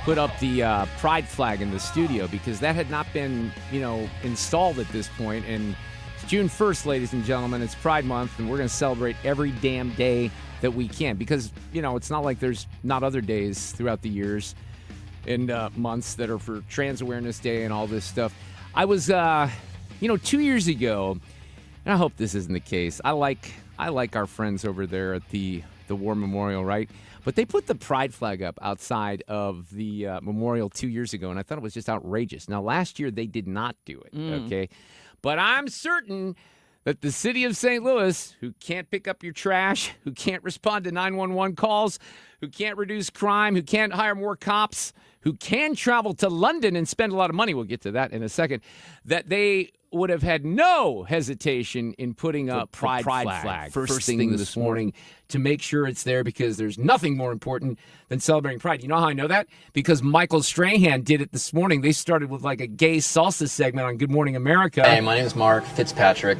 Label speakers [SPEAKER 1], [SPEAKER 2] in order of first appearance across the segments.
[SPEAKER 1] put up the pride flag in the studio because that had not been, installed at this point. And it's June 1st, ladies and gentlemen. It's Pride Month, and we're going to celebrate every damn day that we can because, it's not like there's not other days throughout the years and months that are for Trans Awareness Day and all this stuff. I was, 2 years ago, and I hope this isn't the case. I like our friends over there at the War Memorial, right? But they put the pride flag up outside of the memorial 2 years ago, and I thought it was just outrageous. Now, last year, they did not do it, okay? But I'm certain that the city of St. Louis, who can't pick up your trash, who can't respond to 911 calls, who can't reduce crime, who can't hire more cops, who can travel to London and spend a lot of money, we'll get to that in a second, that they would have had no hesitation in putting up pride flag first thing this morning to make sure it's there because there's nothing more important than celebrating Pride. You know how I know that? Because Michael Strahan did it this morning. They started with like a gay salsa segment on Good Morning America.
[SPEAKER 2] Hey, my name is Mark Fitzpatrick,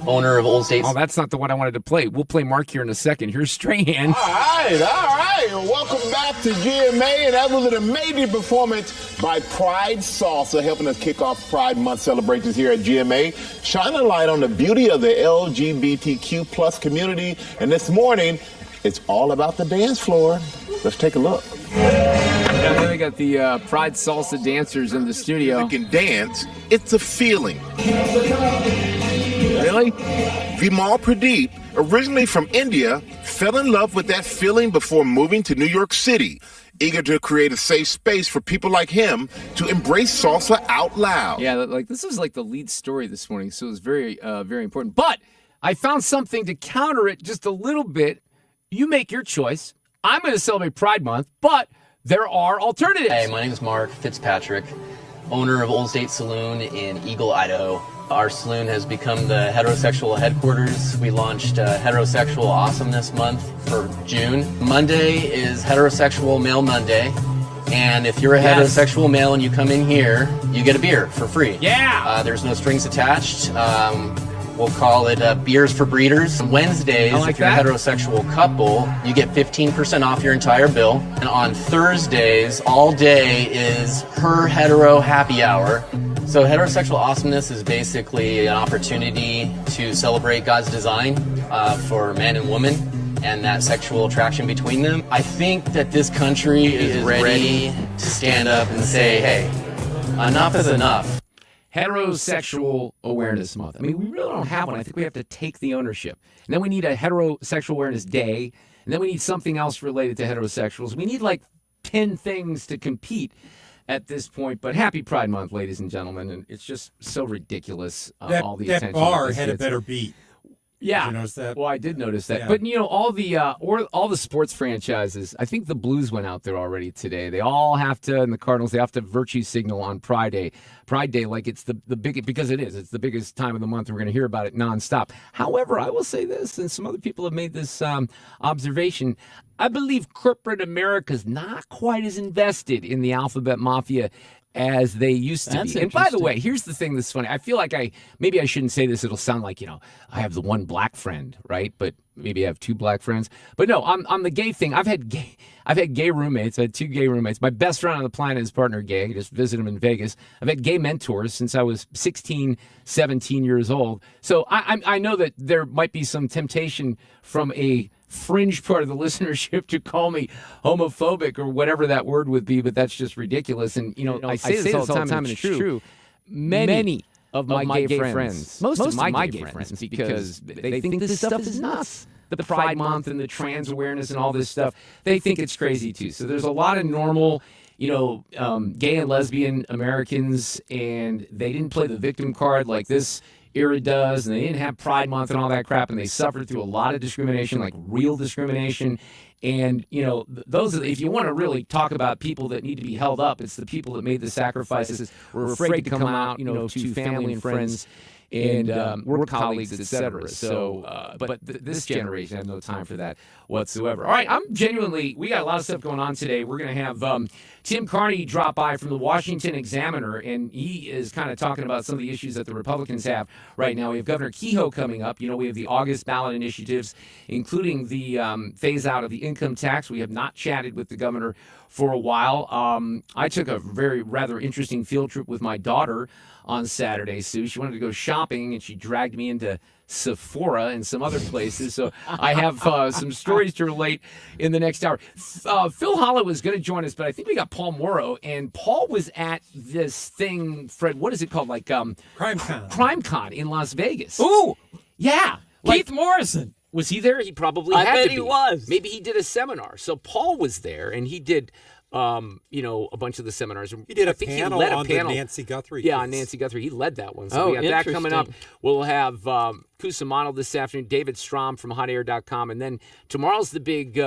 [SPEAKER 2] owner of Old States.
[SPEAKER 1] Oh, that's not the one I wanted to play. We'll play Mark here in a second. Here's Strahan.
[SPEAKER 3] All right. Welcome back to GMA, and that was an amazing performance by Pride Salsa, helping us kick off Pride Month celebrations here at GMA, shining a light on the beauty of the LGBTQ plus community. And this morning, it's all about the dance floor. Let's take a look.
[SPEAKER 1] Yeah, they got the Pride Salsa dancers in the studio.
[SPEAKER 3] You can dance. It's a feeling.
[SPEAKER 1] Really?
[SPEAKER 3] Vimal Pradeep, originally from India, fell in love with that feeling before moving to New York City, eager to create a safe space for people like him to embrace salsa out loud.
[SPEAKER 1] Yeah, this was like the lead story this morning, so it was very, very important. But I found something to counter it just a little bit. You make your choice. I'm going to celebrate Pride Month, but there are alternatives.
[SPEAKER 2] Hey, my name is Mark Fitzpatrick, owner of Old State Saloon in Eagle, Idaho. Our saloon has become the heterosexual headquarters. We launched Heterosexual Awesomeness Month for June. Monday is Heterosexual Male Monday. And if you're a heterosexual male and you come in here, you get a beer for free.
[SPEAKER 1] Yeah!
[SPEAKER 2] There's no strings attached. We'll call it Beers for Breeders. Wednesdays, if you're a heterosexual couple, you get 15% off your entire bill. And on Thursdays, all day is Her Hetero Happy Hour. So heterosexual awesomeness is basically an opportunity to celebrate God's design for man and woman and that sexual attraction between them. I think that this country is ready to stand up and say, hey, enough is enough.
[SPEAKER 1] Heterosexual Awareness Month. I mean, we really don't have one. I think we have to take the ownership. And then we need a Heterosexual Awareness Day. And then we need something else related to heterosexuals. We need like 10 things to compete at this point. But happy Pride Month, ladies and gentlemen. And it's just so ridiculous, all the attention.
[SPEAKER 4] That bar had a better beat.
[SPEAKER 1] Yeah.
[SPEAKER 4] Did you notice that?
[SPEAKER 1] Well, I did notice that.
[SPEAKER 4] Yeah.
[SPEAKER 1] But, all the sports franchises, I think the Blues went out there already today. They all have to, and the Cardinals, they have to virtue signal on Pride Day, like it's the biggest, because it is. It's the biggest time of the month. We're going to hear about it nonstop. However, I will say this, and some other people have made this observation. I believe corporate America is not quite as invested in the alphabet mafia as they used to be. And by the way, here's the thing that's funny. I feel like maybe I shouldn't say this. It'll sound like, I have the one black friend, right? But maybe I have two black friends. But no, on the gay thing, I've had gay roommates. I had two gay roommates. My best friend on the planet is partner gay. I just visit him in Vegas. I've had gay mentors since I was 16, 17 years old. So I know that there might be some temptation from a fringe part of the listenership to call me homophobic or whatever that word would be, but that's just ridiculous. And, I say this all the time, and it's true. Many of my gay friends, most of my gay friends, because they think this stuff is nuts. The Pride Month and the trans awareness and all this stuff, they think it's crazy too. So there's a lot of normal, gay and lesbian Americans, and they didn't play the victim card like this era does, and they didn't have Pride Month and all that crap, and they suffered through a lot of discrimination, like real discrimination. And, those, if you want to really talk about people that need to be held up, it's the people that made the sacrifices, were afraid to come out, to family and friends and work colleagues, etc. So, but this generation has no time for that whatsoever. All right, we got a lot of stuff going on today. We're going to have Tim Carney drop by from the Washington Examiner, and he is kind of talking about some of the issues that the Republicans have right now. We have Governor Kehoe coming up. We have the August ballot initiatives, including the phase out of the income tax. We have not chatted with the governor for a while. I took a rather interesting field trip with my daughter on Saturday, Sue. She wanted to go shopping, and she dragged me into Sephora and some other places. So I have some stories to relate in the next hour. Phil Holloway was going to join us, but I think we got Paul Morrow, and Paul was at this thing, Fred, what is it called? Like CrimeCon in Las Vegas.
[SPEAKER 5] Ooh!
[SPEAKER 1] Yeah.
[SPEAKER 5] Keith Morrison.
[SPEAKER 1] Was he there? He probably
[SPEAKER 5] I
[SPEAKER 1] had
[SPEAKER 5] bet
[SPEAKER 1] to be.
[SPEAKER 5] he was.
[SPEAKER 1] Maybe he did a seminar. So Paul was there, and he did a bunch of the seminars.
[SPEAKER 4] He did
[SPEAKER 1] I think he led a panel.
[SPEAKER 4] the Nancy Guthrie
[SPEAKER 1] Yeah,
[SPEAKER 4] case.
[SPEAKER 1] Nancy Guthrie. He led that one. So we got that coming up. We'll have Cusumano this afternoon, David Strom from hotair.com. And then tomorrow's the big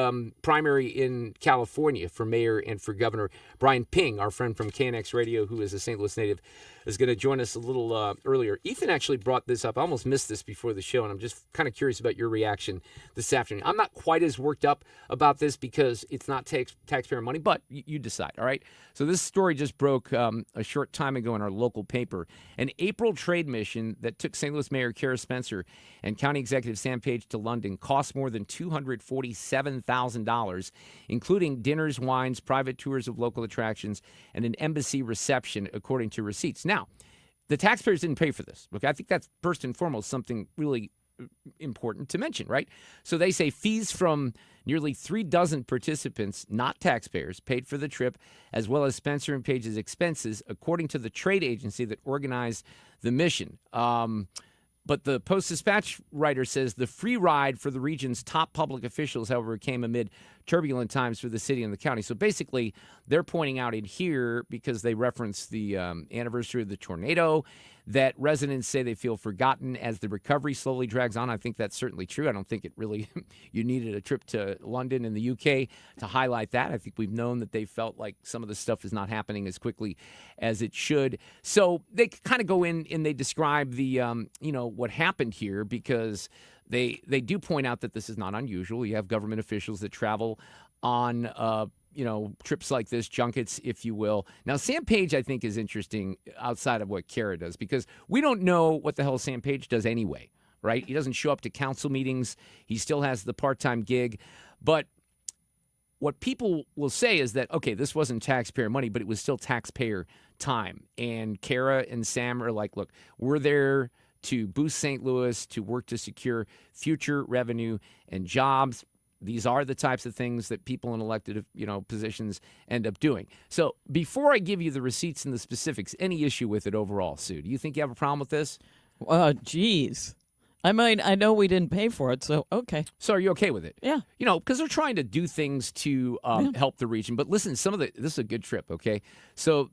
[SPEAKER 1] primary in California for mayor and for governor. Brian Ping, our friend from KNX Radio, who is a St. Louis native, is going to join us a little earlier. Ethan actually brought this up. I almost missed this before the show, and I'm just kind of curious about your reaction this afternoon. I'm not quite as worked up about this because it's not taxpayer money, but you decide, all right? So this story just broke a short time ago in our local paper. An April trade mission that took St. Louis Mayor Kara Spencer and County Executive Sam Page to London cost more than $247,000, including dinners, wines, private tours of local attractions, and an embassy reception, according to receipts. Now, the taxpayers didn't pay for this. Okay, I think that's first and foremost something really important to mention, right? So they say fees from nearly 36 participants, not taxpayers, paid for the trip, as well as Spencer and Page's expenses, according to the trade agency that organized the mission. But the Post-Dispatch writer says the free ride for the region's top public officials, however, came amid turbulent times for the city and the county. So basically, they're pointing out in here, because they reference the anniversary of the tornado, that residents say they feel forgotten as the recovery slowly drags on. I think that's certainly true. I don't think it really you needed a trip to London and the UK to highlight that. I think we've known that they felt like some of the stuff is not happening as quickly as it should. So they kind of go in and they describe the what happened here, because they do point out that this is not unusual. You have government officials that travel on trips like this, junkets, if you will. Now, Sam Page, I think, is interesting outside of what Kara does, because we don't know what the hell Sam Page does anyway, right? He doesn't show up to council meetings. He still has the part-time gig. But what people will say is that, okay, this wasn't taxpayer money, but it was still taxpayer time. And Kara and Sam are like, look, we're there to boost St. Louis, to work to secure future revenue and jobs. These are the types of things that people in elected, positions end up doing. So before I give you the receipts and the specifics, any issue with it overall, Sue? Do you think you have a problem with this?
[SPEAKER 5] Geez. I mean, I know we didn't pay for it, so okay.
[SPEAKER 1] So are you okay with it?
[SPEAKER 5] Yeah.
[SPEAKER 1] Because they're trying to do things to help the region. But listen, this is a good trip, okay? So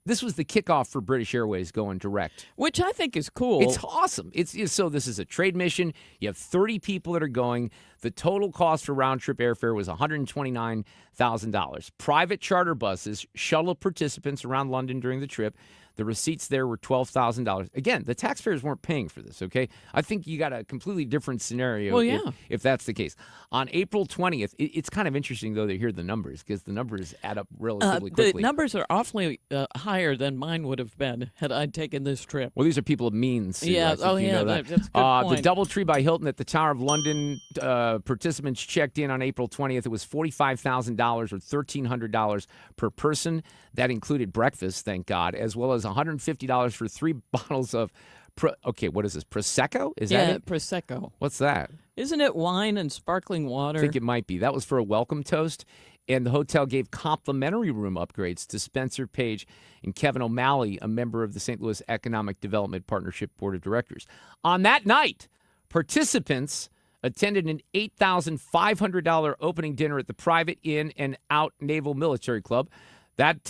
[SPEAKER 1] this was the kickoff for British Airways going direct.
[SPEAKER 5] Which I think is cool.
[SPEAKER 1] It's awesome. So this is a trade mission. You have 30 people that are going. The total cost for round-trip airfare was $129,000. Private charter buses shuttle participants around London during the trip. The receipts there were $12,000. Again, the taxpayers weren't paying for this, okay? I think you got a completely different scenario if that's the case. On April 20th, it's kind of interesting, though, to hear the numbers, because the numbers add up relatively quickly.
[SPEAKER 5] The numbers are awfully higher than mine would have been had I taken this trip.
[SPEAKER 1] Well, these are people of means. Sue.
[SPEAKER 5] Yeah,
[SPEAKER 1] that's a good point. The Doubletree by Hilton at the Tower of London, participants checked in on April 20th. It was $45,000 or $1,300 per person. That included breakfast, thank God, as well as $150 for 3 bottles of, what is this, Prosecco? Is that it?
[SPEAKER 5] Prosecco.
[SPEAKER 1] What's that?
[SPEAKER 5] Isn't it wine and sparkling water?
[SPEAKER 1] I think it might be. That was for a welcome toast. And the hotel gave complimentary room upgrades to Spencer Page and Kevin O'Malley, a member of the St. Louis Economic Development Partnership Board of Directors. On that night, participants attended an $8,500 opening dinner at the private In and Out Naval Military Club. That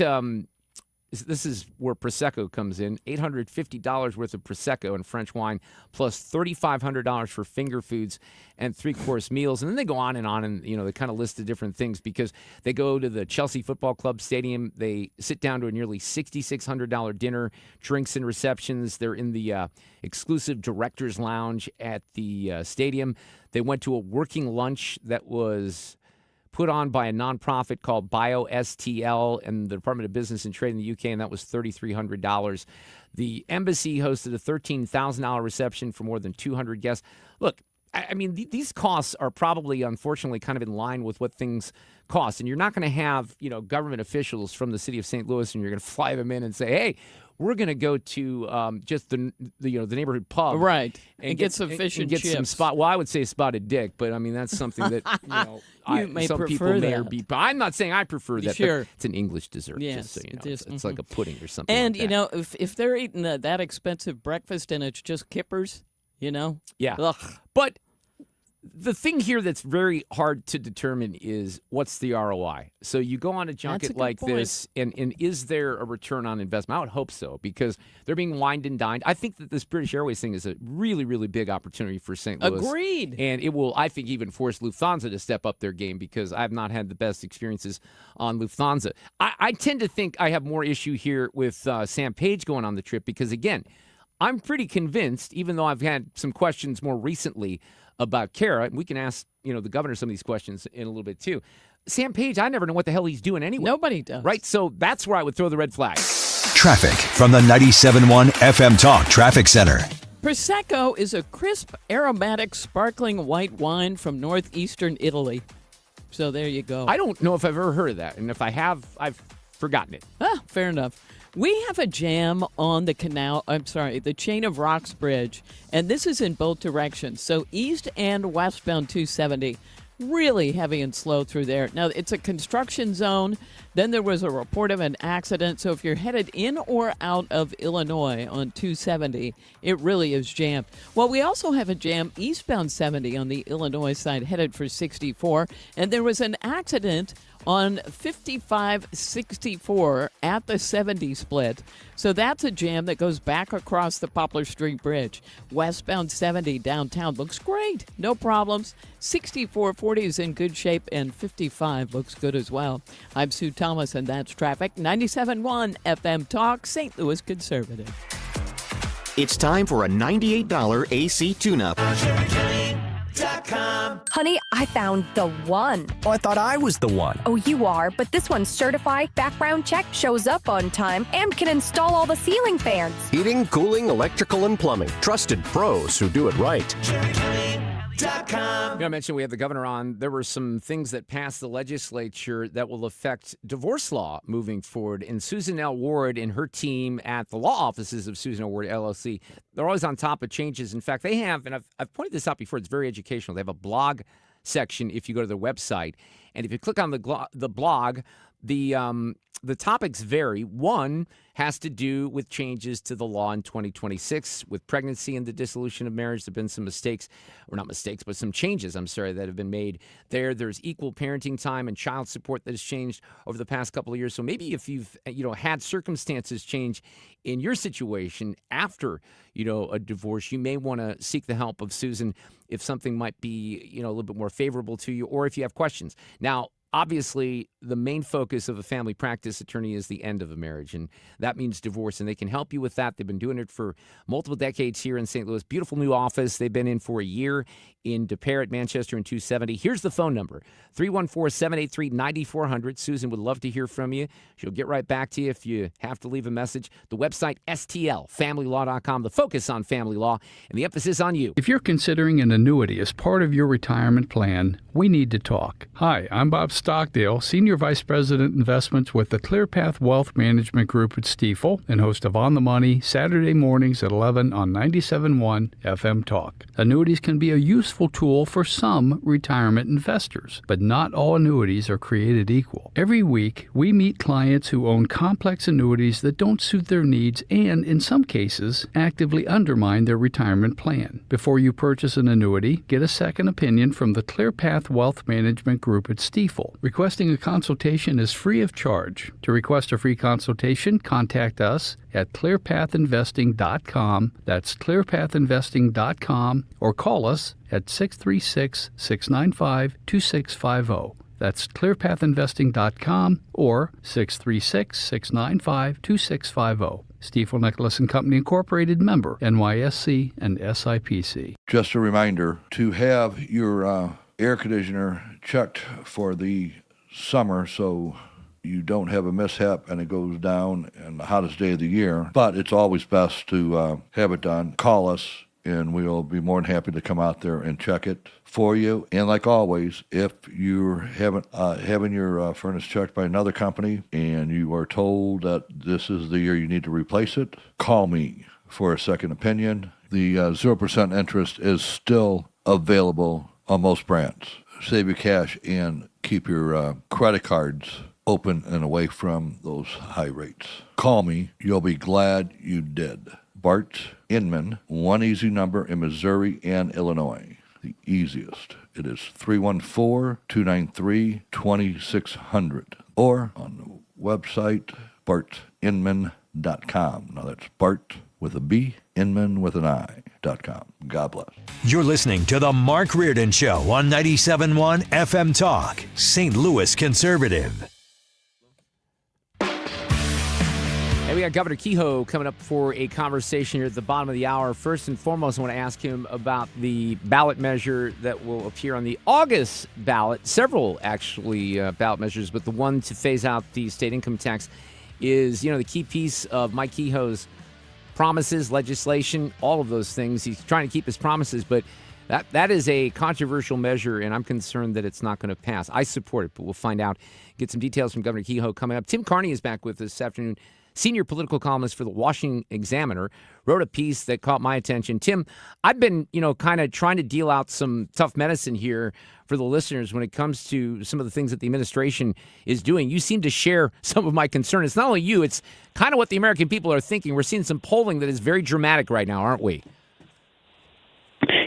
[SPEAKER 1] this is where Prosecco comes in. $850 worth of Prosecco and French wine, plus $3,500 for finger foods and 3-course meals. And then they go on, and they kind of list the different things because they go to the Chelsea Football Club stadium. They sit down to a nearly $6,600 dinner, drinks and receptions. They're in the exclusive director's lounge at the stadium. They went to a working lunch that was put on by a nonprofit called BioSTL and the Department of Business and Trade in the UK, and that was $3,300. The embassy hosted a $13,000 reception for more than 200 guests. Look, I mean, these costs are probably, unfortunately, kind of in line with what things cost. And you're not going to have, government officials from the city of St. Louis, and you're going to fly them in and say, hey, we're going to go to just the neighborhood pub,
[SPEAKER 5] right, and get some fish and
[SPEAKER 1] get
[SPEAKER 5] chips.
[SPEAKER 1] Well, I would say spotted dick, but I mean that's something that some people may be. I'm not saying I prefer that.
[SPEAKER 5] Sure,
[SPEAKER 1] but it's an English dessert.
[SPEAKER 5] Yes,
[SPEAKER 1] just so you know,
[SPEAKER 5] it is.
[SPEAKER 1] It's like a pudding or something.
[SPEAKER 5] And
[SPEAKER 1] like that.
[SPEAKER 5] if they're eating that expensive breakfast and it's just kippers,
[SPEAKER 1] yeah.
[SPEAKER 5] Ugh.
[SPEAKER 1] But the thing here that's very hard to determine is what's the ROI. So you go on a junket like this, and is there a return on investment? I would hope so, because they're being wined and dined. I think that this British Airways thing is a really, really big opportunity for St. Louis.
[SPEAKER 5] Agreed.
[SPEAKER 1] And it will, I think, even force Lufthansa to step up their game, because I've not had the best experiences on Lufthansa. I tend to think I have more issue here with Sam Page going on the trip, because, again, I'm pretty convinced, even though I've had some questions more recently about Kara, and we can ask, the governor some of these questions in a little bit too. Sam Page, I never know what the hell he's doing anyway.
[SPEAKER 5] Nobody does.
[SPEAKER 1] Right? So that's where I would throw the red flag.
[SPEAKER 6] Traffic from the 97.1 FM Talk Traffic Center.
[SPEAKER 5] Prosecco is a crisp, aromatic, sparkling white wine from northeastern Italy. So there you go.
[SPEAKER 1] I don't know if I've ever heard of that, and if I have, I've forgotten it.
[SPEAKER 5] Fair enough. We have a jam on the the Chain of Rocks Bridge, and this is in both directions. So east and westbound 270, really heavy and slow through there. Now, it's a construction zone. Then there was a report of an accident. So if you're headed in or out of Illinois on 270, it really is jammed. Well, we also have a jam eastbound 70 on the Illinois side, headed for 64. And there was an accident on 5564 at the 70 split. So that's a jam that goes back across the Poplar Street Bridge. Westbound 70 downtown looks great. No problems. 6440 is in good shape, and 55 looks good as well. I'm Sue Thomas, and that's traffic. 97.1 FM Talk, St. Louis Conservative.
[SPEAKER 7] It's time for a $98 AC tune-up.
[SPEAKER 8] Honey, I found the one.
[SPEAKER 6] Oh, I thought I was the one.
[SPEAKER 8] Oh, you are, but this one's certified, background check, shows up on time, and can install all the ceiling fans.
[SPEAKER 9] Heating, cooling, electrical, and plumbing. Trusted pros who do it right.
[SPEAKER 1] I mentioned we had the governor on. There were some things that passed the legislature that will affect divorce law moving forward. And Susan L. Ward and her team at the law offices of Susan L. Ward LLC, they're always on top of changes. In fact, they have, and I've pointed this out before, it's very educational. They have a blog section if you go to their website. And if you click on the blog, the topics vary. One has to do with changes to the law in 2026 with pregnancy and the dissolution of marriage. There have been some mistakes, or not mistakes, but some changes, that have been made there. There's equal parenting time and child support that has changed over the past couple of years. So maybe if you've, had circumstances change in your situation after, a divorce, you may want to seek the help of Susan if something might be, a little bit more favorable to you, or if you have questions. Now, obviously, the main focus of a family practice attorney is the end of a marriage, and that means divorce, and they can help you with that. They've been doing it for multiple decades here in St. Louis. Beautiful new office. They've been in for a year in De Pere at Manchester and 270. Here's the phone number, 314-783-9400. Susan would love to hear from you. She'll get right back to you if you have to leave a message. The website, stlfamilylaw.com. The focus on family law and the emphasis on you.
[SPEAKER 10] If you're considering an annuity as part of your retirement plan, we need to talk. Hi, I'm Bob Stockdale, Senior Vice President Investments with the ClearPath Wealth Management Group at Stifel, and host of On the Money, Saturday mornings at 11 on 97.1 FM Talk. Annuities can be a useful tool for some retirement investors, but not all annuities are created equal. Every week, we meet clients who own complex annuities that don't suit their needs and, in some cases, actively undermine their retirement plan. Before you purchase an annuity, get a second opinion from the ClearPath Wealth Management Group at Stifel. simple. Requesting a consultation is free of charge. To request a free consultation, contact us at clearpathinvesting.com. That's clearpathinvesting.com, or call us at 636-695-2650. That's clearpathinvesting.com or 636-695-2650. Stifel Nicholas and Company Incorporated, member NYSE and SIPC.
[SPEAKER 11] Just a reminder to have your air conditioner checked for the summer so you don't have a mishap and it goes down in the hottest day of the year. But it's always best to have it done. Call us and we'll be more than happy to come out there and check it for you. And like always, if you're having your furnace checked by another company and you are told that this is the year you need to replace it, call me for a second opinion. The 0% interest is still available on most brands. Save your cash and keep your credit cards open and away from those high rates. Call me. You'll be glad you did. Bart Inman, one easy number in Missouri and Illinois. The easiest. It is 314-293-2600. Or on the website, bartinman.com. Now that's Bart with a B, Inman with an I.com. God bless.
[SPEAKER 6] You're listening to The Mark Reardon Show on 97.1 FM Talk, St. Louis Conservative.
[SPEAKER 1] Hey, we got Governor Kehoe coming up for a conversation here at the bottom of the hour. First and foremost, I want to ask him about the ballot measure that will appear on the August ballot. Several, actually, ballot measures, but the one to phase out the state income tax is, the key piece of Mike Kehoe's promises, legislation, all of those things. He's trying to keep his promises, but that is a controversial measure, and I'm concerned that it's not going to pass. I support it, but we'll find out. Get some details from Governor Kehoe coming up. Tim Carney is back with us this afternoon. Senior political columnist for the Washington Examiner, wrote a piece that caught my attention. Tim, I've been, kind of trying to deal out some tough medicine here for the listeners when it comes to some of the things that the administration is doing. You seem to share some of my concern. It's not only you, it's kind of what the American people are thinking. We're seeing some polling that is very dramatic right now, aren't we?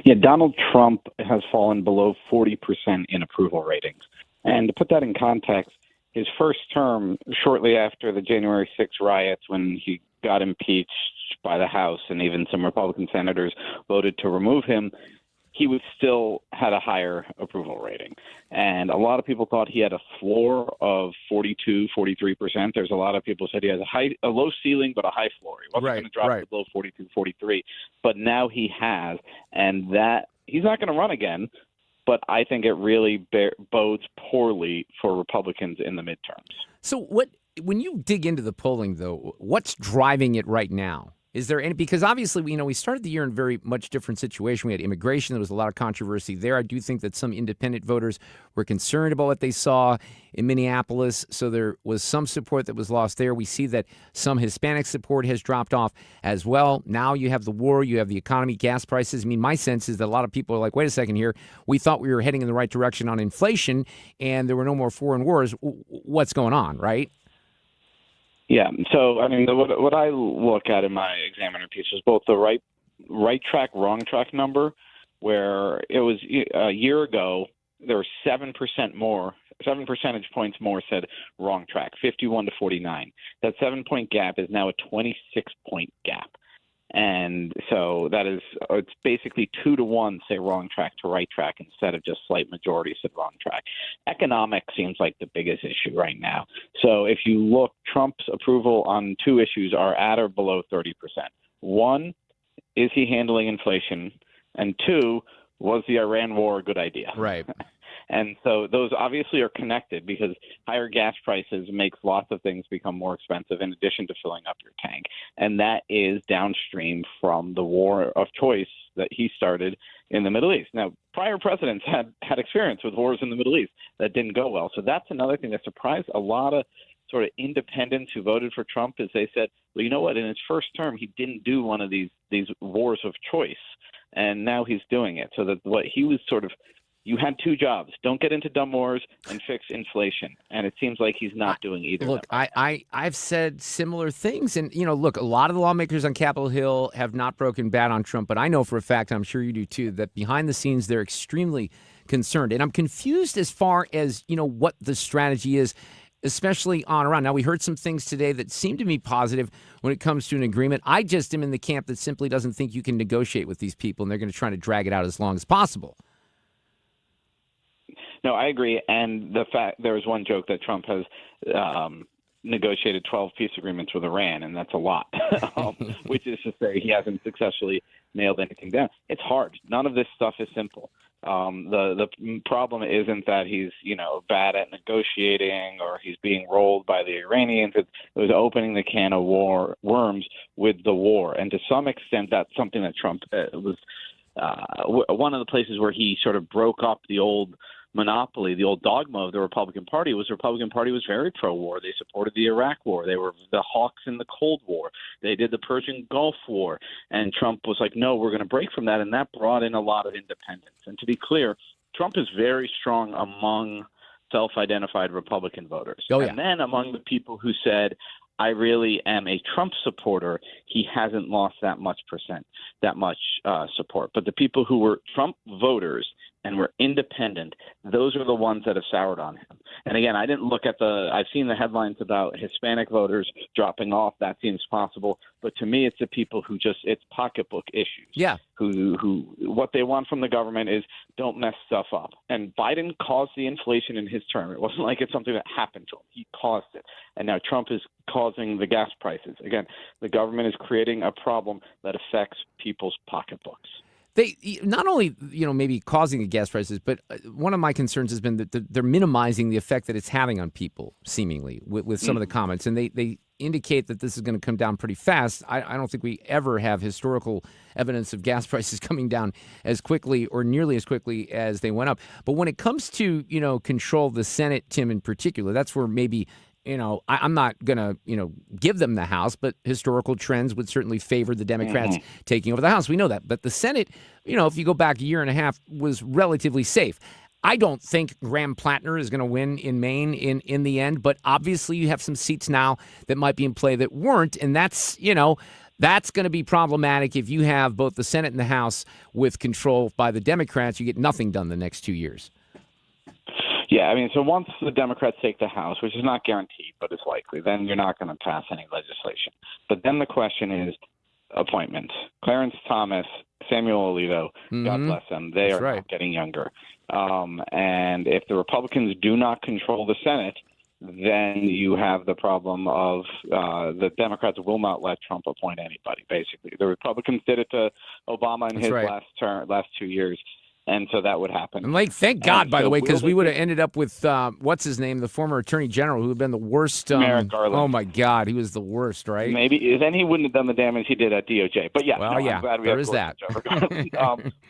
[SPEAKER 12] Yeah, Donald Trump has fallen below 40% in approval ratings. And to put that in context, his first term, shortly after the January 6 riots, when he got impeached by the House and even some Republican senators voted to remove him, he would still had a higher approval rating. And a lot of people thought he had a floor of 42, 43%. There's a lot of people said he has a low ceiling but a high floor. He wasn't going to drop below 42, 43. But now he has, and that he's not going to run again. But I think it really bodes poorly for Republicans in the midterms.
[SPEAKER 1] So when you dig into the polling, though, what's driving it right now? Is there any, because obviously, we started the year in a very much different situation. We had immigration. There was a lot of controversy there. I do think that some independent voters were concerned about what they saw in Minneapolis. So there was some support that was lost there. We see that some Hispanic support has dropped off as well. Now you have the war, you have the economy, gas prices. I mean, my sense is that a lot of people are like, wait a second here. We thought we were heading in the right direction on inflation and there were no more foreign wars. What's going on, right?
[SPEAKER 12] Yeah. So, I mean, what I look at in my Examiner piece is both the right track, wrong track number, where it was a year ago, there were 7% percentage points more said wrong track, 51 to 49. That 7-point gap is now a 26-point gap. And so it's basically 2 to 1 say wrong track to right track instead of just slight majority said wrong track. Economics seems like the biggest issue right now. So if you look, Trump's approval on 2 issues are at or below 30%. 1, is he handling inflation? And 2, was the Iran war a good idea?
[SPEAKER 1] Right.
[SPEAKER 12] And so those obviously are connected because higher gas prices makes lots of things become more expensive in addition to filling up your tank. And that is downstream from the war of choice that he started in the Middle East. Now, prior presidents had experience with wars in the Middle East that didn't go well. So that's another thing that surprised a lot of sort of independents who voted for Trump is they said, well, you know what, in his first term, he didn't do one of these wars of choice. And now he's doing it. So that what he was sort of You had two jobs. Don't get into dumb wars and fix inflation. And it seems like he's not doing either.
[SPEAKER 1] Look, I've said similar things. And, look, a lot of the lawmakers on Capitol Hill have not broken bad on Trump. But I know for a fact, I'm sure you do too, that behind the scenes, they're extremely concerned. And I'm confused as far as, what the strategy is, especially on Iran. Now, we heard some things today that seem to me positive when it comes to an agreement. I just am in the camp that simply doesn't think you can negotiate with these people, and they're going to try to drag it out as long as possible.
[SPEAKER 12] No, I agree. And the fact there was one joke that Trump has negotiated 12 peace agreements with Iran, and that's a lot, which is to say he hasn't successfully nailed anything down. It's hard. None of this stuff is simple. The problem isn't that he's, bad at negotiating or he's being rolled by the Iranians. It was opening the can of worms with the war. And to some extent, that's something that Trump was one of the places where he sort of broke up the old monopoly, the old dogma of the Republican Party was the Republican Party was very pro-war. They supported the Iraq War. They were the hawks in the Cold War. They did the Persian Gulf War. And Trump was like, no, we're going to break from that. And that brought in a lot of independence. And to be clear, Trump is very strong among self-identified Republican voters.
[SPEAKER 1] Oh, yeah.
[SPEAKER 12] And then among the people who said, I really am a Trump supporter, he hasn't lost that much support. But the people who were Trump voters and were independent, those are the ones that have soured on him. And again, I've seen the headlines about Hispanic voters dropping off. That seems possible. But to me, it's the people who it's pocketbook issues.
[SPEAKER 1] Yeah.
[SPEAKER 12] Who what they want from the government is don't mess stuff up. And Biden caused the inflation in his term. It wasn't like it's something that happened to him. He caused it. And now Trump is causing the gas prices. Again, the government is creating a problem that affects people's pocketbooks.
[SPEAKER 1] They not only, maybe causing the gas prices, but one of my concerns has been that they're minimizing the effect that it's having on people, seemingly, with some of the comments. And they indicate that this is going to come down pretty fast. I don't think we ever have historical evidence of gas prices coming down as quickly or nearly as quickly as they went up. But when it comes to, control of the Senate, Tim, in particular, that's where maybe I'm not going to, give them the House, but historical trends would certainly favor the Democrats taking over the House. We know that. But the Senate, if you go back a year and a half, was relatively safe. I don't think Graham Plattner is going to win in Maine in the end, but obviously you have some seats now that might be in play that weren't, and that's going to be problematic if you have both the Senate and the House with control by the Democrats. You get nothing done the next 2 years.
[SPEAKER 12] Yeah, so once the Democrats take the House, which is not guaranteed, but it's likely, then you're not going to pass any legislation. But then the question is appointments. Clarence Thomas, Samuel Alito, God bless them, they are not getting younger. And if the Republicans do not control the Senate, then you have the problem of the Democrats will not let Trump appoint anybody, basically. The Republicans did it to Obama in his last 2 years. And so that would happen.
[SPEAKER 1] And thank God, by the way, because we would have ended up with, what's his name, the former attorney general, who had been the worst.
[SPEAKER 12] Merrick Garland.
[SPEAKER 1] Oh, my God. He was the worst, right?
[SPEAKER 12] Maybe. Then he wouldn't have done the damage he did at DOJ. But, yeah.
[SPEAKER 1] Well,
[SPEAKER 12] I'm glad we
[SPEAKER 1] there
[SPEAKER 12] have
[SPEAKER 1] is that.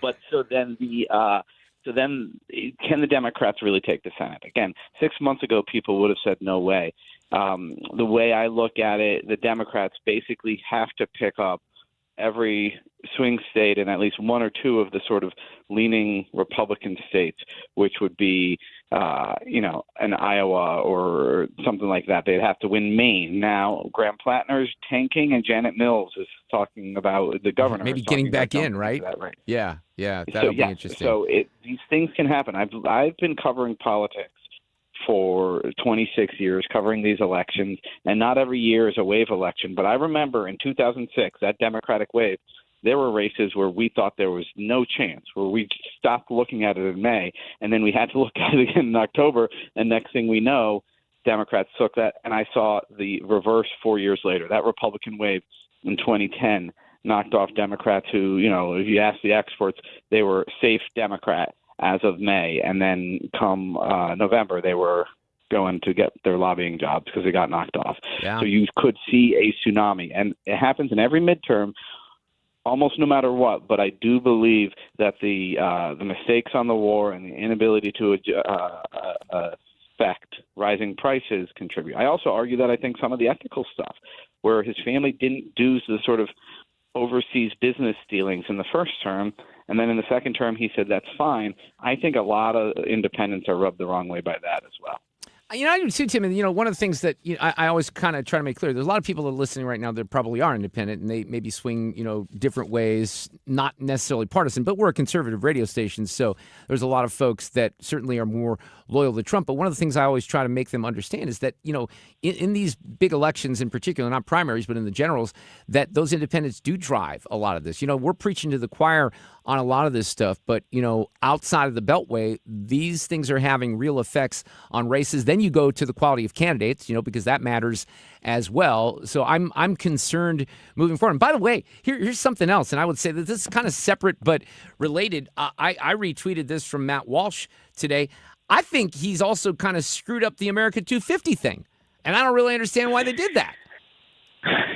[SPEAKER 12] But so then can the Democrats really take the Senate? Again, 6 months ago, people would have said no way. The way I look at it, the Democrats basically have to pick up every swing state and at least one or two of the sort of leaning Republican states, which would be, an Iowa or something like that. They'd have to win Maine. Now, Graham Plattner's tanking and Janet Mills is talking about the governor.
[SPEAKER 1] Maybe getting back in, right? Yeah, that'll be interesting.
[SPEAKER 12] So these things can happen. I've been covering politics for 26 years, covering these elections, and not every year is a wave election. But I remember in 2006, that Democratic wave, there were races where we thought there was no chance, where we stopped looking at it in May, and then we had to look at it again in October, and next thing we know, Democrats took that, and I saw the reverse 4 years later. That Republican wave in 2010 knocked off Democrats who, if you ask the experts, they were safe Democrat as of May, and then come November, they were going to get their lobbying jobs because they got knocked off.
[SPEAKER 1] Yeah.
[SPEAKER 12] So you could see a tsunami, and it happens in every midterm, almost no matter what. But I do believe that the mistakes on the war and the inability to affect rising prices contribute. I also argue that I think some of the ethical stuff, where his family didn't do the sort of overseas business dealings in the first term, And then in the second term, he said that's fine. I think a lot of independents are rubbed the wrong way by that as well.
[SPEAKER 1] I do too, Tim. And, one of the things that I always kind of try to make clear, there's a lot of people that are listening right now that probably are independent, and they maybe swing, different ways, not necessarily partisan, but we're a conservative radio station, so there's a lot of folks that certainly are more loyal to Trump. But one of the things I always try to make them understand is that, in these big elections in particular, not primaries, but in the generals, that those independents do drive a lot of this. We're preaching to the choir on a lot of this stuff, but, outside of the Beltway, these things are having real effects on races. Then you go to the quality of candidates, because that matters as well. So I'm concerned moving forward. And by the way, here's something else, and I would say that this is kind of separate but related. I retweeted this from Matt Walsh today. I think he's also kind of screwed up the America 250 thing, and I don't really understand why they did that.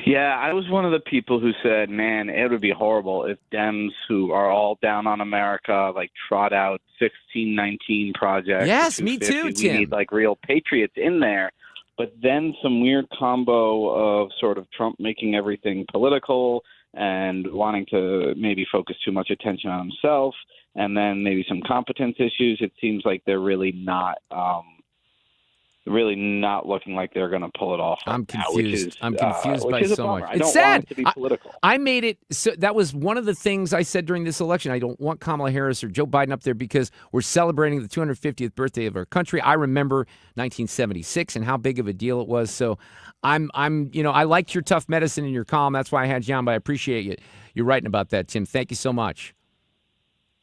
[SPEAKER 12] Yeah, I was one of the people who said, man, it would be horrible if Dems, who are all down on America, trot out 1619 projects.
[SPEAKER 1] Yes, me too, Tim.
[SPEAKER 12] We need real patriots in there. But then some weird combo of sort of Trump making everything political and wanting to maybe focus too much attention on himself, and then maybe some competence issues. It seems like they're really not looking like they're going to pull it off.
[SPEAKER 1] I'm confused. I'm confused by so much.
[SPEAKER 12] It's sad. To be political.
[SPEAKER 1] I made it. So that was one of the things I said during this election. I don't want Kamala Harris or Joe Biden up there because we're celebrating the 250th birthday of our country. I remember 1976 and how big of a deal it was. So I liked your tough medicine in your column. That's why I had you on, but I appreciate you writing about that, Tim. Thank you so much.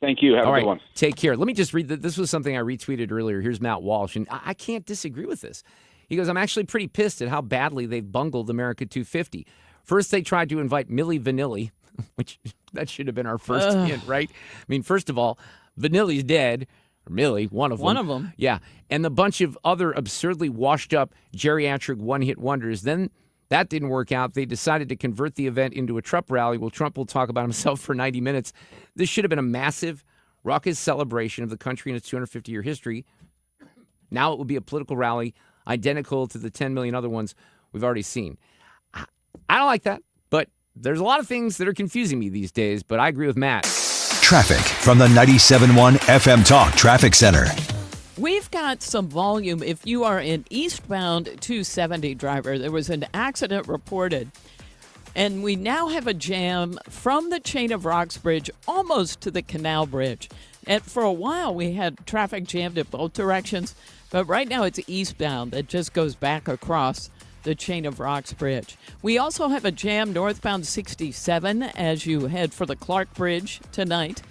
[SPEAKER 12] Thank you. Have a good one.
[SPEAKER 1] Take care. Let me just read this was something I retweeted earlier. Here's Matt Walsh, and I can't disagree with this. He goes, I'm actually pretty pissed at how badly they've bungled America 250. First, they tried to invite Milli Vanilli, which that should have been our first hint, right? I mean, first of all, Vanilli's dead, or Millie, one of them.
[SPEAKER 5] One of them.
[SPEAKER 1] Yeah, and the bunch of other absurdly washed up geriatric one-hit wonders. Then that didn't work out. They decided to convert the event into a Trump rally. Well, Trump will talk about himself for 90 minutes. This should have been a massive, raucous celebration of the country and its 250-year history. Now it will be a political rally identical to the 10 million other ones we've already seen. I don't like that, but there's a lot of things that are confusing me these days, but I agree with Matt.
[SPEAKER 6] Traffic from the 97.1 FM Talk Traffic Center.
[SPEAKER 5] We've got some volume. If you are an eastbound 270 driver, there was an accident reported, and we now have a jam from the Chain of Rocks Bridge almost to the Canal Bridge. And for a while, we had traffic jammed in both directions, but right now it's eastbound that just goes back across the Chain of Rocks Bridge. We also have a jam northbound 67 as you head for the Clark Bridge tonight.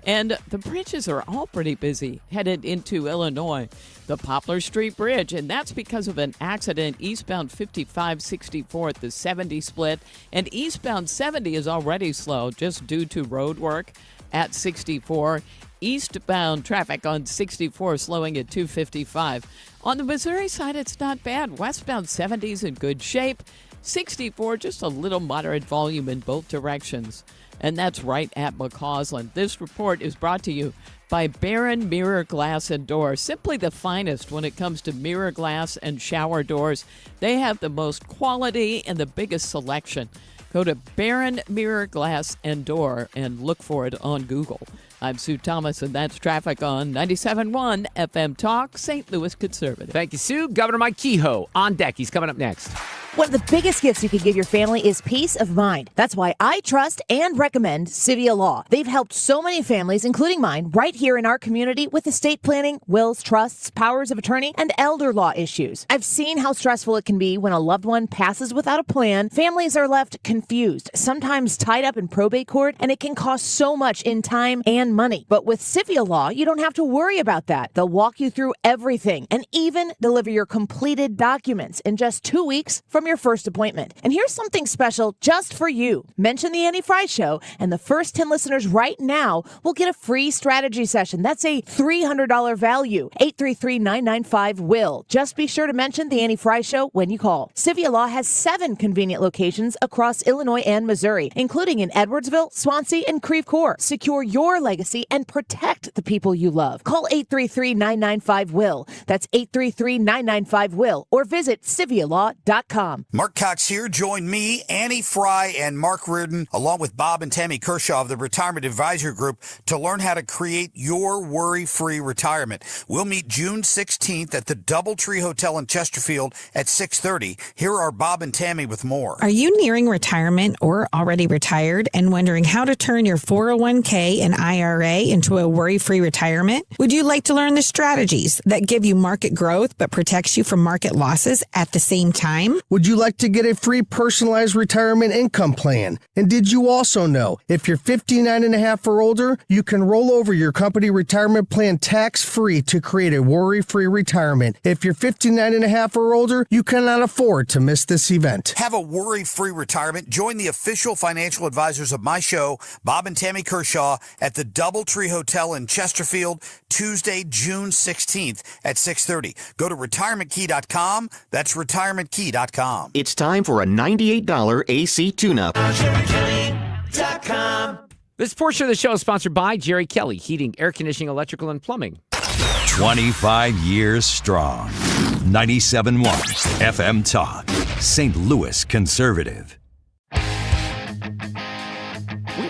[SPEAKER 5] And the bridges are all pretty busy headed into Illinois. The Poplar Street Bridge, and that's because of an accident eastbound 55-64 at the 70 split. And eastbound 70 is already slow just due to road work at 64. Eastbound traffic on 64 slowing at 255. On the Missouri side, it's not bad. Westbound 70 is in good shape. 64, just a little moderate volume in both directions. And that's right at McCausland. This report is brought to you by Barron Mirror Glass and Door. Simply the finest when it comes to mirror glass and shower doors. They have the most quality and the biggest selection. Go to Barron Mirror Glass and Door and look for it on Google. I'm Sue Thomas, and that's traffic on 97.1 FM Talk, St. Louis Conservative.
[SPEAKER 1] Thank you, Sue. Governor Mike Kehoe on deck. He's coming up next.
[SPEAKER 13] One of the biggest gifts you can give your family is peace of mind. That's why I trust and recommend Civia Law. They've helped so many families, including mine, right here in our community with estate planning, wills, trusts, powers of attorney, and elder law issues. I've seen how stressful it can be when a loved one passes without a plan. Families are left confused, sometimes tied up in probate court, and it can cost so much in time and money. But with Civia Law, you don't have to worry about that. They'll walk you through everything and even deliver your completed documents in just 2 weeks from your first appointment. And here's something special just for you. Mention the Annie Fry Show, and the first 10 listeners right now will get a free strategy session. That's a $300 value. 833-995-WILL. Just be sure to mention the Annie Fry Show when you call. Civia Law has 7 convenient locations across Illinois and Missouri, including in Edwardsville, Swansea, and Creve Coeur. Secure your legacy and protect the people you love. Call 833-995-WILL. That's 833-995-WILL, or visit civialaw.com. MarkCox.com.
[SPEAKER 14] Mark Cox here. Join me, Annie Fry, and Mark Reardon, along with Bob and Tammy Kershaw of the Retirement Advisory Group, to learn how to create your worry-free retirement. We'll meet June 16th at the DoubleTree Hotel in Chesterfield at 6:30. Here are Bob and Tammy with more.
[SPEAKER 15] Are you nearing retirement or already retired and wondering how to turn your 401k and IRA into a worry-free retirement? Would you like to learn the strategies that give you market growth but protects you from market losses at the same time?
[SPEAKER 16] Would you like to get a free personalized retirement income plan? And did you also know if you're 59 and a half or older, you can roll over your company retirement plan tax-free to create a worry-free retirement. If you're 59 and a half or older, you cannot afford to miss this event.
[SPEAKER 14] Have a worry-free retirement. Join the official financial advisors of my show, Bob and Tammy Kershaw, at the DoubleTree Hotel in Chesterfield, Tuesday, June 16th at 6:30. Go to retirementkey.com. That's retirementkey.com.
[SPEAKER 7] It's time for a $98 AC tune-up.
[SPEAKER 1] This portion of the show is sponsored by Jerry Kelly, heating, air conditioning, electrical, and plumbing.
[SPEAKER 6] 25 years strong. 97.1 FM Talk. St. Louis Conservative.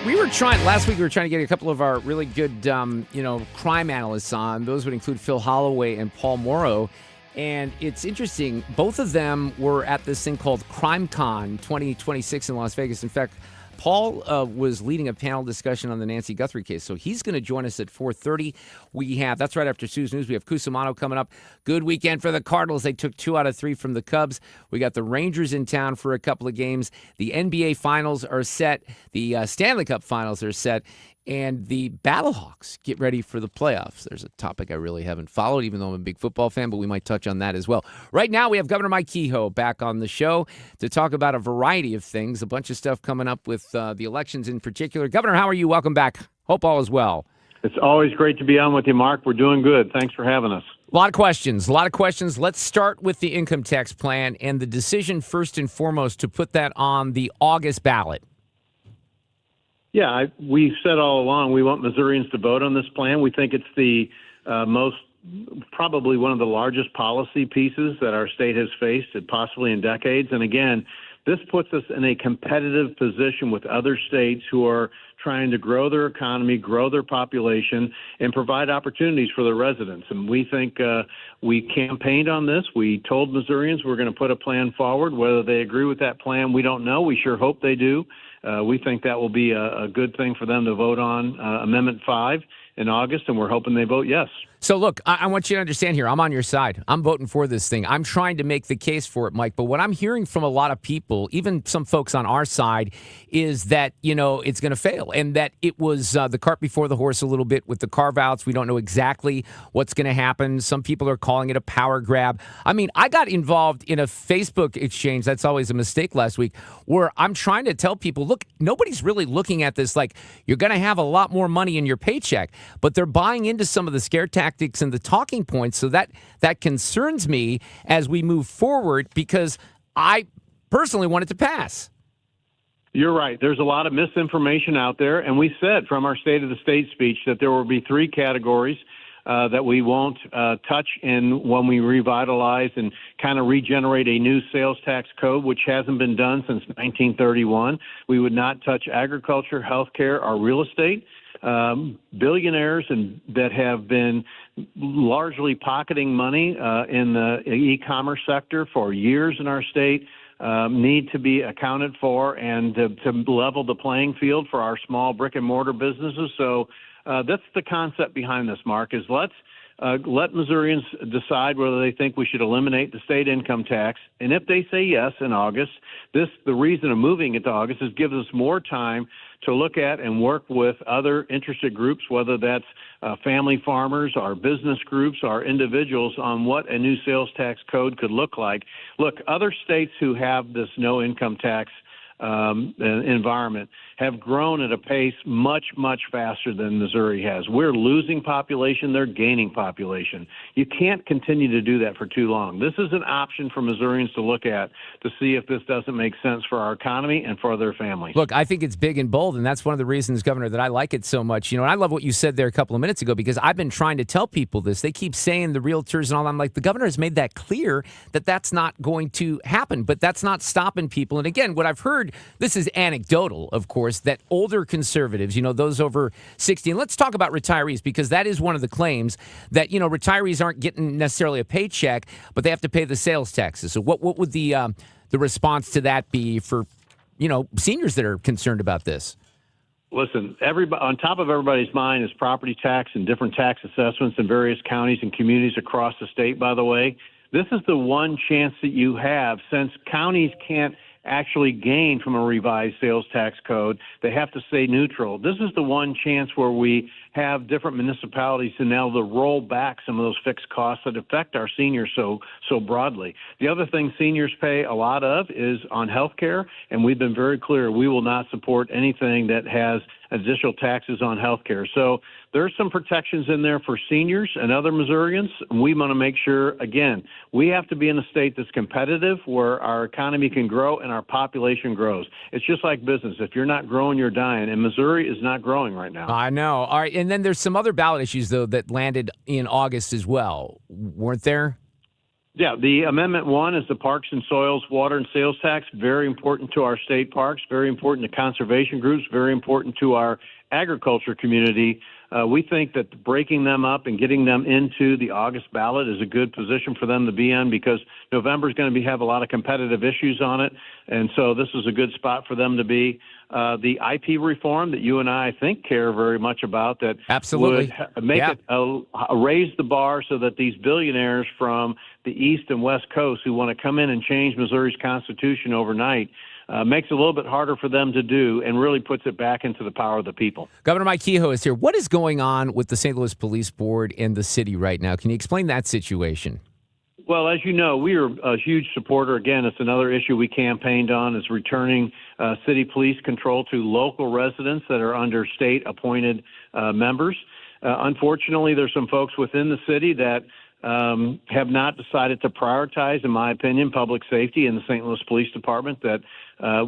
[SPEAKER 1] We were trying, last week we were trying to get a couple of our really good, crime analysts on. Those would include Phil Holloway and Paul Morrow. And it's interesting, both of them were at this thing called CrimeCon 2026 in Las Vegas. In fact, Paul was leading a panel discussion on the Nancy Guthrie case, so he's going to join us at 4:30. That's right after Sue's News. We have Cusumano coming up. Good weekend for the Cardinals. They took 2 out of 3 from the Cubs. We got the Rangers in town for a couple of games. The NBA Finals are set. The Stanley Cup Finals are set. And the Battlehawks get ready for the playoffs. There's a topic I really haven't followed, even though I'm a big football fan, but we might touch on that as well. Right now, we have Governor Mike Kehoe back on the show to talk about a variety of things, a bunch of stuff coming up with the elections in particular. Governor, how are you? Welcome back. Hope all is well.
[SPEAKER 17] It's always great to be on with you, Mark. We're doing good. Thanks for having us.
[SPEAKER 1] A lot of questions. Let's start with the income tax plan and the decision, first and foremost, to put that on the August ballot.
[SPEAKER 17] Yeah, we've said all along we want Missourians to vote on this plan. We think it's the probably one of the largest policy pieces that our state has faced, possibly in decades. And again, this puts us in a competitive position with other states who are trying to grow their economy, grow their population, and provide opportunities for their residents. And we think we campaigned on this. We told Missourians we're going to put a plan forward. Whether they agree with that plan, we don't know. We sure hope they do. We think that will be a good thing for them to vote on Amendment 5 in August, and we're hoping they vote yes.
[SPEAKER 1] So, look, I want you to understand here, I'm on your side. I'm voting for this thing. I'm trying to make the case for it, Mike. But what I'm hearing from a lot of people, even some folks on our side, is that, it's going to fail and that it was the cart before the horse a little bit with the carve-outs. We don't know exactly what's going to happen. Some people are calling it a power grab. I mean, I got involved in a Facebook exchange. That's always a mistake last week, where I'm trying to tell people, look, nobody's really looking at this like you're going to have a lot more money in your paycheck, but they're buying into some of the scare tactics and the talking points. So that concerns me as we move forward, because I personally want it to pass.
[SPEAKER 17] You're right. There's a lot of misinformation out there. And we said from our State of the State speech that there will be 3 categories that we won't touch when we revitalize and kind of regenerate a new sales tax code, which hasn't been done since 1931. We would not touch agriculture, healthcare, or real estate. Billionaires that have been largely pocketing money in the e-commerce sector for years in our state need to be accounted for, and to level the playing field for our small brick and mortar businesses. So that's the concept behind this, Mark, is let's let Missourians decide whether they think we should eliminate the state income tax. And if they say yes in August, the reason of moving it to August is gives us more time to look at and work with other interested groups, whether that's family farmers, our business groups, our individuals, on what a new sales tax code could look like. Look, other states who have this no income tax environment have grown at a pace much, much faster than Missouri has. We're losing population. They're gaining population. You can't continue to do that for too long. This is an option for Missourians to look at to see if this doesn't make sense for our economy and for their families.
[SPEAKER 1] Look, I think it's big and bold, and that's one of the reasons, Governor, that I like it so much. And I love what you said there a couple of minutes ago, because I've been trying to tell people this. They keep saying the realtors and all that. I'm like, the governor has made that clear that that's not going to happen, but that's not stopping people. And again, what I've heard, this is anecdotal, of course, that older conservatives, those over 60, and let's talk about retirees, because that is one of the claims that, retirees aren't getting necessarily a paycheck, but they have to pay the sales taxes. So what would the response to that be for, seniors that are concerned about this?
[SPEAKER 17] Listen, on top of everybody's mind is property tax and different tax assessments in various counties and communities across the state, by the way. This is the one chance that you have, since counties can't actually gain from a revised sales tax code. They have to stay neutral. This is the one chance where we have different municipalities to now to roll back some of those fixed costs that affect our seniors so broadly. The other thing seniors pay a lot of is on health care, and we've been very clear we will not support anything that has additional taxes on health care. So there's some protections in there for seniors and other Missourians. We want to make sure, again, we have to be in a state that's competitive, where our economy can grow and our population grows. It's just like business. If you're not growing, you're dying. And Missouri is not growing right now.
[SPEAKER 1] I know. All right. And then there's some other ballot issues, though, that landed in August as well, weren't there?
[SPEAKER 17] Yeah, the Amendment 1 is the Parks and Soils, Water and Sales Tax, very important to our state parks, very important to conservation groups, very important to our agriculture community. We think that breaking them up and getting them into the August ballot is a good position for them to be in, because November is going to have a lot of competitive issues on it, and so this is a good spot for them to be. The IP reform that you and I think care very much about, that
[SPEAKER 1] absolutely
[SPEAKER 17] would make it raise the bar so that these billionaires from the East and West Coast who want to come in and change Missouri's Constitution overnight, makes it a little bit harder for them to do, and really puts it back into the power of the people.
[SPEAKER 1] Governor Mike Kehoe is here. What is going on with the St. Louis Police Board and the city right now? Can you explain that situation?
[SPEAKER 17] Well, as you know, we are a huge supporter. Again, it's another issue we campaigned on, is returning city police control to local residents that are under state-appointed members. Unfortunately, there's some folks within the city that have not decided to prioritize, in my opinion, public safety in the St. Louis Police Department, that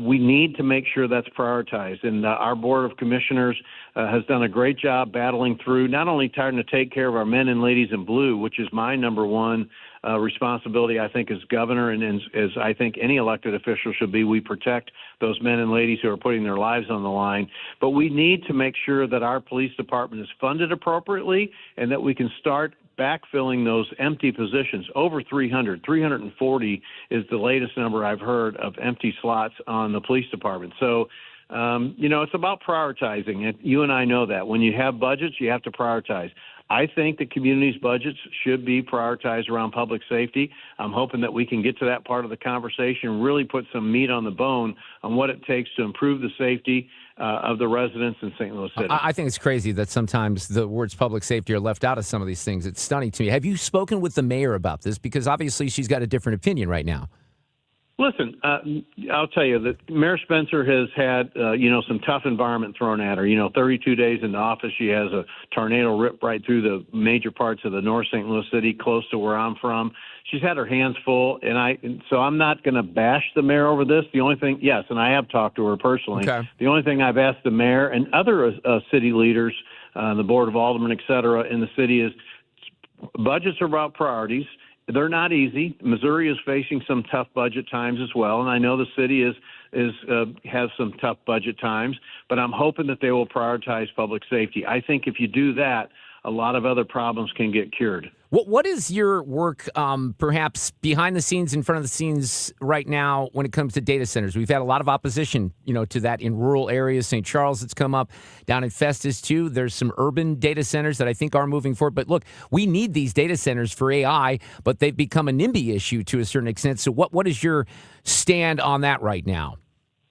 [SPEAKER 17] we need to make sure that's prioritized. And our Board of Commissioners has done a great job battling through, not only trying to take care of our men and ladies in blue, which is my number one responsibility, I think, as governor, and as I think any elected official should be. We protect those men and ladies who are putting their lives on the line. But we need to make sure that our police department is funded appropriately, and that we can start backfilling those empty positions. Over 340 is the latest number I've heard of empty slots on the police department. So, it's about prioritizing. You and I know that. When you have budgets, you have to prioritize. I think the community's budgets should be prioritized around public safety. I'm hoping that we can get to that part of the conversation and really put some meat on the bone on what it takes to improve the safety of the residents in St. Louis City.
[SPEAKER 1] I think it's crazy that sometimes the words public safety are left out of some of these things. It's stunning to me. Have you spoken with the mayor about this? Because obviously she's got a different opinion right now.
[SPEAKER 17] Listen, I'll tell you that Mayor Spencer has had, some tough environment thrown at her. 32 days in the office, she has a tornado rip right through the major parts of the North St. Louis City, close to where I'm from. She's had her hands full, so I'm not going to bash the mayor over this. The only thing, yes, and I have talked to her personally. Okay. The only thing I've asked the mayor and other city leaders, the Board of Aldermen, et cetera, in the city is, budgets are about priorities. They're not easy. Missouri is facing some tough budget times as well, and I know the city has some tough budget times, but I'm hoping that they will prioritize public safety. I think if you do that, a lot of other problems can get cured.
[SPEAKER 1] What is your work, perhaps behind the scenes, in front of the scenes right now when it comes to data centers? We've had a lot of opposition, to that in rural areas. St. Charles, it's come up. Down in Festus, too. There's some urban data centers that I think are moving forward. But look, we need these data centers for AI, but they've become a NIMBY issue to a certain extent. So what is your stand on that right now?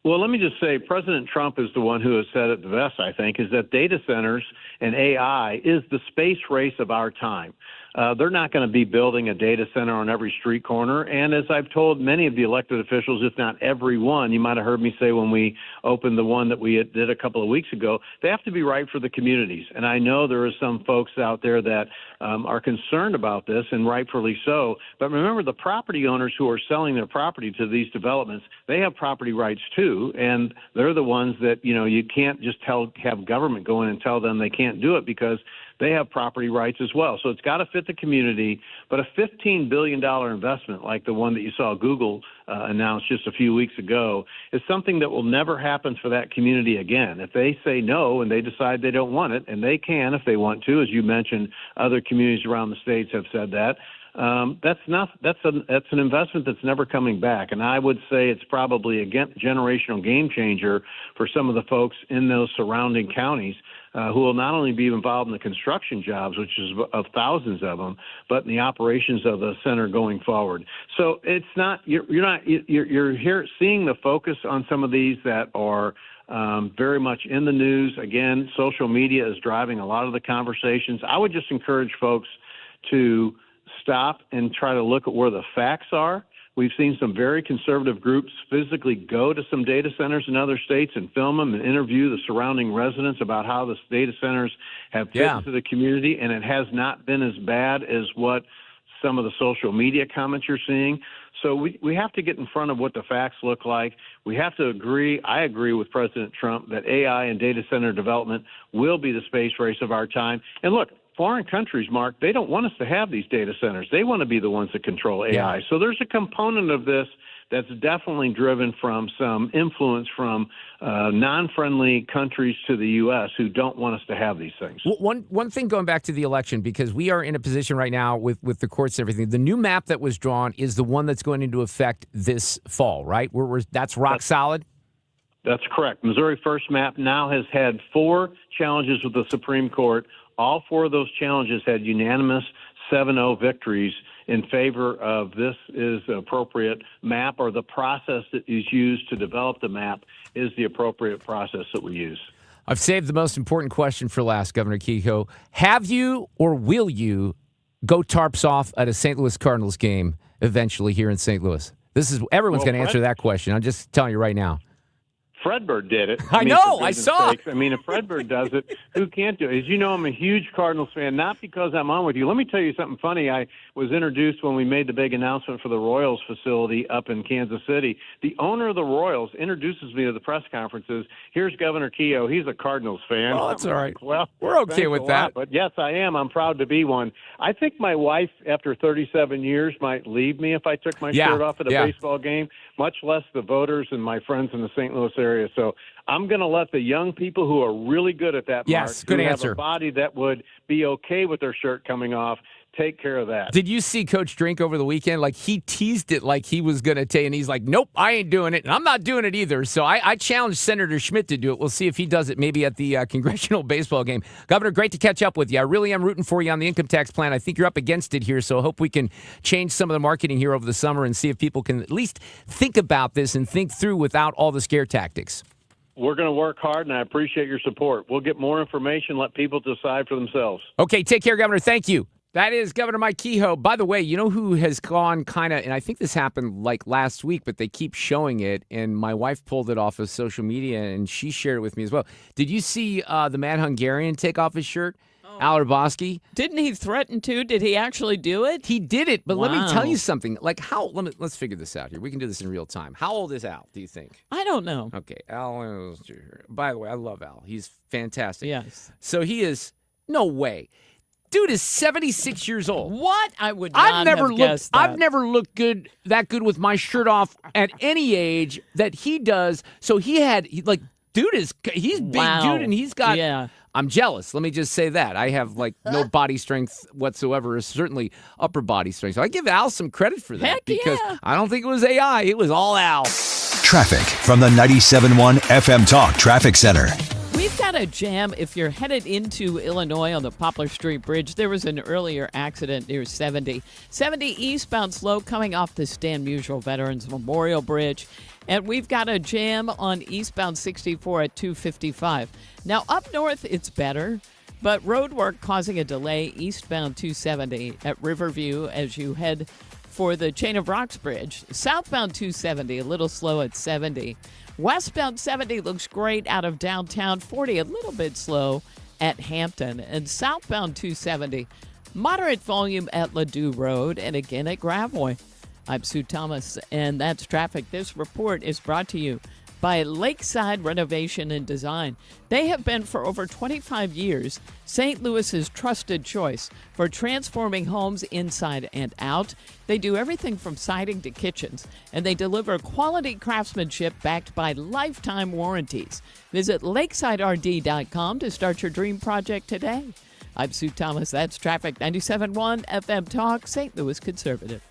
[SPEAKER 17] Well, let me just say, President Trump is the one who has said it the best, I think, is that data centers and AI is the space race of our time. they're not going to be building a data center on every street corner. And as I've told many of the elected officials, if not every one, you might have heard me say when we opened the one that we did a couple of weeks ago, they have to be right for the communities. And I know there are some folks out there that are concerned about this, and rightfully so. But remember, the property owners who are selling their property to these developments, they have property rights too, and they're the ones that, you can't just have government go in and tell them they can't do it, because they have property rights as well. So it's got to fit the community. But a $15 billion investment like the one that you saw Google announce just a few weeks ago is something that will never happen for that community again. If they say no and they decide they don't want it, and they can if they want to, as you mentioned, other communities around the states have said that, that's an investment that's never coming back. And I would say it's probably a generational game changer for some of the folks in those surrounding counties who will not only be involved in the construction jobs, which is of thousands of them, but in the operations of the center going forward. So it's not you're here seeing the focus on some of these that are very much in the news. Again, social media is driving a lot of the conversations. I would just encourage folks to stop and try to look at where the facts are. We've seen some very conservative groups physically go to some data centers in other states and film them and interview the surrounding residents about how the data centers have fit into the community, and it has not been as bad as what some of the social media comments you're seeing. So we have to get in front of what the facts look like. We have to agree. I agree with President Trump that AI and data center development will be the space race of our time. And look, foreign countries, Mark, they don't want us to have these data centers. They want to be the ones that control AI. Yeah. So there's a component of this that's definitely driven from some influence from non-friendly countries to the U.S. who don't want us to have these things.
[SPEAKER 1] One thing going back to the election, because we are in a position right now with the courts and everything, the new map that was drawn is the one that's going into effect this fall, right? That's rock solid?
[SPEAKER 17] That's correct. Missouri First map now has had 4 challenges with the Supreme Court. All 4 of those challenges had unanimous 7-0 victories in favor of this is the appropriate map, or the process that is used to develop the map is the appropriate process that we use.
[SPEAKER 1] I've saved the most important question for last, Governor Kehoe. Have you or will you go tarps off at a St. Louis Cardinals game eventually here in St. Louis? Everyone's going to answer that question. I'm just telling you right now.
[SPEAKER 17] Fredbird did it.
[SPEAKER 1] I know. I saw.
[SPEAKER 17] I mean, if Fredbird does it, who can't do it? As you know, I'm a huge Cardinals fan, not because I'm on with you. Let me tell you something funny. I was introduced when we made the big announcement for the Royals facility up in Kansas City. The owner of the Royals introduces me to the press conferences. Here's Governor Kehoe. He's a Cardinals fan.
[SPEAKER 1] Oh, that's all right.
[SPEAKER 17] Well,
[SPEAKER 1] we're okay with that.
[SPEAKER 17] But yes, I am. I'm proud to be one. I think my wife, after 37 years, might leave me if I took my shirt off at a baseball game, much less the voters and my friends in the St. Louis area. So I'm going to let the young people who are really good at that, Mark,
[SPEAKER 1] good
[SPEAKER 17] who
[SPEAKER 1] answer.
[SPEAKER 17] have a body that would be okay with their shirt coming off, take care of that.
[SPEAKER 1] Did you see Coach Drink over the weekend? Like, he teased it like he was going to take, and he's like, nope, I ain't doing it, and I'm not doing it either. So I challenged Senator Schmidt to do it. We'll see if he does it maybe at the congressional baseball game. Governor, great to catch up with you. I really am rooting for you on the income tax plan. I think you're up against it here, so I hope we can change some of the marketing here over the summer and see if people can at least think about this and think through without all the scare tactics.
[SPEAKER 17] We're going to work hard, and I appreciate your support. We'll get more information, let people decide for themselves.
[SPEAKER 1] Okay, take care, Governor. Thank you. That is Governor Mike Kehoe. By the way, you know who has gone kind of, and I think this happened like last week, but they keep showing it, and my wife pulled it off of social media, and she shared it with me as well. Did you see the Mad Hungarian take off his shirt? Al Raboski?
[SPEAKER 5] Didn't he threaten to? Did he actually do it?
[SPEAKER 1] He did it, but let me tell you something. Like, let's figure this out here. We can do this in real time. How old is Al, do you think?
[SPEAKER 5] I don't know.
[SPEAKER 1] Okay, Al, by the way, I love Al. He's fantastic.
[SPEAKER 5] Yes.
[SPEAKER 1] So he is, no way. Dude is 76 years old.
[SPEAKER 5] What? I would not have guessed that.
[SPEAKER 1] I've never looked that good with my shirt off at any age that he does. So he's big dude, and he's got.
[SPEAKER 5] Yeah.
[SPEAKER 1] I'm jealous. Let me just say that. I have no body strength whatsoever, certainly upper body strength. So I give Al some credit for that.
[SPEAKER 5] Heck
[SPEAKER 1] because
[SPEAKER 5] yeah.
[SPEAKER 1] I don't think it was AI. It was all Al.
[SPEAKER 6] Traffic from the 97.1 FM Talk Traffic Center.
[SPEAKER 5] We've got a jam if you're headed into Illinois on the Poplar Street Bridge. There was an earlier accident near 70. 70 eastbound slow coming off the Stan Musial Veterans Memorial Bridge. And we've got a jam on eastbound 64 at 255. Now, up north, it's better. But road work causing a delay eastbound 270 at Riverview as you head for the Chain of Rocks Bridge. Southbound 270, a little slow at 70. Westbound 70 looks great out of downtown. 40, a little bit slow at Hampton. And southbound 270, moderate volume at Ladue Road and again at Gravois. I'm Sue Thomas, and that's traffic. This report is brought to you by Lakeside Renovation and Design. They have been for over 25 years St. Louis's trusted choice for transforming homes inside and out. They do everything from siding to kitchens, and they deliver quality craftsmanship backed by lifetime warranties. Visit lakesiderd.com to start your dream project today. I'm Sue Thomas. That's traffic. 97.1 FM Talk, St. Louis Conservative.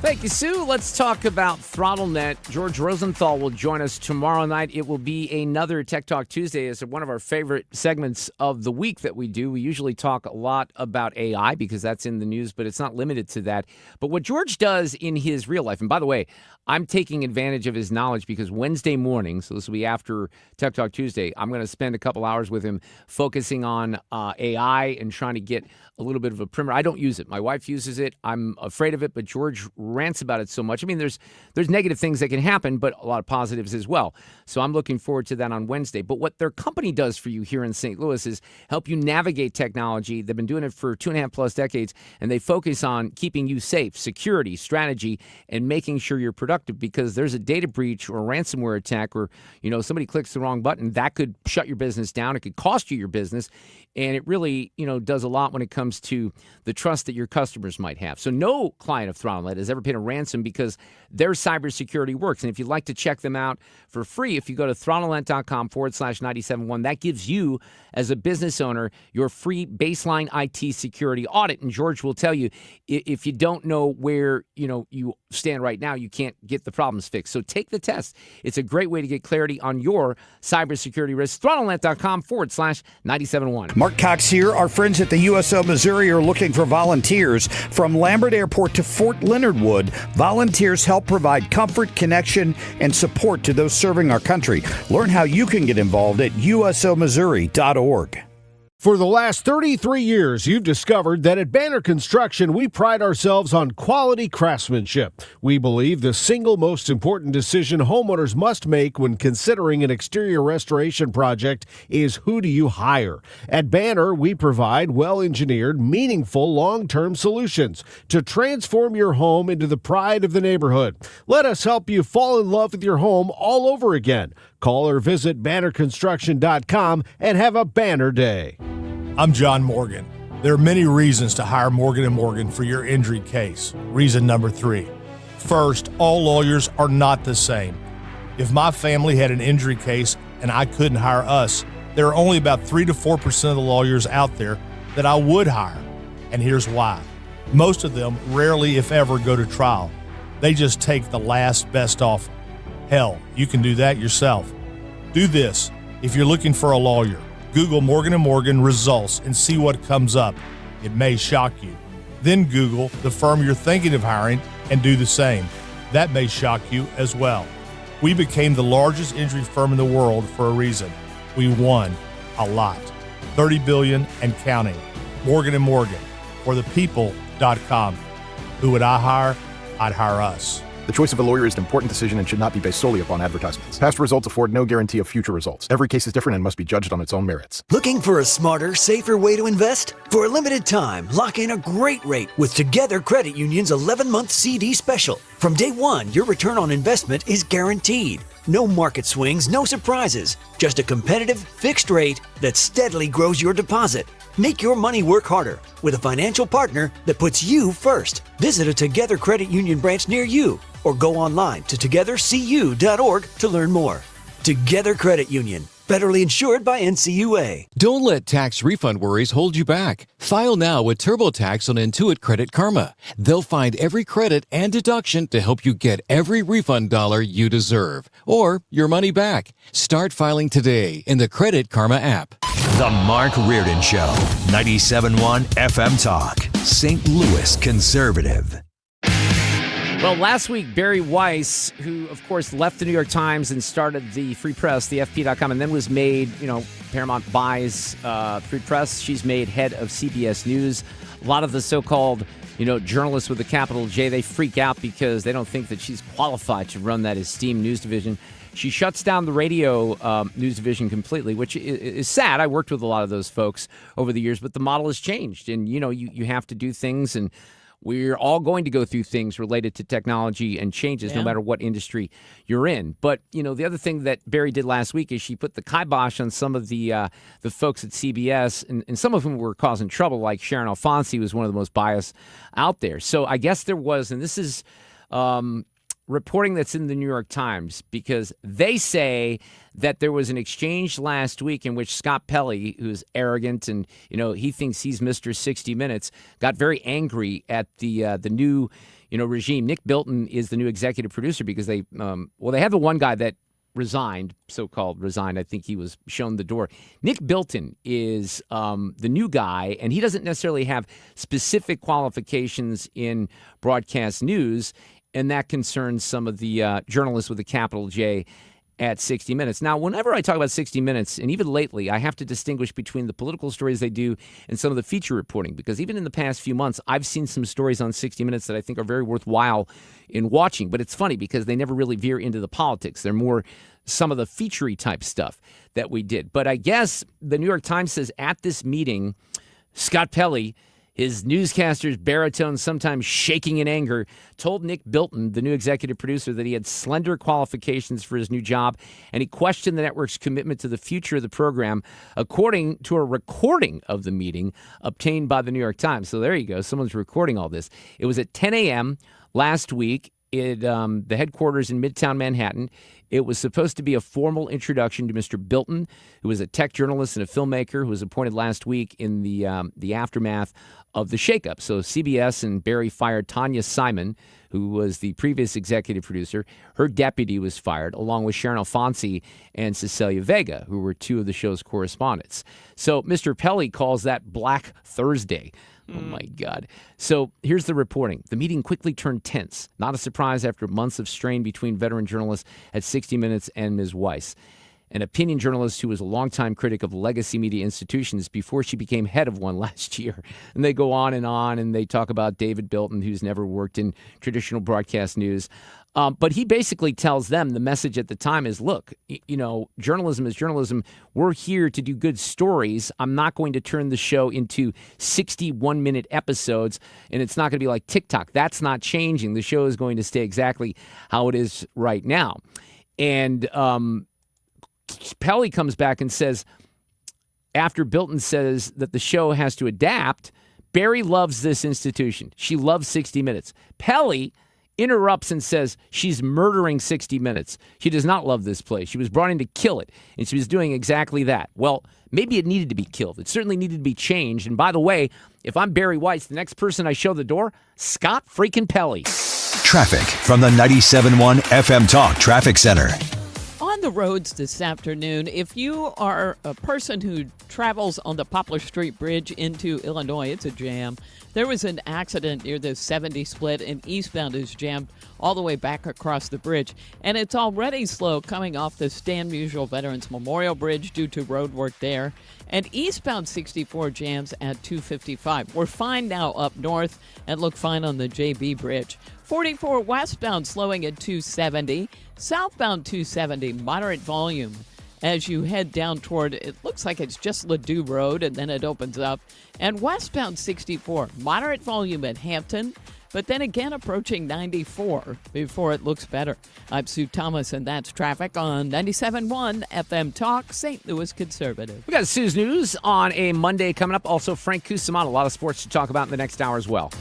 [SPEAKER 1] Thank you, Sue. Let's talk about ThrottleNet. George Rosenthal will join us tomorrow night. It will be another Tech Talk Tuesday. It's one of our favorite segments of the week that we do. We usually talk a lot about AI because that's in the news, but it's not limited to that. But what George does in his real life, and by the way, I'm taking advantage of his knowledge because Wednesday morning, so this will be after Tech Talk Tuesday, I'm going to spend a couple hours with him focusing on AI and trying to get a little bit of a primer. I don't use it. My wife uses it. I'm afraid of it, but George rants about it so much. I mean, there's negative things that can happen, but a lot of positives as well. So I'm looking forward to that on Wednesday. But what their company does for you here in St. Louis is help you navigate technology. They've been doing it for 2.5+ decades, and they focus on keeping you safe, security, strategy, and making sure you're productive because there's a data breach or a ransomware attack or, somebody clicks the wrong button. That could shut your business down. It could cost you your business. And it really, does a lot when it comes to the trust that your customers might have. So no client of ThrottleNet has ever paid a ransom because their cybersecurity works. And if you'd like to check them out for free, if you go to throttlenet.com/971, that gives you, as a business owner, your free baseline IT security audit. And George will tell you, if you don't know where, you stand right now, you can't get the problems fixed. So take the test. It's a great way to get clarity on your cybersecurity risks. throttlenet.com/971.
[SPEAKER 14] Mark Cox here. Our friends at the USO Missouri are looking for volunteers. From Lambert Airport to Fort Leonard Wood, volunteers help provide comfort, connection, and support to those serving our country. Learn how you can get involved at usomissouri.org.
[SPEAKER 18] For the last 33 years, you've discovered that at Banner Construction, we pride ourselves on quality craftsmanship. We believe the single most important decision homeowners must make when considering an exterior restoration project is who do you hire. At Banner, we provide well-engineered, meaningful, long-term solutions to transform your home into the pride of the neighborhood. Let us help you fall in love with your home all over again. Call or visit bannerconstruction.com and have a banner day.
[SPEAKER 4] I'm John Morgan. There are many reasons to hire Morgan & Morgan for your injury case. Reason number 3. First, all lawyers are not the same. If my family had an injury case and I couldn't hire us, there are only about 3 to 4% of the lawyers out there that I would hire. And here's why. Most of them rarely, if ever, go to trial. They just take the last best offer. Hell, you can do that yourself. Do this. If you're looking for a lawyer, Google Morgan & Morgan results and see what comes up. It may shock you. Then Google the firm you're thinking of hiring and do the same. That may shock you as well. We became the largest injury firm in the world for a reason. We won a lot. $30 billion and counting. Morgan & Morgan. For the people.com. Who would I hire? I'd hire us.
[SPEAKER 9] The choice of a lawyer is an important decision and should not be based solely upon advertisements. Past results afford no guarantee of future results. Every case is different and must be judged on its own merits.
[SPEAKER 19] Looking for a smarter, safer way to invest? For a limited time, lock in a great rate with Together Credit Union's 11-month CD special. From day one, your return on investment is guaranteed. No market swings, no surprises. Just a competitive, fixed rate that steadily grows your deposit. Make your money work harder with a financial partner that puts you first. Visit a Together Credit Union branch near you or go online to togethercu.org to learn more. Together Credit Union, federally insured by NCUA.
[SPEAKER 20] Don't let tax refund worries hold you back. File now with TurboTax on Intuit Credit Karma. They'll find every credit and deduction to help you get every refund dollar you deserve or your money back. Start filing today in the Credit Karma app.
[SPEAKER 6] The Mark Reardon Show, 97.1 FM Talk, St. Louis Conservative.
[SPEAKER 1] Well, last week, Barry Weiss, who, of course, left the New York Times and started the Free Press, the FP.com, and then was made, Paramount buys Free Press. She's made head of CBS News. A lot of the so-called, journalists with a capital J, they freak out because they don't think that she's qualified to run that esteemed news division. She shuts down the radio news division completely, which is sad. I worked with a lot of those folks over the years, but the model has changed. And, you have to do things, and we're all going to go through things related to technology and changes, no matter what industry you're in. But, the other thing that Barry did last week is she put the kibosh on some of the folks at CBS, and some of whom were causing trouble, like Sharon Alfonsi was one of the most biased out there. So I guess there was, and this is reporting that's in the New York Times, because they say that there was an exchange last week in which Scott Pelley, who's arrogant and, he thinks he's Mr. 60 Minutes, got very angry at the new, regime. Nick Bilton is the new executive producer because they have the one guy that resigned, so-called resigned. I think he was shown the door. Nick Bilton is the new guy, and he doesn't necessarily have specific qualifications in broadcast news, and that concerns some of the journalists with a capital J at 60 Minutes. Now, whenever I talk about 60 Minutes, and even lately, I have to distinguish between the political stories they do and some of the feature reporting, because even in the past few months, I've seen some stories on 60 Minutes that I think are very worthwhile in watching. But it's funny because they never really veer into the politics. They're more some of the feature-y type stuff that we did. But I guess the New York Times says at this meeting, Scott Pelley, his newscaster's baritone, sometimes shaking in anger, told Nick Bilton, the new executive producer, that he had slender qualifications for his new job, and he questioned the network's commitment to the future of the program, according to a recording of the meeting obtained by the New York Times. So there you go. Someone's recording all this. It was at 10 a.m. last week at the headquarters in Midtown Manhattan. It was supposed to be a formal introduction to Mr. Bilton, who is a tech journalist and a filmmaker who was appointed last week in the aftermath of the shakeup. So CBS and Barry fired Tanya Simon, who was the previous executive producer. Her deputy was fired, along with Sharon Alfonsi and Cecilia Vega, who were two of the show's correspondents. So Mr. Pelley calls that Black Thursday. Oh, my God. So here's the reporting. The meeting quickly turned tense. Not a surprise after months of strain between veteran journalists at 60 Minutes and Ms. Weiss, an opinion journalist who was a longtime critic of legacy media institutions before she became head of one last year. And they go on, and they talk about David Bilton, who's never worked in traditional broadcast news. But he basically tells them the message at the time is, look, journalism is journalism. We're here to do good stories. I'm not going to turn the show into 61-minute episodes, and it's not going to be like TikTok. That's not changing. The show is going to stay exactly how it is right now. And Pelley comes back and says, after Bilton says that the show has to adapt, Barry loves this institution. She loves 60 Minutes. Pelley interrupts and says she's murdering 60 Minutes. She does not love this place. She was brought in to kill it, and she was doing exactly that. Well, maybe it needed to be killed. It certainly needed to be changed. And by the way, if I'm Barry Weiss, the next person I show the door, Scott freaking Pelley.
[SPEAKER 6] Traffic from the 97.1 FM Talk Traffic Center.
[SPEAKER 5] On the roads this afternoon, if you are a person who travels on the Poplar Street Bridge into Illinois, it's a jam. There was an accident near the 70 split, and eastbound is jammed all the way back across the bridge. And it's already slow coming off the Stan Musial Veterans Memorial Bridge due to road work there. And eastbound 64 jams at 255. We're fine now up north and look fine on the JB Bridge. 44 westbound slowing at 270. Southbound 270, moderate volume. As you head down toward, it looks like it's just Ladue Road, and then it opens up. And westbound 64, moderate volume at Hampton, but then again approaching 94 before it looks better. I'm Sue Thomas, and that's traffic on 97.1 FM Talk, St. Louis Conservative.
[SPEAKER 1] We got Sue's News on a Monday coming up. Also, Frank Cusumano, a lot of sports to talk about in the next hour as well.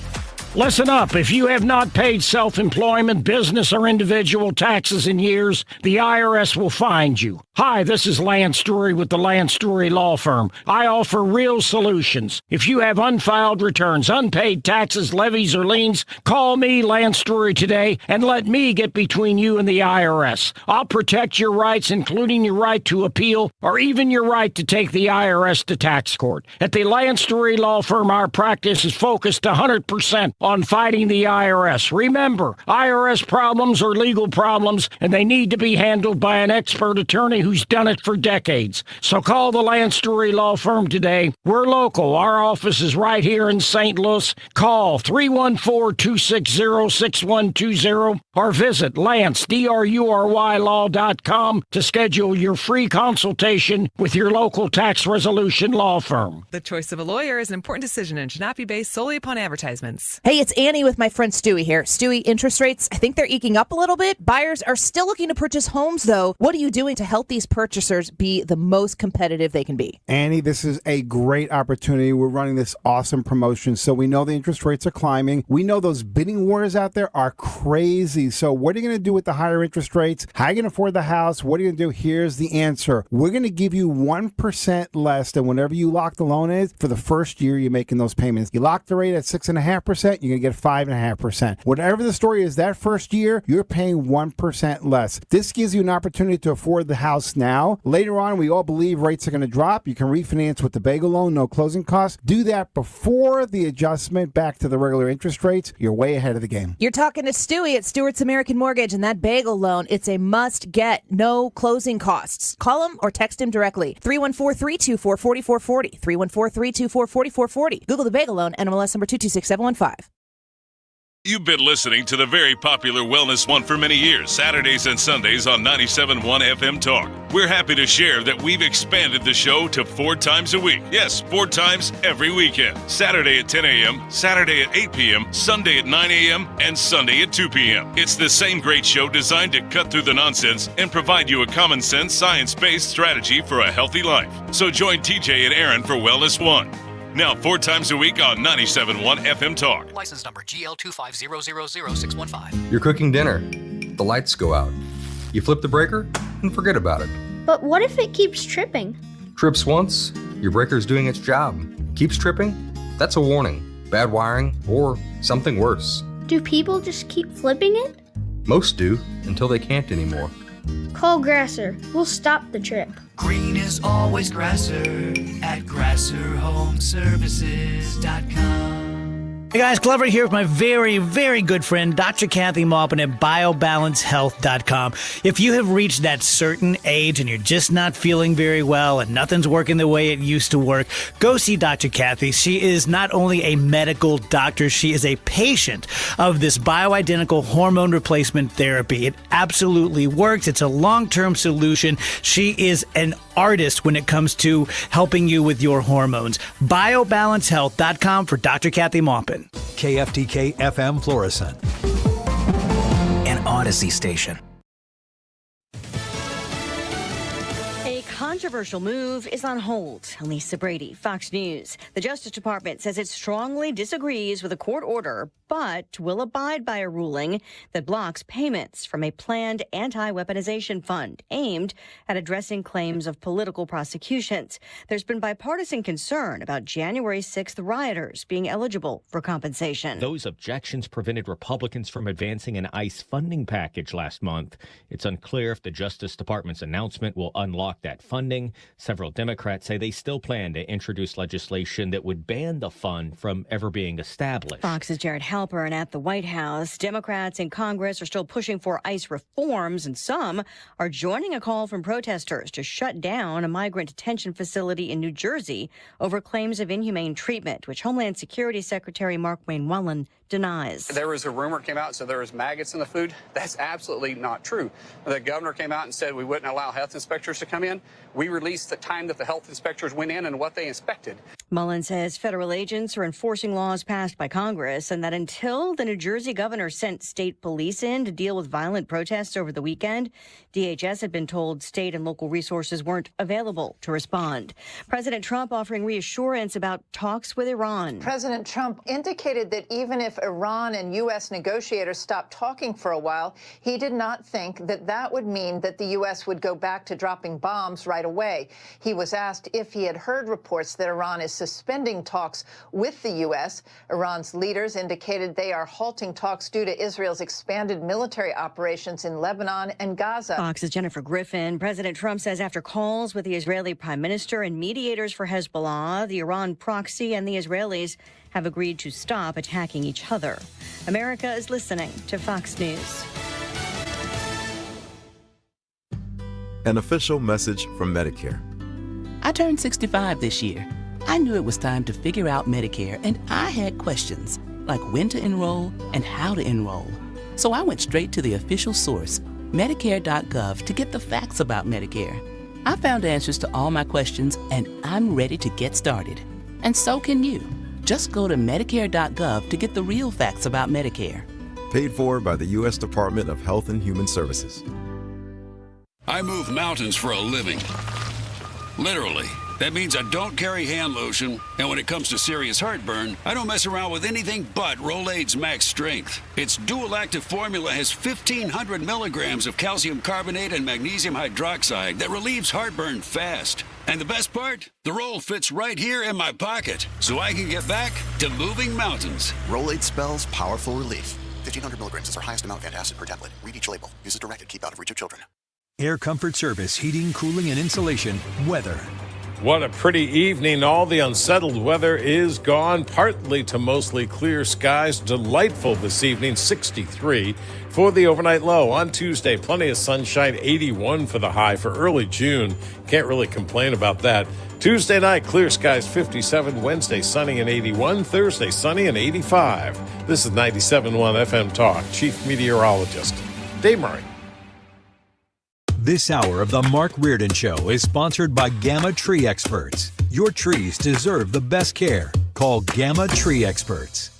[SPEAKER 21] Listen up. If you have not paid self-employment, business, or individual taxes in years, the IRS will find you. Hi, this is Lance Drury with the Lance Drury Law Firm. I offer real solutions. If you have unfiled returns, unpaid taxes, levies, or liens, call me, Lance Drury, today and let me get between you and the IRS. I'll protect your rights, including your right to appeal or even your right to take the IRS to tax court. At the Lance Drury Law Firm, our practice is focused 100% on fighting the IRS. Remember, IRS problems are legal problems, and they need to be handled by an expert attorney who's done it for decades. So call the Lance Story Law Firm today. We're local. Our office is right here in St. Louis. Call 314-260-6120 or visit LanceDruryLaw.com to schedule your free consultation with your local tax resolution law firm.
[SPEAKER 3] The choice of a lawyer is an important decision and should not be based solely upon advertisements.
[SPEAKER 13] Hey, it's Annie with my friend Stewie here. Stewie, interest rates, I think they're eking up a little bit. Buyers are still looking to purchase homes, though. What are you doing to help these purchasers be the most competitive they can be?
[SPEAKER 22] Annie, this is a great opportunity. We're running this awesome promotion. So we know the interest rates are climbing. We know those bidding wars out there are crazy. So what are you going to do with the higher interest rates? How are you going to afford the house? What are you going to do? Here's the answer. We're going to give you 1% less than whatever you lock the loan is for the first year you're making those payments. You lock the rate at 6.5%, you're going to get 5.5%. Whatever the story is, that first year, you're paying 1% less. This gives you an opportunity to afford the house now. Later on, we all believe rates are going to drop. You can refinance with the bagel loan, no closing costs. Do that before the adjustment back to the regular interest rates. You're way ahead of the game.
[SPEAKER 13] You're talking to Stewie at Stewart's American Mortgage, and that bagel loan, it's a must-get, no closing costs. Call him or text him directly. 314-324-4440. 314-324-4440. Google the bagel loan, NMLS number 226715.
[SPEAKER 23] You've been listening to the very popular Wellness One for many years, Saturdays and Sundays on 97.1 FM Talk. We're happy to share that we've expanded the show to 4 times a week. Yes, 4 times every weekend. Saturday at 10 a.m., Saturday at 8 p.m., Sunday at 9 a.m., and Sunday at 2 p.m. It's the same great show designed to cut through the nonsense and provide you a common sense, science-based strategy for a healthy life. So join TJ and Aaron for Wellness One. Now 4 times a week on 97.1 FM Talk.
[SPEAKER 24] License number GL2500615.
[SPEAKER 25] You're cooking dinner. The lights go out. You flip the breaker and forget about it.
[SPEAKER 26] But what if it keeps tripping?
[SPEAKER 25] Trips once, your breaker's doing its job. Keeps tripping? That's a warning. Bad wiring or something worse.
[SPEAKER 26] Do people just keep flipping it?
[SPEAKER 25] Most do, until they can't anymore.
[SPEAKER 26] Call Grasser. We'll stop the trip.
[SPEAKER 27] Green is always Grasser at GrasserHomeservices.com.
[SPEAKER 28] Hey guys, Glover here with my very, very good friend, Dr. Kathy Maupin at BioBalanceHealth.com. If you have reached that certain age and you're just not feeling very well and nothing's working the way it used to work, go see Dr. Kathy. She is not only a medical doctor, she is a patient of this bioidentical hormone replacement therapy. It absolutely works. It's a long-term solution. She is an artist when it comes to helping you with your hormones. BioBalanceHealth.com for Dr. Kathy Maupin.
[SPEAKER 29] KFTK FM Florissant.
[SPEAKER 19] An Odyssey station.
[SPEAKER 30] A controversial move is on hold. Lisa Brady, Fox News. The Justice Department says it strongly disagrees with a court order, but will abide by a ruling that blocks payments from a planned anti-weaponization fund aimed at addressing claims of political prosecutions. There's been bipartisan concern about January 6th rioters being eligible for compensation.
[SPEAKER 31] Those objections prevented Republicans from advancing an ICE funding package last month. It's unclear if the Justice Department's announcement will unlock that funding. Several Democrats say they still plan to introduce legislation that would ban the fund from ever being established.
[SPEAKER 30] Fox's Jared Halper, and at the White House, Democrats in Congress are still pushing for ICE reforms, and some are joining a call from protesters to shut down a migrant detention facility in New Jersey over claims of inhumane treatment, which Homeland Security Secretary Mark Wayne Wallen denies.
[SPEAKER 32] There was a rumor came out, so there was maggots in the food. That's absolutely not true. The governor came out and said we wouldn't allow health inspectors to come in. We released the time that the health inspectors went in and what they inspected.
[SPEAKER 30] Mullen says federal agents are enforcing laws passed by Congress and that until the New Jersey governor sent state police in to deal with violent protests over the weekend, DHS had been told state and local resources weren't available to respond. President Trump offering reassurance about talks with Iran.
[SPEAKER 33] President Trump indicated that even if Iran and U.S. negotiators stopped talking for a while, he did not think that that would mean that the U.S. would go back to dropping bombs right away. He was asked if he had heard reports that Iran is suspending talks with the U.S. Iran's leaders indicated they are halting talks due to Israel's expanded military operations in Lebanon and Gaza.
[SPEAKER 30] Fox's Jennifer Griffin. President Trump says after calls with the Israeli prime minister and mediators for Hezbollah, the Iran proxy, and the Israelis have agreed to stop attacking each other. America is listening to Fox News.
[SPEAKER 2] An official message from Medicare.
[SPEAKER 4] I turned 65 this year. I knew it was time to figure out Medicare, and I had questions, like when to enroll and how to enroll. So I went straight to the official source, Medicare.gov, to get the facts about Medicare. I found answers to all my questions, and I'm ready to get started. And so can you. Just go to Medicare.gov to get the real facts about Medicare.
[SPEAKER 2] Paid for by the U.S. Department of Health and Human Services.
[SPEAKER 7] I move mountains for a living. Literally. That means I don't carry hand lotion, and when it comes to serious heartburn, I don't mess around with anything but Rolaids Max Strength. Its dual active formula has 1,500 milligrams of calcium carbonate and magnesium hydroxide that relieves heartburn fast. And the best part? The roll fits right here in my pocket, so I can get back to moving mountains.
[SPEAKER 8] Rolaids spells powerful relief. 1,500 milligrams is our highest amount of antacid per tablet. Read each label. Use as directed. Keep out of reach of children.
[SPEAKER 6] Air Comfort Service, heating, cooling, and insulation. Weather.
[SPEAKER 10] What a pretty evening. All the unsettled weather is gone, partly to mostly clear skies. Delightful this evening, 63 for the overnight low. On Tuesday, plenty of sunshine, 81 for the high for early June. Can't really complain about that. Tuesday night, clear skies, 57. Wednesday, sunny and 81. Thursday, sunny and 85. This is 97.1 FM Talk. Chief Meteorologist Dave Murray.
[SPEAKER 6] This hour of the Mark Reardon Show is sponsored by Gamma Tree Experts. Your trees deserve the best care. Call Gamma Tree Experts.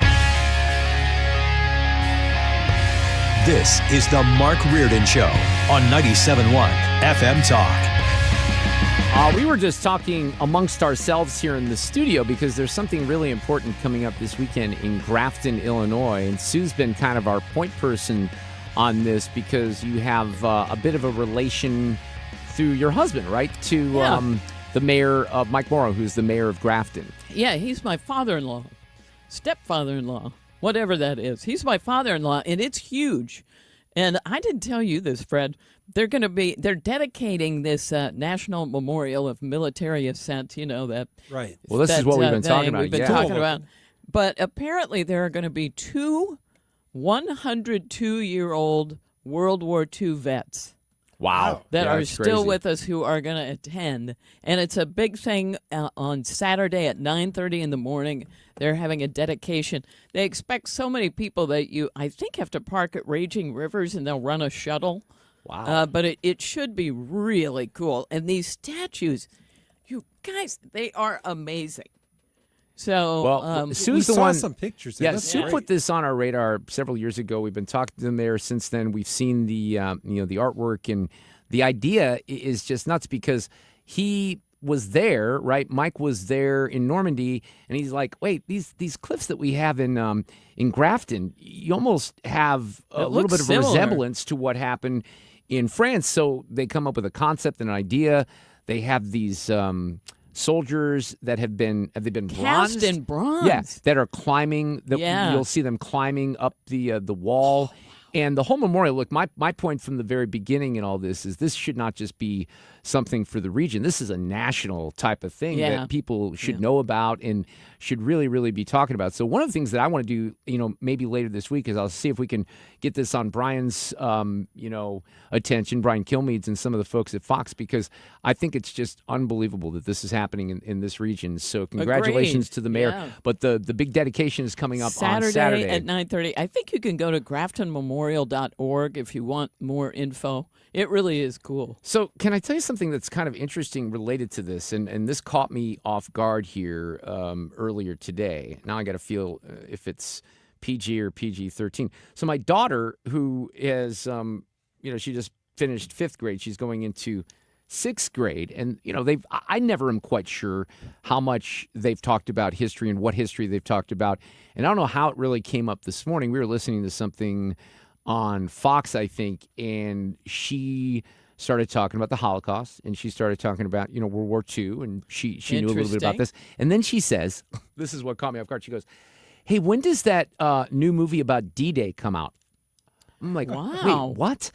[SPEAKER 6] This is the Mark Reardon Show on 97.1 FM Talk.
[SPEAKER 1] We were just talking amongst ourselves here in the studio because there's something really important coming up this weekend in Grafton, Illinois. And Sue's been kind of our point person on this because you have a bit of a relation through your husband, right? To the mayor of Mike Morrow, who's the mayor of Grafton.
[SPEAKER 5] Yeah, he's my father-in-law, stepfather-in-law, whatever that is. He's my father-in-law, and it's huge. And I didn't tell you this, Fred. They're dedicating this National Memorial of Military Ascent. You know that.
[SPEAKER 1] Right. Well, this is what we've been talking about.
[SPEAKER 5] We've been talking about. But apparently there are going to be two 102-year-old World War II vets.
[SPEAKER 1] Wow.
[SPEAKER 5] That
[SPEAKER 1] Yeah,
[SPEAKER 5] are
[SPEAKER 1] that's
[SPEAKER 5] still
[SPEAKER 1] crazy.
[SPEAKER 5] with us who are going to attend. And it's a big thing on Saturday at 9:30 in the morning. They're having a dedication. They expect so many people that I think, have to park at Raging Rivers and they'll run a shuttle.
[SPEAKER 1] Wow.
[SPEAKER 5] But it should be really cool. And these statues, you guys, they are amazing. So,
[SPEAKER 1] Well, Sue's the one.
[SPEAKER 11] some pictures.
[SPEAKER 1] Yeah, Sue put this on our radar several years ago. We've been talking to them there since then. We've seen the the artwork, and the idea is just nuts because he was there, right? Mike was there in Normandy, and he's like, "Wait, these cliffs that we have in Grafton, you almost have a little bit of a resemblance to what happened in France." So they come up with a concept and an idea. They have these soldiers that have they been
[SPEAKER 5] cast
[SPEAKER 1] bronzed?
[SPEAKER 5] in bronze.
[SPEAKER 1] Yeah, that are climbing.
[SPEAKER 5] Yeah.
[SPEAKER 1] You'll see them climbing up the wall. And the whole memorial, look, my point from the very beginning in all this is this should not just be something for the region. This is a national type of thing that people should know about and should really, really be talking about. So one of the things that I want to do, maybe later this week is I'll see if we can get this on Brian's, attention, Brian Kilmeade's and some of the folks at Fox, because I think it's just unbelievable that this is happening in this region. So congratulations to the mayor.
[SPEAKER 5] Yeah.
[SPEAKER 1] But the big dedication is coming up on Saturday.
[SPEAKER 5] At 9:30. I think you can go to graftonmemorial.org if you want more info. It really is cool.
[SPEAKER 1] So can I tell you something that's kind of interesting related to this? And this caught me off guard here earlier today. Now I got to feel if it's PG or PG-13. So my daughter, who is, she just finished 5th grade. She's going into 6th grade. And, I never am quite sure how much they've talked about history and what history they've talked about. And I don't know how it really came up this morning. We were listening to something on Fox, I think, and she started talking about the Holocaust, and she started talking about, World War II, and she knew a little bit about this. And then she says, this is what caught me off guard. She goes, "Hey, when does that new movie about D-Day come out?" I'm like,
[SPEAKER 5] wow.
[SPEAKER 1] Wait, what?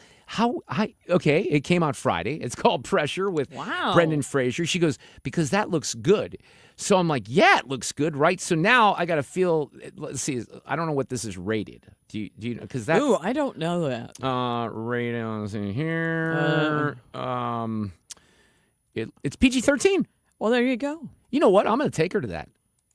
[SPEAKER 1] Okay, it came out Friday. It's called Pressure with Brendan Fraser. She goes, because that looks good. So I'm like, yeah, it looks good, right? So now I got to feel, let's see, I don't know what this is rated. Do you know? Because that.
[SPEAKER 5] Ooh, I don't know that.
[SPEAKER 1] Rated, let's see here. It's PG-13.
[SPEAKER 5] Well, there you go.
[SPEAKER 1] You know what? I'm going to take her to that.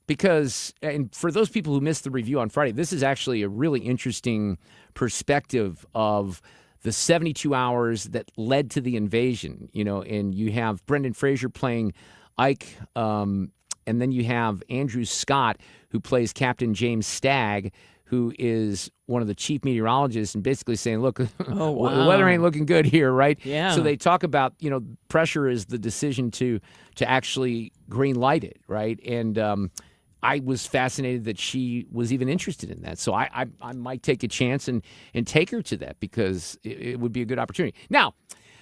[SPEAKER 1] Because, and for those people who missed the review on Friday, this is actually a really interesting perspective of the 72 hours that led to the invasion, and you have Brendan Fraser playing Ike, and then you have Andrew Scott, who plays Captain James Stagg, who is one of the chief meteorologists, and basically saying, look, the weather ain't looking good here, right?
[SPEAKER 5] Yeah.
[SPEAKER 1] So they talk about, pressure is the decision to actually green light it, right? And I was fascinated that she was even interested in that. So I might take a chance and take her to that because it would be a good opportunity. Now,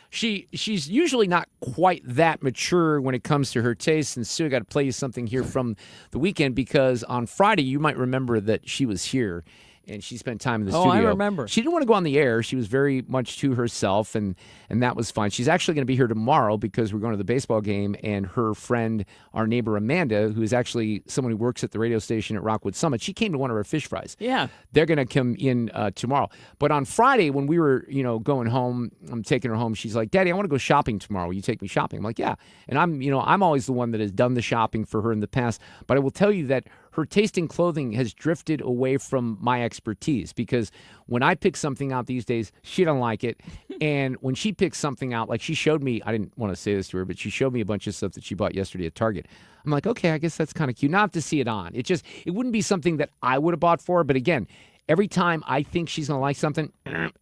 [SPEAKER 1] she's usually not quite that mature when it comes to her tastes, and Sue, I got to play you something here from the weekend because on Friday you might remember that she was here and she spent time in the studio.
[SPEAKER 5] I remember.
[SPEAKER 1] She didn't want to go on the air. She was very much to herself, and that was fine. She's actually going to be here tomorrow because we're going to the baseball game, and her friend, our neighbor Amanda, who is actually someone who works at the radio station at Rockwood Summit, she came to one of our fish fries.
[SPEAKER 5] Yeah.
[SPEAKER 1] They're going to come in tomorrow. But on Friday, when we were, going home, I'm taking her home, she's like, Daddy, I want to go shopping tomorrow. Will you take me shopping? I'm like, yeah. And I'm always the one that has done the shopping for her in the past. But I will tell you that her taste in clothing has drifted away from my expertise because when I pick something out these days, she don't like it. And when she picks something out, like she showed me, I didn't want to say this to her, but she showed me a bunch of stuff that she bought yesterday at Target. I'm like, okay, I guess that's kind of cute. Now I have to see it on. It wouldn't be something that I would have bought for her. But again, every time I think she's going to like something,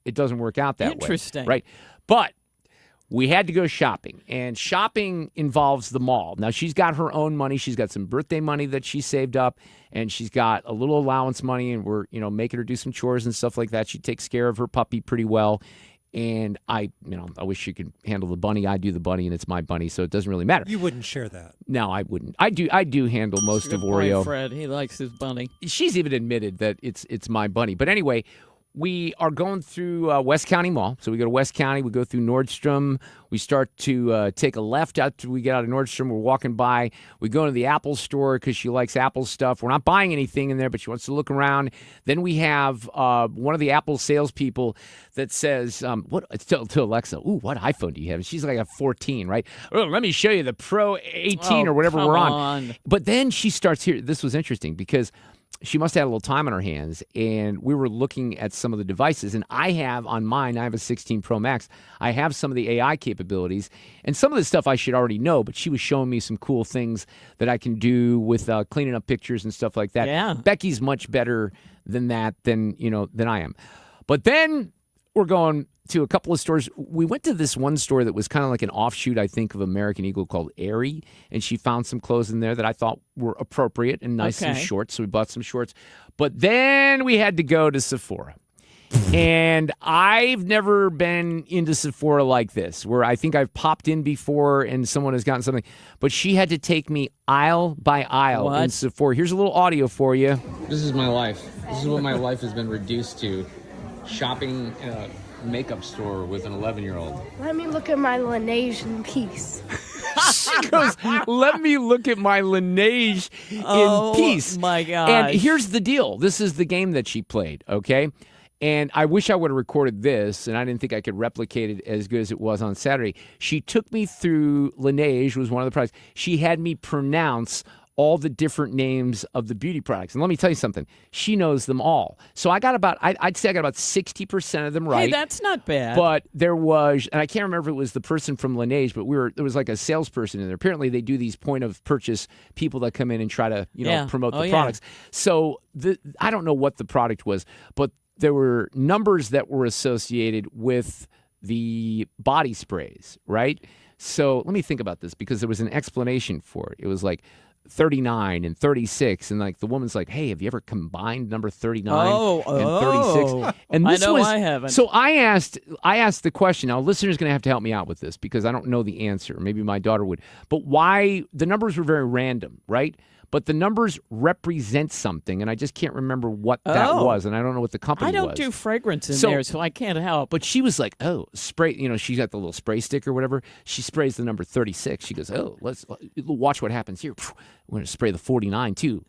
[SPEAKER 1] it doesn't work out that way.
[SPEAKER 5] Interesting.
[SPEAKER 1] Right? But we had to go shopping, and shopping involves the mall. Now, she's got her own money. She's got some birthday money that she saved up, and she's got a little allowance money, and we're, making her do some chores and stuff like that. She takes care of her puppy pretty well, and I wish she could handle the bunny. I do the bunny, and it's my bunny, so it doesn't really matter.
[SPEAKER 3] You wouldn't share that.
[SPEAKER 1] No, I wouldn't. I do handle most of Oreo.
[SPEAKER 5] Fred, he likes his bunny.
[SPEAKER 1] She's even admitted that it's my bunny. But anyway, we are going through West County Mall. So we go to West County. We go through Nordstrom. We start to take a left after we get out of Nordstrom. We're walking by. We go to the Apple store because she likes Apple stuff. We're not buying anything in there, but she wants to look around. Then we have one of the Apple salespeople that says, to Alexa, ooh, what iPhone do you have? And she's like a 14, right? Oh, let me show you the Pro 18 or whatever we're on. But then she starts here. This was interesting because she must have had a little time on her hands, and we were looking at some of the devices, and I have on mine, I have a 16 Pro Max, I have some of the AI capabilities, and some of the stuff I should already know, but she was showing me some cool things that I can do with cleaning up pictures and stuff like that.
[SPEAKER 5] Yeah.
[SPEAKER 1] Becky's much better than that, than I am. But then we're going to a couple of stores. We went to this one store that was kind of like an offshoot, I think, of American Eagle called Aerie, and she found some clothes in there that I thought were appropriate and nice and short, so we bought some shorts. But then we had to go to Sephora. And I've never been into Sephora like this, where I think I've popped in before and someone has gotten something. But she had to take me aisle by aisle in Sephora. Here's a little audio for you.
[SPEAKER 9] This is my life. This is what my life has been reduced to. Shopping in a makeup store with an 11-year-old.
[SPEAKER 26] Let me look at my Laneige in peace.
[SPEAKER 1] She goes, let me look at my Laneige in peace.
[SPEAKER 5] Oh, my gosh.
[SPEAKER 1] And here's the deal. This is the game that she played, okay? And I wish I would have recorded this, and I didn't think I could replicate it as good as it was on Saturday. She took me through Laneige, was one of the products. She had me pronounce all the different names of the beauty products. And let me tell you something. She knows them all. So I got I'd say I got about 60% of them right.
[SPEAKER 5] Hey, that's not bad.
[SPEAKER 1] But there was, and I can't remember if it was the person from Laneige, but there was like a salesperson in there. Apparently they do these point of purchase people that come in and try to, promote the products. So I don't know what the product was, but there were numbers that were associated with the body sprays, right? So let me think about this because there was an explanation for it. It was like 39 and 36, and like the woman's like, hey, have you ever combined number 39 and 36? And this
[SPEAKER 5] I haven't.
[SPEAKER 1] So I asked the question. Now, listeners are going to have to help me out with this because I don't know the answer. Maybe my daughter would. But why the numbers were very random, right? but the numbers represent something, and I just can't remember what that was, and I don't know what the company was.
[SPEAKER 5] I don't do fragrance in there, so I can't help.
[SPEAKER 1] But she was like, oh, spray, she got the little spray stick or whatever. She sprays the number 36. She goes, oh, let's watch what happens here. We're going to spray the 49 too.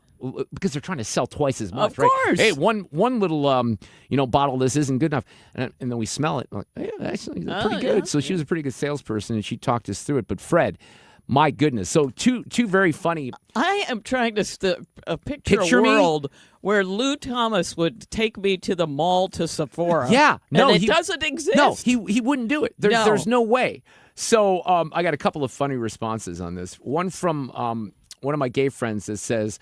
[SPEAKER 1] Because they're trying to sell twice as much,
[SPEAKER 5] of course.
[SPEAKER 1] Right? Hey, one little bottle of this isn't good enough, and then we smell it. I'm like, hey, actually, it's pretty good. So she was a pretty good salesperson, and she talked us through it. But Fred, my goodness, so two very funny.
[SPEAKER 5] I am trying to picture a world where Lou Thomas would take me to the mall to Sephora.
[SPEAKER 1] Yeah, no,
[SPEAKER 5] and it doesn't exist.
[SPEAKER 1] No, he wouldn't do it. There's no way. So I got a couple of funny responses on this. One from one of my gay friends that says,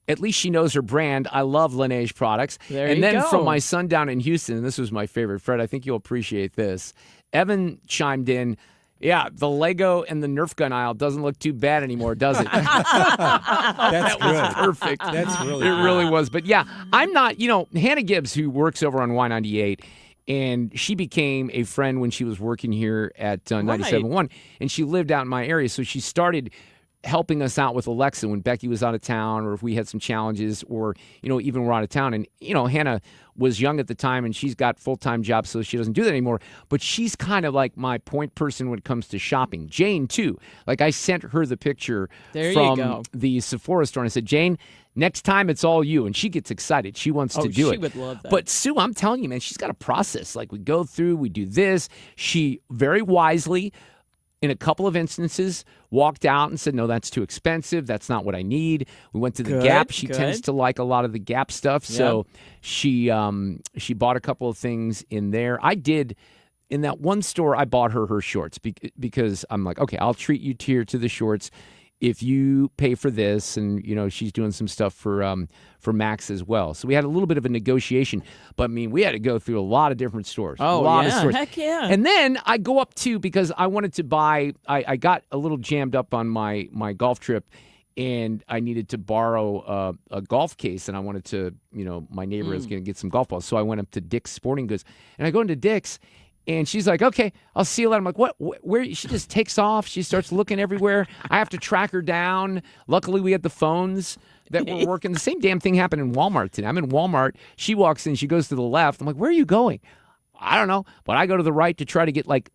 [SPEAKER 1] at least she knows her brand. I love Laneige products.
[SPEAKER 5] And
[SPEAKER 1] then
[SPEAKER 5] go.
[SPEAKER 1] From my son down in Houston, and this was my favorite, Fred, I think you'll appreciate this. Evan chimed in, yeah, the Lego and the Nerf gun aisle doesn't look too bad anymore, does it?
[SPEAKER 3] That
[SPEAKER 1] was perfect.
[SPEAKER 3] That's really
[SPEAKER 1] It
[SPEAKER 3] good.
[SPEAKER 1] really was. But yeah, I'm not, Hannah Gibbs, who works over on Y98, and she became a friend when she was working here at 97.1, and she lived out in my area, so she started helping us out with Alexa when Becky was out of town, or if we had some challenges, or even we're out of town. And Hannah was young at the time, and she's got full-time jobs, so she doesn't do that anymore. But she's kind of like my point person when it comes to shopping. Jane too. Like, I sent her the picture from the Sephora store, and I said, Jane, next time it's all you. And she gets excited. She wants to do it.
[SPEAKER 5] She would love that.
[SPEAKER 1] But Sue, I'm telling you, man, she's got a process. Like, we go through, we do this. She very wisely, in a couple of instances, walked out and said, no, that's too expensive. That's not what I need. We went to the Gap. She tends to like a lot of the Gap stuff. Yep. So she bought a couple of things in there. I did, in that one store, I bought her shorts because I'm like, okay, I'll treat you to the shorts if you pay for this. And, she's doing some stuff for Max as well. So we had a little bit of a negotiation. But, I mean, we had to go through a lot of different stores.
[SPEAKER 5] Oh,
[SPEAKER 1] a lot
[SPEAKER 5] yeah.
[SPEAKER 1] of stores.
[SPEAKER 5] Heck yeah.
[SPEAKER 1] And then I go up to, because I wanted to buy, I got a little jammed up on my golf trip, and I needed to borrow a golf case, and I wanted to, my neighbor is going to get some golf balls. So I went up to Dick's Sporting Goods, and I go into Dick's, and she's like, okay, I'll see you later. I'm like, what? Where? She just takes off. She starts looking everywhere. I have to track her down. Luckily, we had the phones that were working. The same damn thing happened in Walmart today. I'm in Walmart. She walks in. She goes to the left. I'm like, where are you going? I don't know. But I go to the right to try to get, like,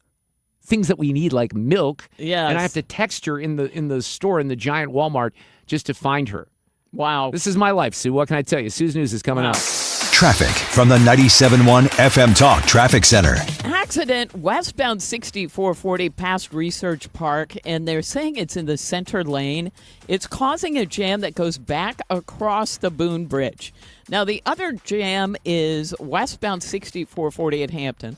[SPEAKER 1] things that we need, like milk.
[SPEAKER 5] Yes.
[SPEAKER 1] And I have to text her in the store, in the giant Walmart, just to find her.
[SPEAKER 5] Wow.
[SPEAKER 1] This is my life, Sue. What can I tell you? Sue's News is coming up.
[SPEAKER 6] Traffic from the 97.1 FM Talk Traffic Center.
[SPEAKER 5] Accident westbound 6440 past Research Park, and they're saying it's in the center lane. It's causing a jam that goes back across the Boone Bridge. Now, the other jam is westbound 6440 at Hampton.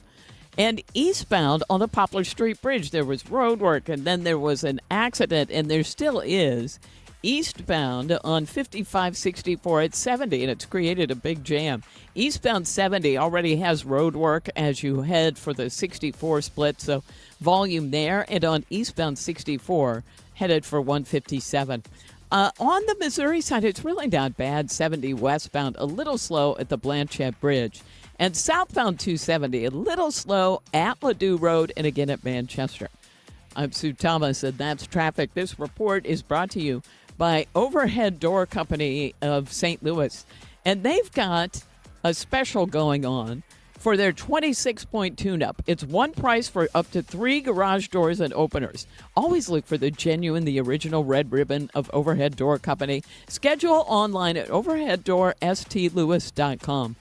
[SPEAKER 5] And eastbound on the Poplar Street Bridge, there was road work, and then there was an accident, and there still is, eastbound on 5564 at 70, and it's created a big jam. Eastbound 70 already has road work as you head for the 64 split, so volume there. And on eastbound 64, headed for 157. On the Missouri side, it's really not bad. 70 westbound, a little slow at the Blanchette Bridge. And southbound 270, a little slow at Ladue Road and again at Manchester. I'm Sue Thomas, and that's traffic. This report is brought to you by Overhead Door Company of St. Louis. And they've got a special going on for their 26-point tune-up. It's one price for up to 3 garage doors and openers. Always look for the genuine, the original red ribbon of Overhead Door Company. Schedule online at overheaddoorstlewis.com.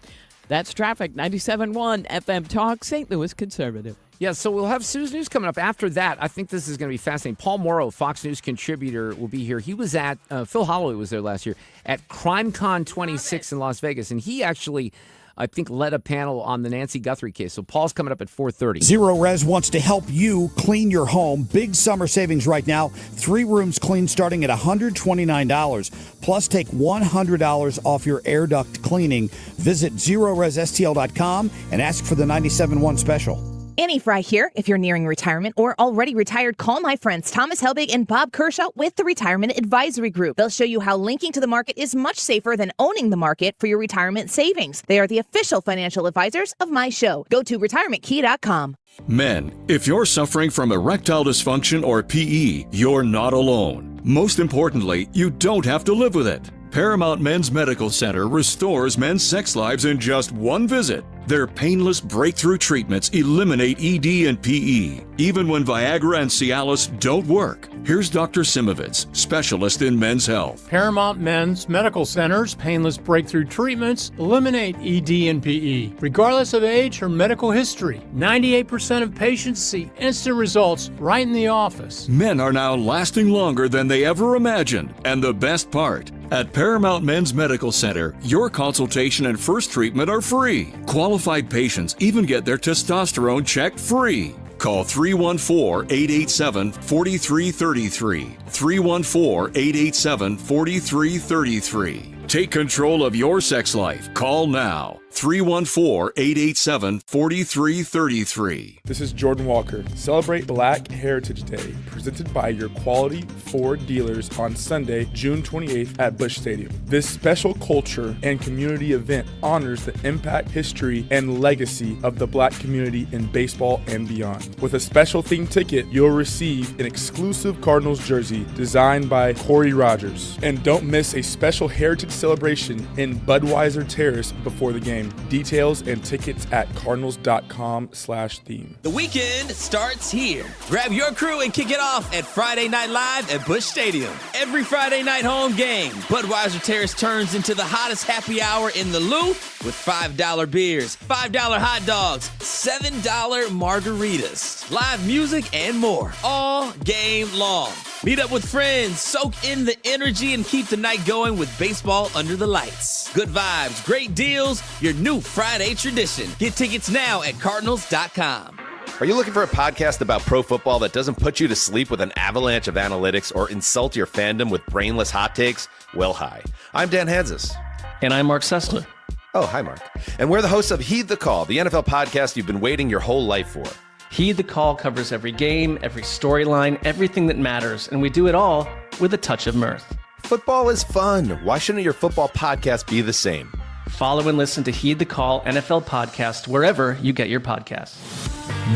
[SPEAKER 5] That's traffic. 97.1 FM Talk, St. Louis Conservative.
[SPEAKER 1] Yeah, so we'll have Sue's News coming up. After that, I think this is going to be fascinating. Paul Morrow, Fox News contributor, will be here. He was at, Phil Holloway was there last year, at CrimeCon 26 in Las Vegas. And he actually, I think, led a panel on the Nancy Guthrie case. So Paul's coming up at 4:30.
[SPEAKER 11] Zero Res wants to help you clean your home. Big summer savings right now. 3 rooms clean starting at $129. Plus, take $100 off your air duct cleaning. Visit ZeroResSTL.com and ask for the 97.1 special.
[SPEAKER 12] Annie Fry here. If you're nearing retirement or already retired, call my friends Thomas Helbig and Bob Kershaw with the Retirement Advisory Group. They'll show you how linking to the market is much safer than owning the market for your retirement savings. They are the official financial advisors of my show. Go to retirementkey.com.
[SPEAKER 13] Men, if you're suffering from erectile dysfunction or PE, you're not alone. Most importantly, you don't have to live with it. Paramount Men's Medical Center restores men's sex lives in just one visit. Their painless breakthrough treatments eliminate ED and PE, even when Viagra and Cialis don't work. Here's Dr. Simovitz, specialist in men's health.
[SPEAKER 14] Paramount Men's Medical Center's painless breakthrough treatments eliminate ED and PE, regardless of age or medical history. 98% of patients see instant results right in the office.
[SPEAKER 13] Men are now lasting longer than they ever imagined. And the best part, at Paramount Men's Medical Center, your consultation and first treatment are free. Qualified patients even get their testosterone checked free. Call 314-887-4333. 314-887-4333. Take control of your sex life. Call now. 314-887-4333.
[SPEAKER 15] This is Jordan Walker. Celebrate Black Heritage Day, presented by your quality Ford dealers on Sunday, June 28th at Busch Stadium. This special culture and community event honors the impact, history, and legacy of the Black community in baseball and beyond. With a special themed ticket, you'll receive an exclusive Cardinals jersey designed by Corey Rogers. And don't miss a special heritage celebration in Budweiser Terrace before the game. Details and tickets at cardinals.com/theme.
[SPEAKER 16] The weekend starts here. Grab your crew and kick it off at Friday Night Live at Busch Stadium. Every Friday night home game, Budweiser Terrace turns into the hottest happy hour in the Lou with $5 beers, $5 hot dogs, $7 margaritas, live music, and more all game long. Meet up with friends, soak in the energy, and keep the night going with baseball under the lights. Good vibes, great deals, your new Friday tradition. Get tickets now at Cardinals.com.
[SPEAKER 17] Are you looking for a podcast about pro football that doesn't put you to sleep with an avalanche of analytics or insult your fandom with brainless hot takes? Well, hi. I'm Dan Hansis.
[SPEAKER 18] And I'm Mark Sessler.
[SPEAKER 17] Oh, hi, Mark. And we're the hosts of Heed the Call, the NFL podcast you've been waiting your whole life for.
[SPEAKER 18] Heed the Call covers every game, every storyline, everything that matters, and we do it all with a touch of mirth.
[SPEAKER 17] Football is fun. Why shouldn't your football podcast be the same?
[SPEAKER 18] Follow and listen to Heed the Call NFL podcast wherever you get your podcasts.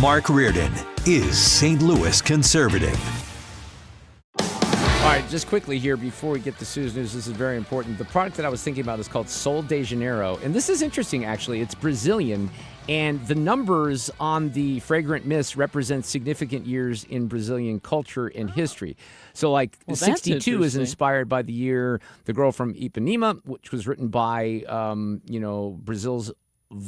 [SPEAKER 6] Mark Reardon is St. Louis conservative.
[SPEAKER 1] All right, just quickly here before we get to Sue's News, this is very important. The product that I was thinking about is called Sol de Janeiro, and this is interesting, actually. It's Brazilian, and the numbers on the fragrant mist represent significant years in Brazilian culture and history. So, like, 62 is inspired by the year The Girl from Ipanema, which was written by, Brazil's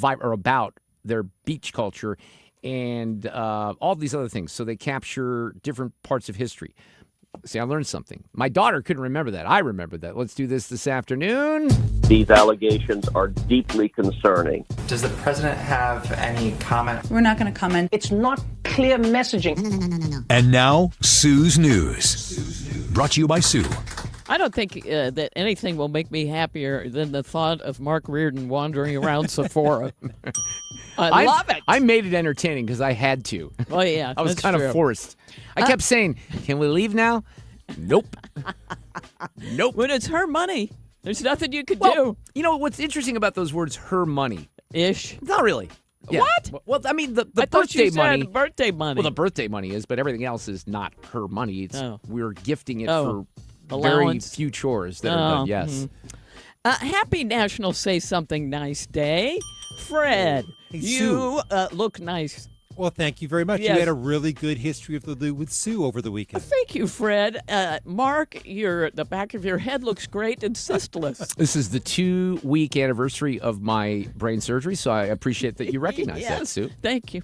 [SPEAKER 1] or about their beach culture, and all these other things. So they capture different parts of history. See, I learned something. My daughter couldn't remember that. I remembered that. Let's do this afternoon.
[SPEAKER 20] These allegations are deeply concerning.
[SPEAKER 21] Does the president have any comment?
[SPEAKER 22] We're not going to comment.
[SPEAKER 21] It's not clear messaging.
[SPEAKER 22] No.
[SPEAKER 6] And now, Sue's News. Brought to you by Sue.
[SPEAKER 5] I don't think that anything will make me happier than the thought of Mark Reardon wandering around Sephora. I love it.
[SPEAKER 1] I made it entertaining because I had to.
[SPEAKER 5] Oh, yeah.
[SPEAKER 1] I was kind of forced. I kept saying, can we leave now? Nope. Nope.
[SPEAKER 5] When it's her money, there's nothing you could do.
[SPEAKER 1] You know what's interesting about those words, her money?
[SPEAKER 5] Ish.
[SPEAKER 1] Not really. Yeah.
[SPEAKER 5] What?
[SPEAKER 1] Well, I mean, the
[SPEAKER 5] I thought
[SPEAKER 1] birthday
[SPEAKER 5] you said
[SPEAKER 1] money.
[SPEAKER 5] birthday money.
[SPEAKER 1] Well, the birthday money is, but everything else is not her money. It's we're gifting it for
[SPEAKER 5] allowance.
[SPEAKER 1] very few chores that are done. Yes.
[SPEAKER 5] Mm-hmm. Happy National Say Something Nice Day. Fred,
[SPEAKER 3] Hey,
[SPEAKER 5] you look nice.
[SPEAKER 3] Well, thank you very much.
[SPEAKER 5] Yes.
[SPEAKER 3] You had a really good history of the Lou with Sue over the weekend.
[SPEAKER 5] Thank you, Fred. Mark, the back of your head looks great and cystless.
[SPEAKER 1] This is the 2-week anniversary of my brain surgery, so I appreciate that you recognize that, Sue.
[SPEAKER 5] Thank you.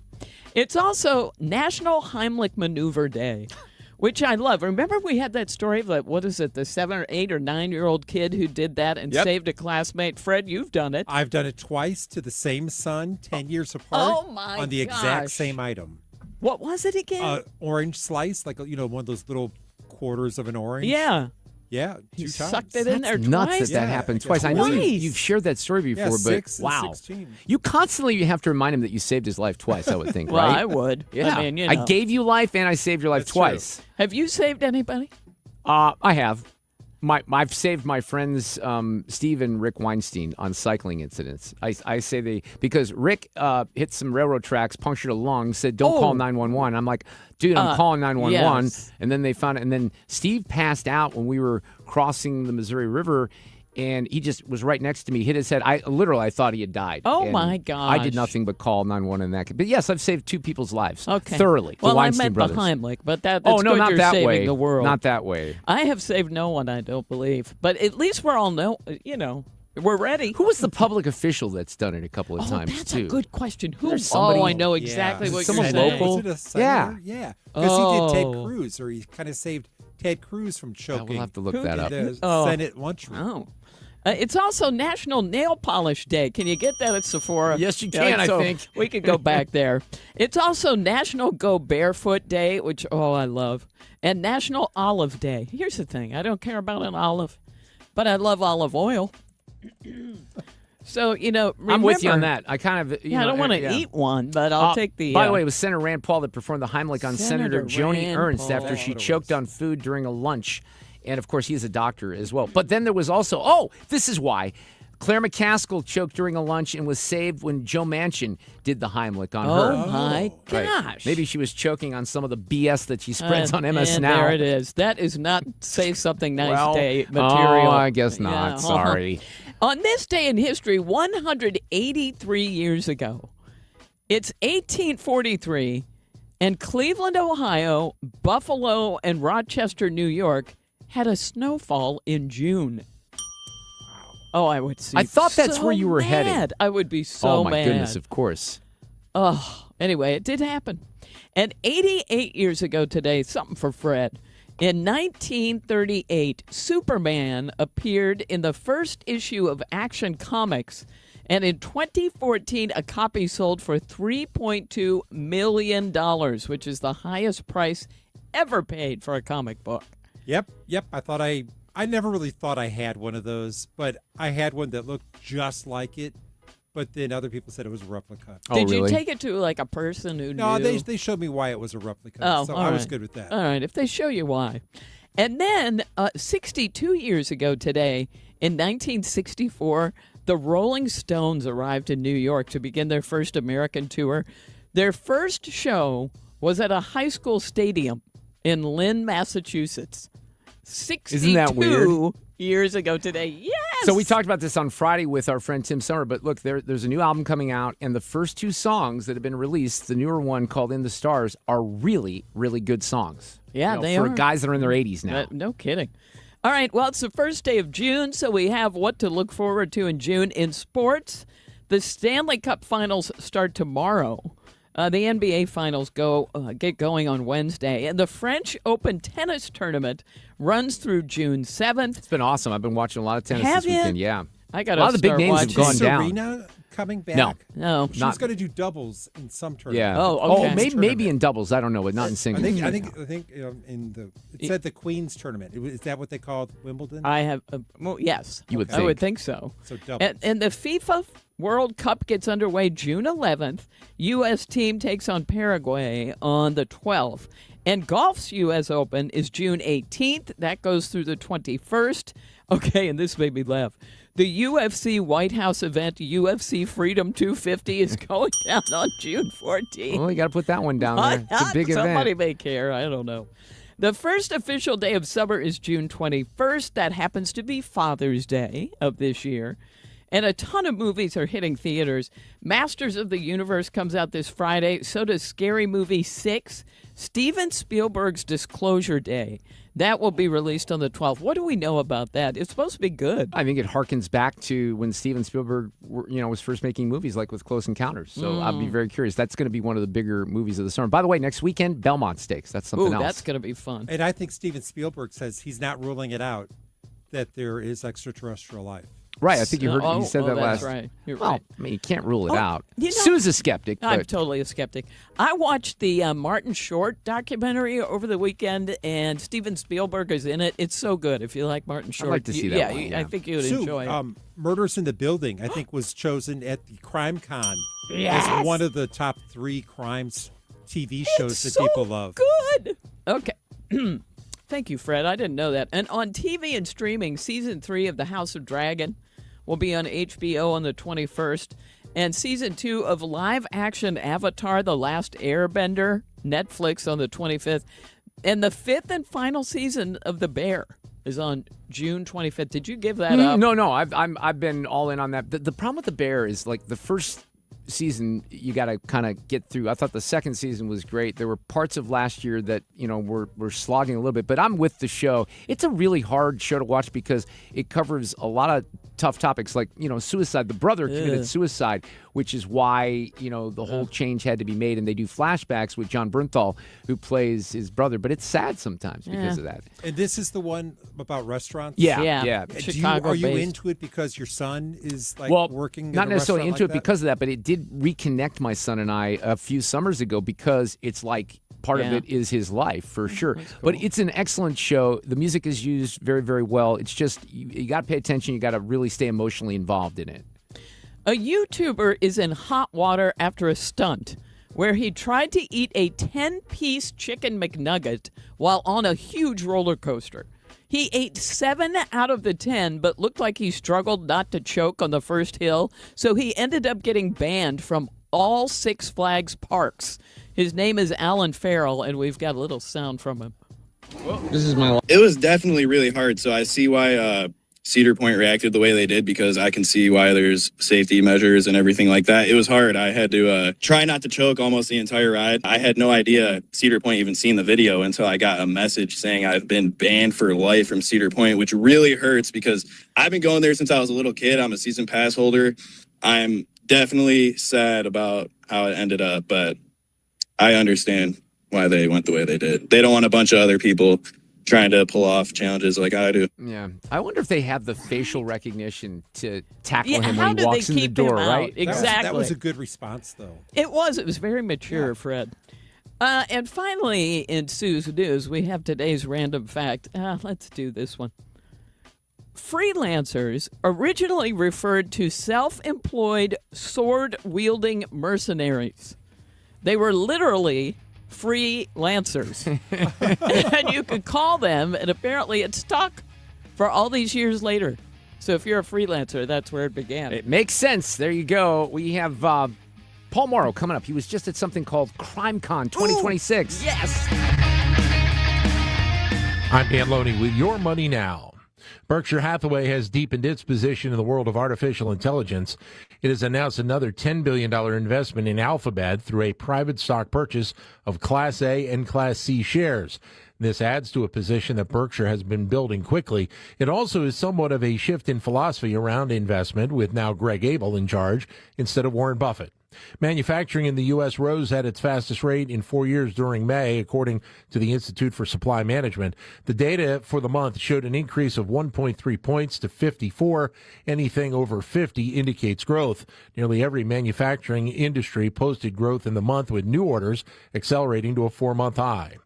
[SPEAKER 5] It's also National Heimlich Maneuver Day, which I love. Remember we had that story of, the 7 or 8 or 9-year-old kid who did that and saved a classmate? Fred, you've done it.
[SPEAKER 3] I've done it twice to the same son, 10 years apart, on the exact same item.
[SPEAKER 5] What was it again?
[SPEAKER 3] Orange slice, like, one of those little quarters of an orange.
[SPEAKER 5] Yeah.
[SPEAKER 3] Yeah,
[SPEAKER 5] He
[SPEAKER 3] 2 times.
[SPEAKER 5] sucked it in there
[SPEAKER 1] That's nuts
[SPEAKER 5] twice?
[SPEAKER 1] that happened twice. I know you've shared that story before, but
[SPEAKER 3] 6 and
[SPEAKER 1] wow.
[SPEAKER 3] 16.
[SPEAKER 1] You constantly have to remind him that you saved his life twice, I would think,
[SPEAKER 5] Well,
[SPEAKER 1] right?
[SPEAKER 5] I would.
[SPEAKER 1] Yeah.
[SPEAKER 5] I mean,
[SPEAKER 1] I gave you life and I saved your life twice.
[SPEAKER 5] Have you saved anybody?
[SPEAKER 1] I have. I've saved my friends Steve and Rick Weinstein on cycling incidents. I say because Rick hit some railroad tracks, punctured a lung, said don't call 911. I'm like, dude, I'm calling 911.
[SPEAKER 5] Yes.
[SPEAKER 1] And then they found it. And then Steve passed out when we were crossing the Missouri River. And he just was right next to me, hit his head. I thought he had died.
[SPEAKER 5] Oh,
[SPEAKER 1] And
[SPEAKER 5] my gosh.
[SPEAKER 1] I did nothing but call 911 in that. But yes, I've saved 2 people's lives.
[SPEAKER 5] Okay.
[SPEAKER 1] Thoroughly.
[SPEAKER 5] Well,
[SPEAKER 1] the Weinstein
[SPEAKER 5] I meant
[SPEAKER 1] brothers.
[SPEAKER 5] the Heimlich, but that's
[SPEAKER 1] no,
[SPEAKER 5] good
[SPEAKER 1] not
[SPEAKER 5] you're
[SPEAKER 1] that
[SPEAKER 5] saving
[SPEAKER 1] way.
[SPEAKER 5] the world.
[SPEAKER 1] Not that way.
[SPEAKER 5] I have saved no one, I don't believe. But at least we're all we're ready.
[SPEAKER 1] Who was the public official that's done it a couple of times,
[SPEAKER 5] that's
[SPEAKER 1] too?
[SPEAKER 5] a good question. Who?
[SPEAKER 1] There's somebody-
[SPEAKER 5] I know exactly what
[SPEAKER 1] Someone
[SPEAKER 5] you're saying.
[SPEAKER 1] local?
[SPEAKER 3] Was it a senator? Yeah. Because he did Ted Cruz, or he kind of saved Ted Cruz from choking.
[SPEAKER 1] We'll have to look that up.
[SPEAKER 3] The Senate lunchroom.
[SPEAKER 5] Oh. It's also National Nail Polish Day. Can you get that at Sephora?
[SPEAKER 1] Yes, you can, I think.
[SPEAKER 5] We could go back there. It's also National Go Barefoot Day, which, I love, and National Olive Day. Here's the thing. I don't care about an olive, but I love olive oil. So,
[SPEAKER 1] I'm with you on that. I kind of...
[SPEAKER 5] I don't want to eat one, but I'll take the...
[SPEAKER 1] By the way, it was Senator Rand Paul that performed the Heimlich on Senator Joni
[SPEAKER 5] Rand
[SPEAKER 1] Ernst
[SPEAKER 5] Paul.
[SPEAKER 1] after she choked on food during a lunch. And, of course, he's a doctor as well. But then there was also... this is why. Claire McCaskill choked during a lunch and was saved when Joe Manchin did the Heimlich on her.
[SPEAKER 5] Oh, my gosh.
[SPEAKER 1] Right. Maybe she was choking on some of the BS that she spreads on MS
[SPEAKER 5] and
[SPEAKER 1] Now.
[SPEAKER 5] There it is. That is not Say Something Nice
[SPEAKER 1] Well,
[SPEAKER 5] Day material.
[SPEAKER 1] I guess not.
[SPEAKER 5] Yeah.
[SPEAKER 1] Sorry.
[SPEAKER 5] On this day in history, 183 years ago, it's 1843, and Cleveland, Ohio, Buffalo, and Rochester, New York had a snowfall in June. Oh, I would see.
[SPEAKER 1] I thought that's
[SPEAKER 5] so
[SPEAKER 1] where you were
[SPEAKER 5] mad.
[SPEAKER 1] heading.
[SPEAKER 5] I would be so
[SPEAKER 1] Oh, my
[SPEAKER 5] mad.
[SPEAKER 1] goodness, of course.
[SPEAKER 5] Oh, anyway, it did happen. And 88 years ago today, something for Fred. In 1938, Superman appeared in the first issue of Action Comics. And in 2014, a copy sold for $3.2 million, which is the highest price ever paid for a comic book.
[SPEAKER 3] Yep. I never really thought I had one of those, but I had one that looked just like it. But then other people said it was a replica.
[SPEAKER 5] Did you take it to like a person who
[SPEAKER 3] No,
[SPEAKER 5] knew?
[SPEAKER 3] they showed me why it was a replica.
[SPEAKER 5] Oh,
[SPEAKER 3] so
[SPEAKER 5] all
[SPEAKER 3] I was
[SPEAKER 5] right.
[SPEAKER 3] good with that.
[SPEAKER 5] All right, if they show you why. And then 62 years ago today, in 1964, the Rolling Stones arrived in New York to begin their first American tour. Their first show was at a high school stadium in Lynn, Massachusetts. 62
[SPEAKER 1] Isn't that weird?
[SPEAKER 5] years ago today. Yes!
[SPEAKER 1] So we talked about this on Friday with our friend Tim Summer, but look, there's a new album coming out, and the first 2 songs that have been released, the newer one called In the Stars, are really, really good songs.
[SPEAKER 5] Yeah, they
[SPEAKER 1] for
[SPEAKER 5] are.
[SPEAKER 1] guys that are in their 80s now.
[SPEAKER 5] No kidding. All right, well, it's the first day of June, so we have what to look forward to in June. In sports, the Stanley Cup Finals start tomorrow. The NBA Finals get going on Wednesday, and the French Open tennis tournament runs through June 7th.
[SPEAKER 1] It's been awesome. I've been watching a lot of tennis
[SPEAKER 5] Have
[SPEAKER 1] this
[SPEAKER 5] you?
[SPEAKER 1] weekend. Yeah,
[SPEAKER 5] I got
[SPEAKER 1] a lot of the big names have gone down.
[SPEAKER 3] Serena coming back?
[SPEAKER 5] No.
[SPEAKER 3] She's going to do doubles in some tournament.
[SPEAKER 1] Yeah.
[SPEAKER 5] Oh, okay.
[SPEAKER 1] Maybe in doubles. I don't know, but not in
[SPEAKER 3] I
[SPEAKER 1] singles.
[SPEAKER 3] think in the it said the Queen's tournament. Is that what they called Wimbledon?
[SPEAKER 5] I have, yes.
[SPEAKER 1] You would
[SPEAKER 5] I would think so.
[SPEAKER 3] So doubles.
[SPEAKER 5] And the FIFA World Cup gets underway June 11th. U.S. team takes on Paraguay on the 12th. And golf's U.S. Open is June 18th. That goes through the 21st. Okay, and this made me laugh. The UFC White House event, UFC Freedom 250, is going down on June 14th.
[SPEAKER 1] Well, you got to put that one down there. It's a big
[SPEAKER 5] Somebody
[SPEAKER 1] event.
[SPEAKER 5] may care. I don't know. The first official day of summer is June 21st. That happens to be Father's Day of this year. And a ton of movies are hitting theaters. Masters of the Universe comes out this Friday. So does Scary Movie 6. Steven Spielberg's Disclosure Day. That will be released on the 12th. What do we know about that? It's supposed to be good.
[SPEAKER 1] I think it harkens back to when Steven Spielberg, was first making movies like with Close Encounters. So I'll be very curious. That's going to be one of the bigger movies of the summer. By the way, next weekend, Belmont Stakes. That's something else.
[SPEAKER 5] That's going to be fun.
[SPEAKER 3] And I think Steven Spielberg says he's not ruling it out that there is extraterrestrial life.
[SPEAKER 1] Right, I think you heard you said that
[SPEAKER 5] that's
[SPEAKER 1] last.
[SPEAKER 5] right. You're
[SPEAKER 1] well,
[SPEAKER 5] right.
[SPEAKER 1] I mean, you can't rule it out.
[SPEAKER 5] you know-
[SPEAKER 1] Sue's a skeptic.
[SPEAKER 5] I'm
[SPEAKER 1] But
[SPEAKER 5] totally a skeptic. I watched the Martin Short documentary over the weekend, and Steven Spielberg is in it. It's so good. If you like Martin Short,
[SPEAKER 1] like to see that one, yeah.
[SPEAKER 5] I think you would
[SPEAKER 3] Sue,
[SPEAKER 5] enjoy it.
[SPEAKER 3] Murders in the Building, I think, was chosen at the Crime Con
[SPEAKER 5] Yes!
[SPEAKER 3] as one of the top 3 crimes TV shows that
[SPEAKER 5] so
[SPEAKER 3] people love.
[SPEAKER 5] Good. Okay. Thank you, Fred. I didn't know that. And on TV and streaming, season 3 of The House of Dragon will be on HBO on the 21st. And season 2 of live-action Avatar: The Last Airbender, Netflix on the 25th. And the 5th and final season of The Bear is on June 25th. Did you give that up?
[SPEAKER 1] No. I've been all in on that. The problem with The Bear is, like, the first season you got to kind of get through. I thought the second season was great. There were parts of last year that, were slogging a little bit, but I'm with the show. It's a really hard show to watch because it covers a lot of tough topics like, suicide. The brother committed suicide, which is why, the whole change had to be made. And they do flashbacks with John Bernthal, who plays his brother. But it's sad sometimes because of that.
[SPEAKER 3] And this is the one about restaurants?
[SPEAKER 1] Yeah.
[SPEAKER 3] Are you into it because your son is working
[SPEAKER 1] not
[SPEAKER 3] at a
[SPEAKER 1] necessarily
[SPEAKER 3] restaurant
[SPEAKER 1] into
[SPEAKER 3] like
[SPEAKER 1] it
[SPEAKER 3] that?
[SPEAKER 1] because of that, but it did reconnect my son and I a few summers ago because it's like part of it is his life for sure. Cool. But it's an excellent show. The music is used very, very well. It's just you got to pay attention. You got to really stay emotionally involved in it.
[SPEAKER 5] A YouTuber is in hot water after a stunt where he tried to eat a 10-piece chicken McNugget while on a huge roller coaster. He ate 7 out of the 10, but looked like he struggled not to choke on the first hill, so he ended up getting banned from all Six Flags parks. His name is Alan Farrell, and we've got a little sound from him.
[SPEAKER 9] This is my life.
[SPEAKER 4] It was definitely really hard, so I see why Cedar Point reacted the way they did, because I can see why there's safety measures and everything like that. It was hard. I had to try not to choke almost the entire ride. I had no idea Cedar Point even seen the video until I got a message saying I've been banned for life from Cedar Point, which really hurts because I've been going there since I was a little kid. I'm a season pass holder. I'm definitely sad about how it ended up, but I understand why they went the way they did. They don't want a bunch of other people trying to pull off challenges like I do.
[SPEAKER 1] Yeah. I wonder if they have the facial recognition to tackle him
[SPEAKER 5] how
[SPEAKER 1] when he
[SPEAKER 5] did
[SPEAKER 1] walks
[SPEAKER 5] they
[SPEAKER 1] in the
[SPEAKER 5] keep
[SPEAKER 1] door,
[SPEAKER 5] him
[SPEAKER 1] right?
[SPEAKER 5] out? Exactly.
[SPEAKER 3] That was a good response, though.
[SPEAKER 5] It was very mature, Fred. And finally, in Sue's News, we have today's random fact. Let's do this one. Freelancers originally referred to self-employed sword-wielding mercenaries. They were literally freelancers. And you could call them, and apparently it stuck for all these years later. So if you're a freelancer, that's where it began.
[SPEAKER 1] It makes sense. There you go. We have Paul Morrow coming up. He was just at something called CrimeCon 2026.
[SPEAKER 5] Ooh, yes.
[SPEAKER 10] I'm Dan Loney with Your Money Now. Berkshire Hathaway has deepened its position in the world of artificial intelligence. It has announced another $10 billion investment in Alphabet through a private stock purchase of Class A and Class C shares. This adds to a position that Berkshire has been building quickly. It also is somewhat of a shift in philosophy around investment, with now Greg Abel in charge instead of Warren Buffett. Manufacturing in the U.S. rose at its fastest rate in 4 years during May, according to the Institute for Supply Management. The data for the month showed an increase of 1.3 points to 54. Anything over 50 indicates growth. Nearly every manufacturing industry posted growth in the month, with new orders accelerating to a 4-month high.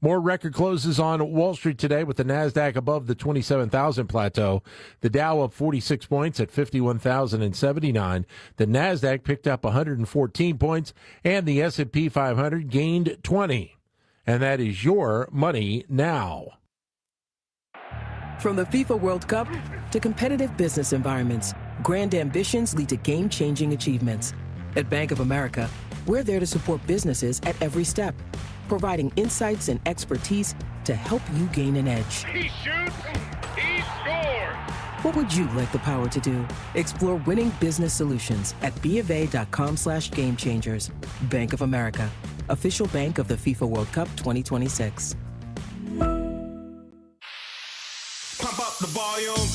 [SPEAKER 10] More record closes on Wall Street today, with the Nasdaq above the 27,000 plateau. The Dow up 46 points at 51,079. The Nasdaq picked up 114 points, and the S&P 500 gained 20. And that is Your Money Now.
[SPEAKER 19] From the FIFA World Cup to competitive business environments, grand ambitions lead to game-changing achievements. At Bank of America, we're there to support businesses at every step, providing insights and expertise to help you gain an edge.
[SPEAKER 22] He shoots, he scores!
[SPEAKER 19] What would you like the power to do? Explore winning business solutions at BofA.com/gamechangers. Bank of America, official bank of the FIFA World Cup 2026.
[SPEAKER 22] Pump up the volume.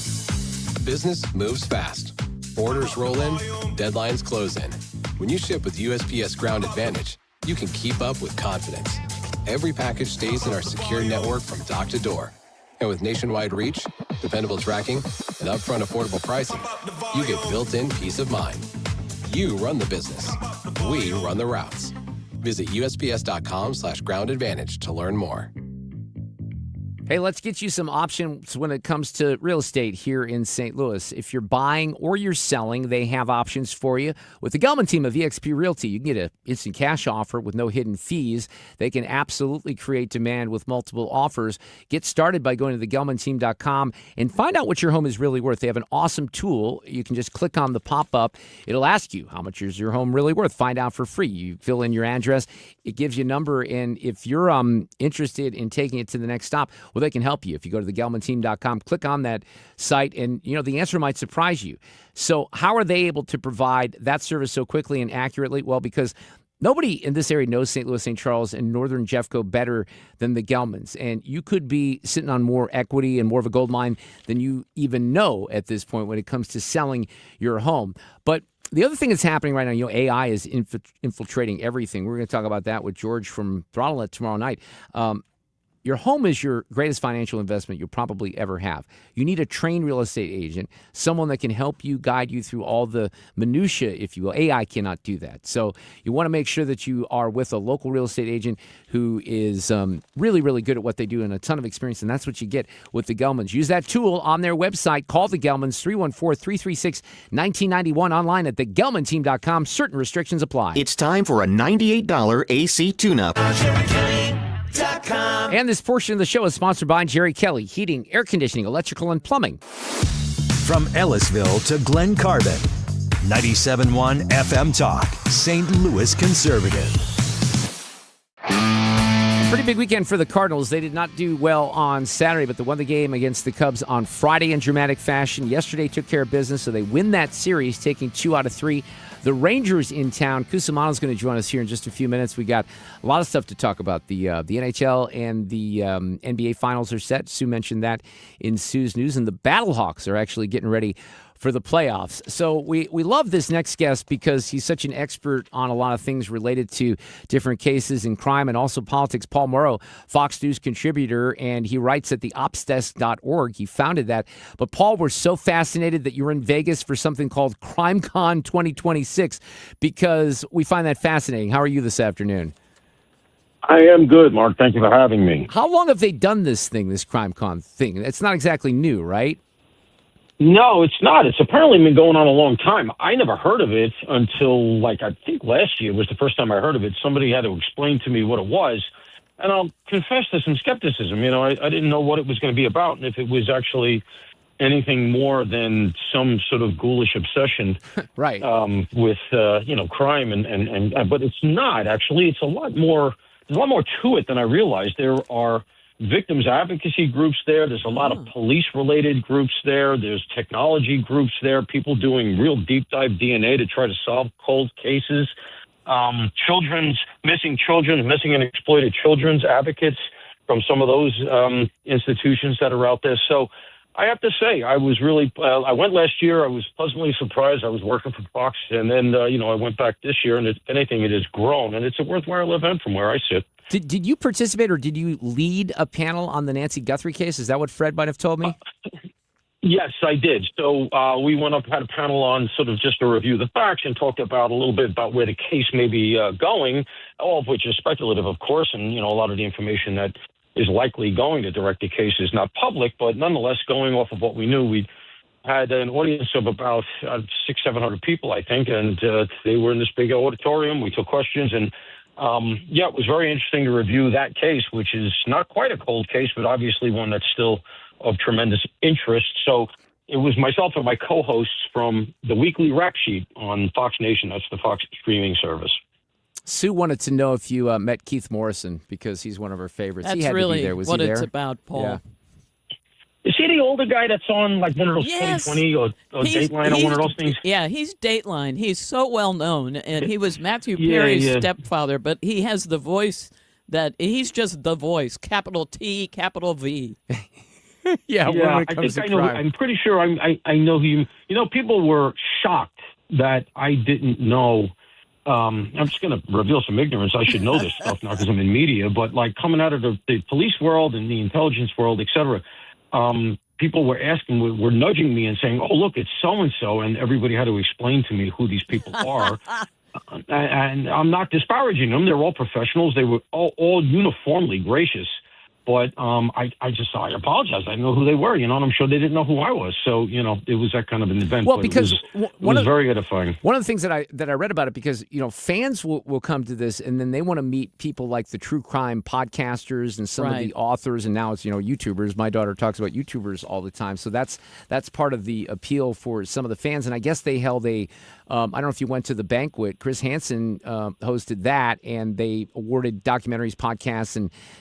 [SPEAKER 23] Business moves fast. Orders roll in, deadlines close in. When you ship with USPS Ground Advantage, you can keep up with confidence. Every package stays in our secure network from dock to door. And with nationwide reach, dependable tracking, and upfront affordable pricing, you get built-in peace of mind. You run the business. We run the routes. Visit USPS.com/groundadvantage to learn more.
[SPEAKER 1] Hey, let's get you some options when it comes to real estate here in St. Louis. If you're buying or you're selling, they have options for you. With the Gelman team of eXp Realty, you can get an instant cash offer with no hidden fees. They can absolutely create demand with multiple offers. Get started by going to thegelmanteam.com and find out what your home is really worth. They have an awesome tool. You can just click on the pop-up. It'll ask you, how much is your home really worth? Find out for free. You fill in your address. It gives you a number, and if you're interested in taking it to the next stop, well, they can help you. If you go to thegelmanteam.com, click on that site, and the answer might surprise you. So how are they able to provide that service so quickly and accurately? Well, because nobody in this area knows St. Louis, St. Charles, and Northern Jeffco better than the Gelmans. And you could be sitting on more equity and more of a gold mine than you even know at this point when it comes to selling your home. But the other thing that's happening right now, AI is infiltrating everything. We're going to talk about that with George from Throttle It tomorrow night. Your home is your greatest financial investment you'll probably ever have. You need a trained real estate agent, someone that can help you, guide you through all the minutia, if you will. AI cannot do that. So you want to make sure that you are with a local real estate agent who is really, really good at what they do and a ton of experience, and that's what you get with the Gelmans. Use that tool on their website. Call the Gelmans, 314-336-1991, online at thegelmanteam.com. Certain restrictions apply.
[SPEAKER 2] It's time for a $98 AC tune-up.
[SPEAKER 1] And this portion of the show is sponsored by Jerry Kelly, heating, air conditioning, electrical, and plumbing.
[SPEAKER 6] From Ellisville to Glen Carbon, 97.1 FM Talk, St. Louis Conservative.
[SPEAKER 1] Pretty big weekend for the Cardinals. They did not do well on Saturday, but they won the game against the Cubs on Friday in dramatic fashion. Yesterday took care of business, so they win that series, taking 2 out of 3. The Rangers in town. Cusumano is going to join us here in just a few minutes. We got a lot of stuff to talk about. The NHL and the NBA Finals are set. Sue mentioned that in Sue's news. And the Battlehawks are actually getting ready for the playoffs. So we love this next guest because he's such an expert on a lot of things related to different cases in crime and also politics. Paul Morrow, Fox News contributor, and he writes at theopsdesk.org. He founded that. But Paul, we're so fascinated that you're in Vegas for something called CrimeCon 2026 because we find that fascinating. How are you this afternoon?
[SPEAKER 7] I am good, Mark. Thank you for having me.
[SPEAKER 1] How long have they done this thing, this CrimeCon thing? It's not exactly new, right?
[SPEAKER 7] No, it's not. It's apparently been going on a long time. I never heard of it until, I think last year was the first time I heard of it. Somebody had to explain to me what it was. And I'll confess to some skepticism. I didn't know what it was going to be about and if it was actually anything more than some sort of ghoulish obsession
[SPEAKER 1] right.
[SPEAKER 7] With, crime. But it's not, actually. It's a lot more. There's a lot more to it than I realized. There are victims advocacy groups there. There's a lot of police-related groups there. There's technology groups there, people doing real deep-dive DNA to try to solve cold cases. Missing and exploited children's advocates from some of those institutions that are out there. So I have to say, I was really, I went last year. I was pleasantly surprised. I was working for Fox. And then, I went back this year. And if anything, it has grown. And it's a worthwhile event from where I sit.
[SPEAKER 1] Did you participate or did you lead a panel on the Nancy Guthrie case? Is that what Fred might have told me?
[SPEAKER 7] Yes, I did. So we went up, had a panel on sort of just to review the facts and talked about a little bit about where the case may be going, all of which is speculative, of course. And, a lot of the information that is likely going to direct the case is not public, but nonetheless, going off of what we knew, we had an audience of about 600-700 people, I think, and they were in this big auditorium. We took questions, and it was very interesting to review that case, which is not quite a cold case, but obviously one that's still of tremendous interest. So it was myself and my co-hosts from the weekly Rap Sheet on Fox Nation. That's the Fox streaming service.
[SPEAKER 1] Sue wanted to know if you met Keith Morrison because he's one of her favorites.
[SPEAKER 5] That's
[SPEAKER 1] he had
[SPEAKER 5] really
[SPEAKER 1] to be there. Was
[SPEAKER 5] what
[SPEAKER 1] he there?
[SPEAKER 5] It's about, Paul.
[SPEAKER 1] Yeah.
[SPEAKER 7] Is he the older guy that's on one of those 2020 or Dateline or one of those things?
[SPEAKER 5] Yeah, he's Dateline. He's so well known, and he was Matthew Perry's stepfather, but he has the voice that he's just the voice, capital T, capital V.
[SPEAKER 1] when it comes to crime.
[SPEAKER 7] I'm pretty sure I know him. People were shocked that I didn't know. I'm just going to reveal some ignorance. I should know this stuff now because I'm in media, but coming out of the police world and the intelligence world, et cetera, people were were nudging me and saying, "Oh, look, it's so-and-so," and everybody had to explain to me who these people are. And I'm not disparaging them. They're all professionals. They were all uniformly gracious. But I apologize. I know who they were, and I'm sure they didn't know who I was. So, it was that kind of an event.
[SPEAKER 1] Well,
[SPEAKER 7] but
[SPEAKER 1] because
[SPEAKER 7] it was very edifying.
[SPEAKER 1] One of the things that I read about it, because fans will come to this and then they want to meet people like the true crime podcasters and some of the authors, and now it's YouTubers. My daughter talks about YouTubers all the time, so that's part of the appeal for some of the fans. And I guess they held a I don't know if you went to the banquet. Chris Hansen hosted that, and they awarded documentaries, podcasts,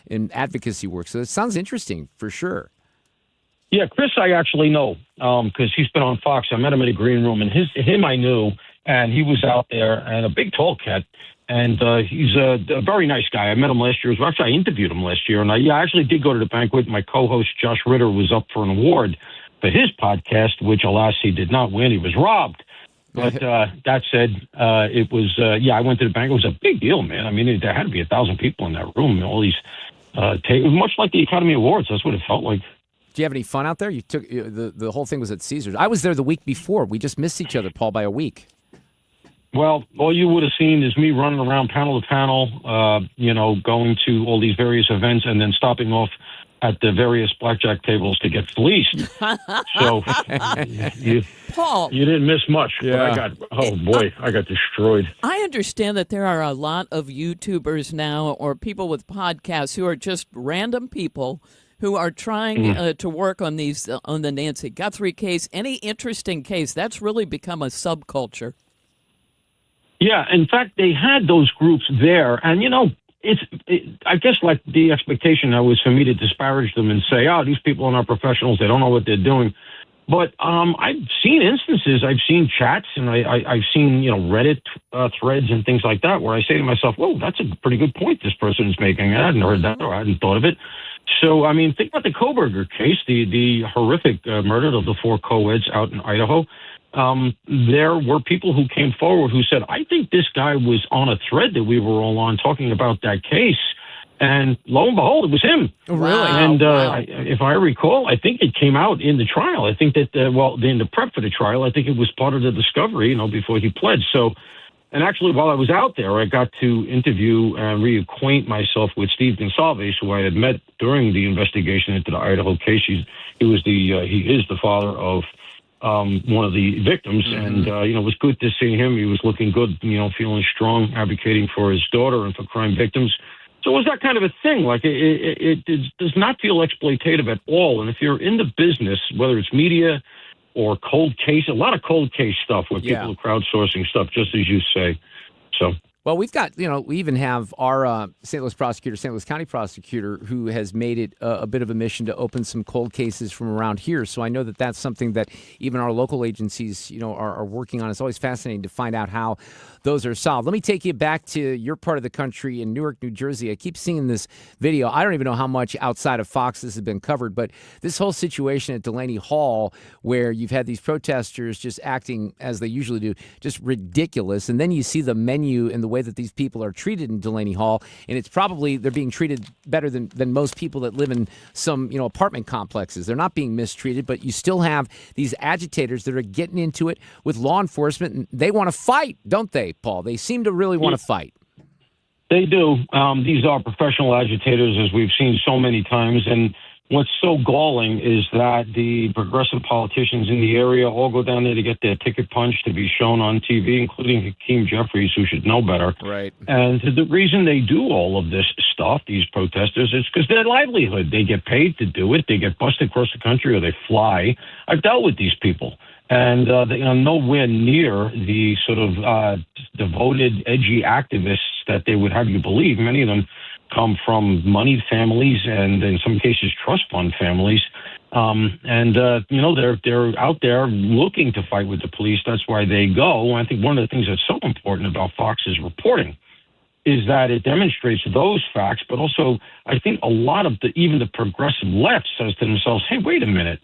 [SPEAKER 1] and advocacy work. So it sounds interesting for sure.
[SPEAKER 7] Yeah, Chris, I actually know because he's been on Fox. I met him in a green room, and him I knew, and he was out there, and a big tall cat, and he's a very nice guy. I met him last year. Actually, I interviewed him last year, and I actually did go to the banquet. My co-host Josh Ritter was up for an award for his podcast, which alas he did not win. He was robbed. But that said, it was I went to the banquet. It was a big deal, man. I mean, there had to be 1,000 people in that room. All these it was much like the Academy Awards. That's what it felt like.
[SPEAKER 1] Do you have any fun out there? You took the whole thing was at Caesars. I was there the week before. We just missed each other, Paul, by a week.
[SPEAKER 7] Well, all you would have seen is me running around panel to panel, going to all these various events and then stopping off at the various blackjack tables to get fleeced. So,
[SPEAKER 5] Paul,
[SPEAKER 7] you didn't miss much.
[SPEAKER 1] Yeah.
[SPEAKER 7] But I got destroyed.
[SPEAKER 5] I understand that there are a lot of YouTubers now or people with podcasts who are just random people who are trying to work on these on the Nancy Guthrie case, any interesting case. That's really become a subculture.
[SPEAKER 7] Yeah, in fact, they had those groups there, and I guess like the expectation now was for me to disparage them and say, "Oh, these people are not professionals; they don't know what they're doing." But I've seen instances, I've seen chats, and I've seen Reddit threads and things like that where I say to myself, "Whoa, that's a pretty good point this person is making. I hadn't heard that, or I hadn't thought of it." So, I mean, think about the Koberger case, the horrific murder of the 4 co-eds out in Idaho. There were people who came forward who said, I think this guy was on a thread that we were all on talking about that case. And lo and behold, it was him.
[SPEAKER 1] Oh, really?
[SPEAKER 7] And if I recall, I think it came out in the trial. I think that, in the prep for the trial, I think it was part of the discovery, before he pled. So, and actually, while I was out there, I got to interview and reacquaint myself with Steve Gonsalves, who I had met during the investigation into the Idaho case. He is the father of one of the victims, and it was good to see him. He was looking good, feeling strong, advocating for his daughter and for crime victims. So it was that kind of a thing. Like it does not feel exploitative at all. And if you're in the business, whether it's media or cold case, a lot of cold case stuff where people are crowdsourcing stuff, just as you say. So.
[SPEAKER 1] Well, we've got, we even have our St. Louis prosecutor, St. Louis County prosecutor, who has made it a bit of a mission to open some cold cases from around here. So I know that that's something that even our local agencies, are working on. It's always fascinating to find out how those are solved. Let me take you back to your part of the country in Newark, New Jersey. I keep seeing this video. I don't even know how much outside of Fox this has been covered, but this whole situation at Delaney Hall where you've had these protesters just acting as they usually do, just ridiculous. And then you see the menu and the way that these people are treated in Delaney Hall, and it's probably they're being treated better than most people that live in some apartment complexes. They're not being mistreated, but you still have these agitators that are getting into it with law enforcement, and they want to fight, don't they, Paul? They seem to really want to fight.
[SPEAKER 7] They do. These are professional agitators, as we've seen so many times, and what's so galling is that the progressive politicians in the area all go down there to get their ticket punched to be shown on TV, including Hakeem Jeffries, who should know better.
[SPEAKER 1] Right.
[SPEAKER 7] And the reason they do all of this stuff, these protesters, is because their livelihood. They get paid to do it. They get busted across the country or they fly. I've dealt with these people. And they are nowhere near the sort of devoted, edgy activists that they would have you believe. Many of them come from moneyed families and in some cases trust fund families. They're out there looking to fight with the police. That's why they go. And I think one of the things that's so important about Fox's reporting is that it demonstrates those facts, but also I think a lot of even the progressive left says to themselves, hey, wait a minute.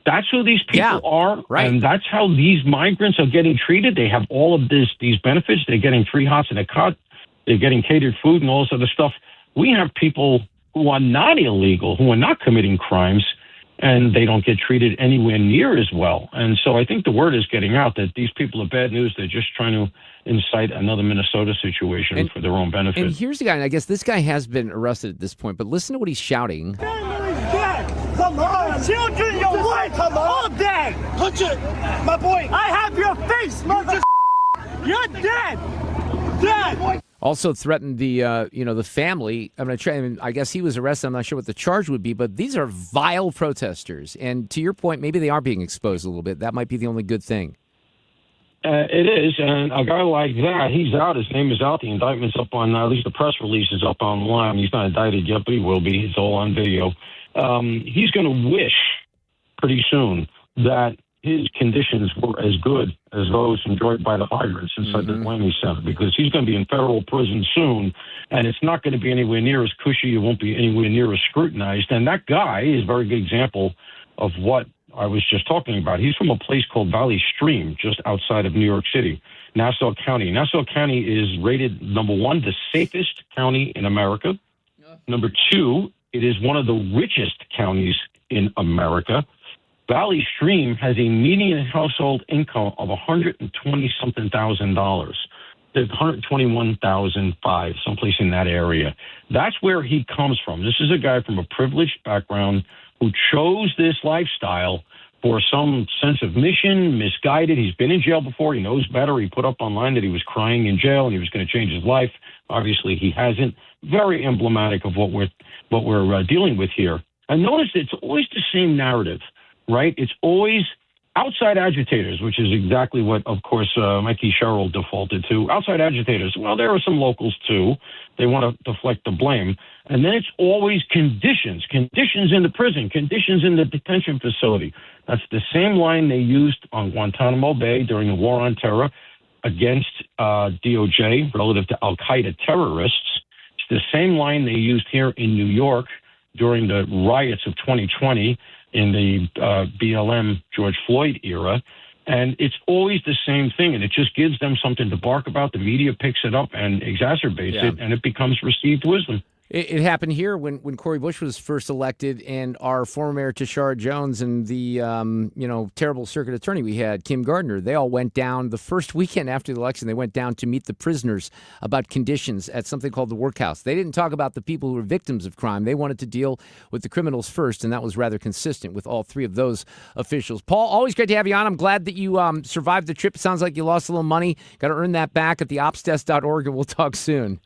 [SPEAKER 7] That's who these people are,
[SPEAKER 1] right.
[SPEAKER 7] And that's how these migrants are getting treated. They have all of these benefits. They're getting 3 hots and a cot. They're getting catered food and all this other stuff. We have people who are not illegal, who are not committing crimes, and they don't get treated anywhere near as well. And so I think the word is getting out that these people are bad news. They're just trying to incite another Minnesota situation for their own benefit.
[SPEAKER 1] And here's the guy, and I guess this guy has been arrested at this point, but listen to what he's shouting.
[SPEAKER 22] Come on, children, your wife, come on, Dad. Put it, my boy. I have your face, mother. You're dead. Dead.
[SPEAKER 1] Also threatened the the family. I'm going to try. I guess he was arrested. I'm not sure what the charge would be, but these are vile protesters. And to your point, maybe they are being exposed a little bit. That might be the only good thing.
[SPEAKER 7] It is, and a guy like that, he's out. His name is out. The indictment's up on, at least the press release is up online. He's not indicted yet, but he will be. It's all on video. He's going to wish pretty soon that his conditions were as good as those enjoyed by the migrants inside the Delaney Center, because he's going to be in federal prison soon, and it's not going to be anywhere near as cushy. It won't be anywhere near as scrutinized. And that guy is a very good example of what I was just talking about. He's from a place called Valley Stream, just outside of New York City, Nassau County. Nassau County is rated number 1, the safest county in America. Number 2, it is one of the richest counties in America. Valley Stream has a median household income of $120-something thousand. There's $121,005, someplace in that area. That's where he comes from. This is a guy from a privileged background who chose this lifestyle for some sense of mission, misguided. He's been in jail before. He knows better. He put up online that he was crying in jail and he was going to change his life. Obviously, he hasn't. Very emblematic of what we're dealing with here. And notice it's always the same narrative, right? It's always outside agitators, which is exactly what, of course, Mikey Sherrill defaulted to. Outside agitators. Well, there are some locals, too. They want to deflect the blame. And then it's always conditions in the prison, conditions in the detention facility. That's the same line they used on Guantanamo Bay during the War on Terror against DOJ relative to al-Qaeda terrorists. It's the same line they used here in New York during the riots of 2020 in the BLM George Floyd era. And it's always the same thing, and it just gives them something to bark about. The media picks it up and exacerbates it, and it becomes received wisdom.
[SPEAKER 1] It happened here when Cori Bush was first elected, and our former mayor Tashara Jones and the terrible circuit attorney we had, Kim Gardner, they all went down the first weekend after the election. They went down to meet the prisoners about conditions at something called the workhouse. They didn't talk about the people who were victims of crime. They wanted to deal with the criminals first, and that was rather consistent with all three of those officials. Paul, always great to have you on. I'm glad that you survived the trip. It sounds like you lost a little money. Got to earn that back at theopsdesk.org, and we'll talk soon.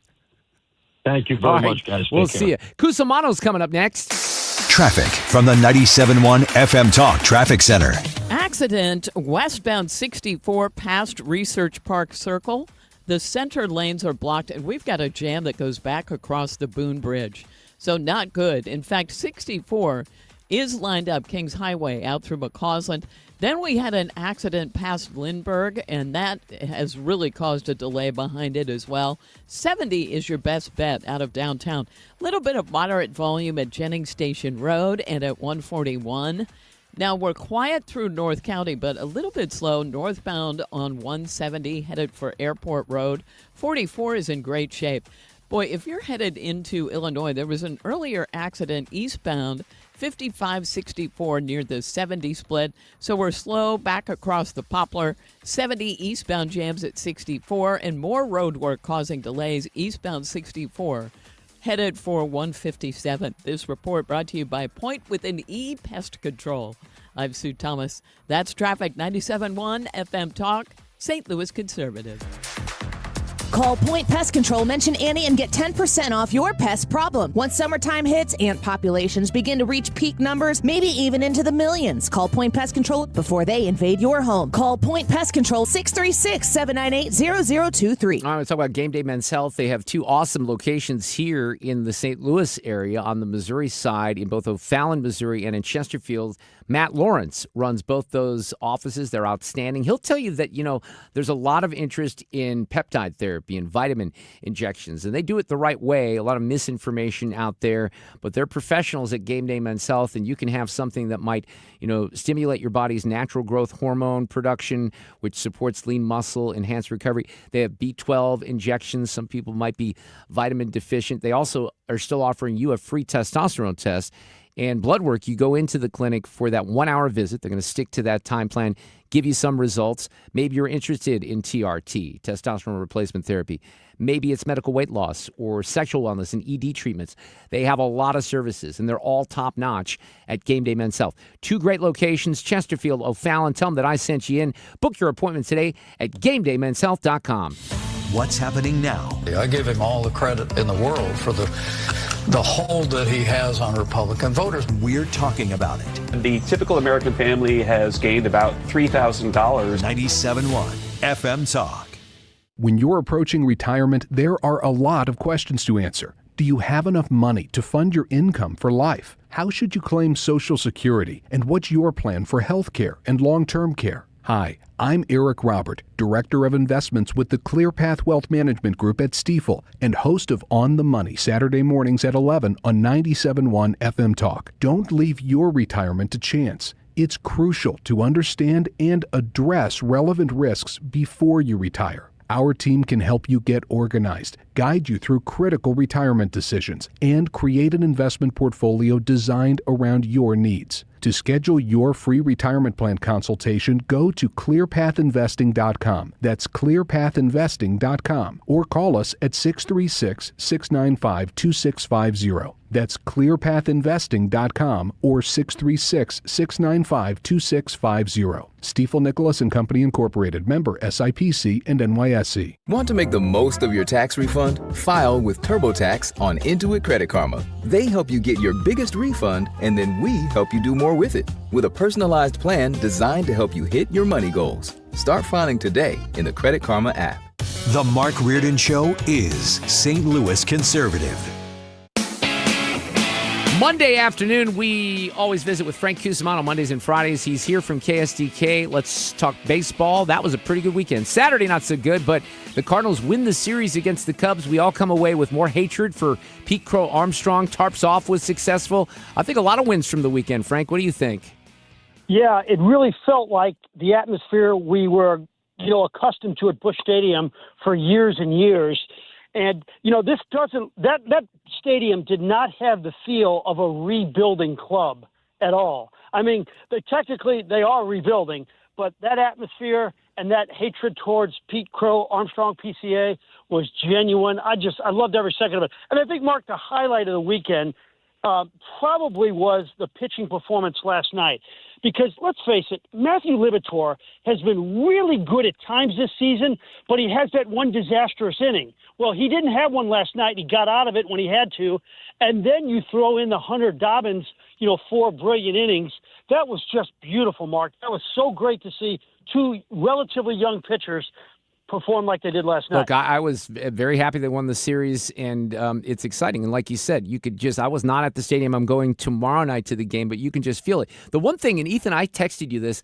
[SPEAKER 7] Thank you very much, guys.
[SPEAKER 1] We'll see you. Cusumano's coming up next.
[SPEAKER 6] Traffic from the 97.1 FM Talk Traffic Center.
[SPEAKER 5] Accident westbound 64 past Research Park Circle. The center lanes are blocked, and we've got a jam that goes back across the Boone Bridge. So not good. In fact, 64 is lined up Kings Highway out through McCausland. Then we had an accident past Lindbergh, and that has really caused a delay behind it as well. 70 is your best bet out of downtown. A little bit of moderate volume at Jennings Station Road and at 141. Now we're quiet through North County, but a little bit slow northbound on 170 headed for Airport Road. 44 is in great shape. Boy, if you're headed into Illinois, there was an earlier accident eastbound 5564 near the 70 split. So we're slow back across the Poplar. 70 eastbound jams at 64 and more road work causing delays eastbound 64 headed for 157. This report brought to you by Point with an E Pest Control. I'm Sue Thomas. That's traffic 97.1 FM Talk, St. Louis Conservative.
[SPEAKER 8] Call Point Pest Control, mention Annie, and get 10% off your pest problem. Once summertime hits, ant populations begin to reach peak numbers, maybe even into the millions. Call Point Pest Control before they invade your home. Call Point Pest Control, 636-798-0023.
[SPEAKER 1] All right, let's talk about Game Day Men's Health. They have two awesome locations here in the St. Louis area on the Missouri side, in both O'Fallon, Missouri, and in Chesterfield. Matt Lawrence runs both those offices. They're outstanding. He'll tell you that, there's a lot of interest in peptide therapy and vitamin injections, and they do it the right way. A lot of misinformation out there, but they're professionals at Game Day Men's Health, and you can have something that might, stimulate your body's natural growth hormone production, which supports lean muscle, enhanced recovery. They have B12 injections. Some people might be vitamin deficient. They also are still offering you a free testosterone test and blood work, you go into the clinic for that 1 hour visit. They're going to stick to that time plan, give you some results. Maybe you're interested in TRT, testosterone replacement therapy. Maybe it's medical weight loss or sexual wellness and ED treatments. They have a lot of services, and they're all top-notch at Game Day Men's Health. 2 great locations, Chesterfield, O'Fallon. Tell them that I sent you in. Book your appointment today at GameDayMen'sHealth.com.
[SPEAKER 6] What's happening now?
[SPEAKER 11] I give him all the credit in the world for the hold that he has on Republican voters.
[SPEAKER 6] We're talking about it.
[SPEAKER 12] The typical American family has gained about $3,000.
[SPEAKER 6] 97.1 FM Talk.
[SPEAKER 14] When you're approaching retirement, there are a lot of questions to answer. Do you have enough money to fund your income for life? How should you claim Social Security? And what's your plan for health care and long-term care? Hi, I'm Eric Robert, Director of Investments with the ClearPath Wealth Management Group at Stifel and host of On the Money Saturday mornings at 11 on 97.1 FM Talk. Don't leave your retirement to chance. It's crucial to understand and address relevant risks before you retire. Our team can help you get organized, guide you through critical retirement decisions, and create an investment portfolio designed around your needs. To schedule your free retirement plan consultation, go to clearpathinvesting.com. That's clearpathinvesting.com. Or call us at 636-695-2650. That's clearpathinvesting.com or 636-695-2650. Stifel Nicholas and Company Incorporated, member SIPC and NYSE.
[SPEAKER 24] Want to make the most of your tax refund? File with TurboTax on Intuit Credit Karma. They help you get your biggest refund, and then we help you do more with it with a personalized plan designed to help you hit your money goals. Start filing today in the Credit Karma app.
[SPEAKER 6] The Mark Reardon Show is St. Louis conservative.
[SPEAKER 1] Monday afternoon, we always visit with Frank Cusumano Mondays and Fridays. He's here from KSDK. Let's talk baseball. That was a pretty good weekend. Saturday, not so good, but the Cardinals win the series against the Cubs. We all come away with more hatred for Pete Crow Armstrong. Tarps off was successful. I think a lot of wins from the weekend. Frank, what do you think?
[SPEAKER 25] Yeah, it really felt like the atmosphere we were, accustomed to at Busch Stadium for years and years. And, this doesn't, that stadium did not have the feel of a rebuilding club at all. I mean, technically they are rebuilding, but that atmosphere and that hatred towards Pete Crow, Armstrong, PCA was genuine. I loved every second of it. And I think, Mark, the highlight of the weekend probably was the pitching performance last night. Because let's face it, Matthew Liberatore has been really good at times this season, but he has that one disastrous inning. Well, he didn't have one last night. He got out of it when he had to. And then you throw in the Hunter Dobbins, 4 brilliant innings. That was just beautiful, Mark. That was so great to see 2 relatively young pitchers perform like they did last night.
[SPEAKER 1] Look, I was very happy they won the series, and it's exciting. And like you said, I was not at the stadium. I'm going tomorrow night to the game, but you can just feel it. The one thing, and Ethan, I texted you this,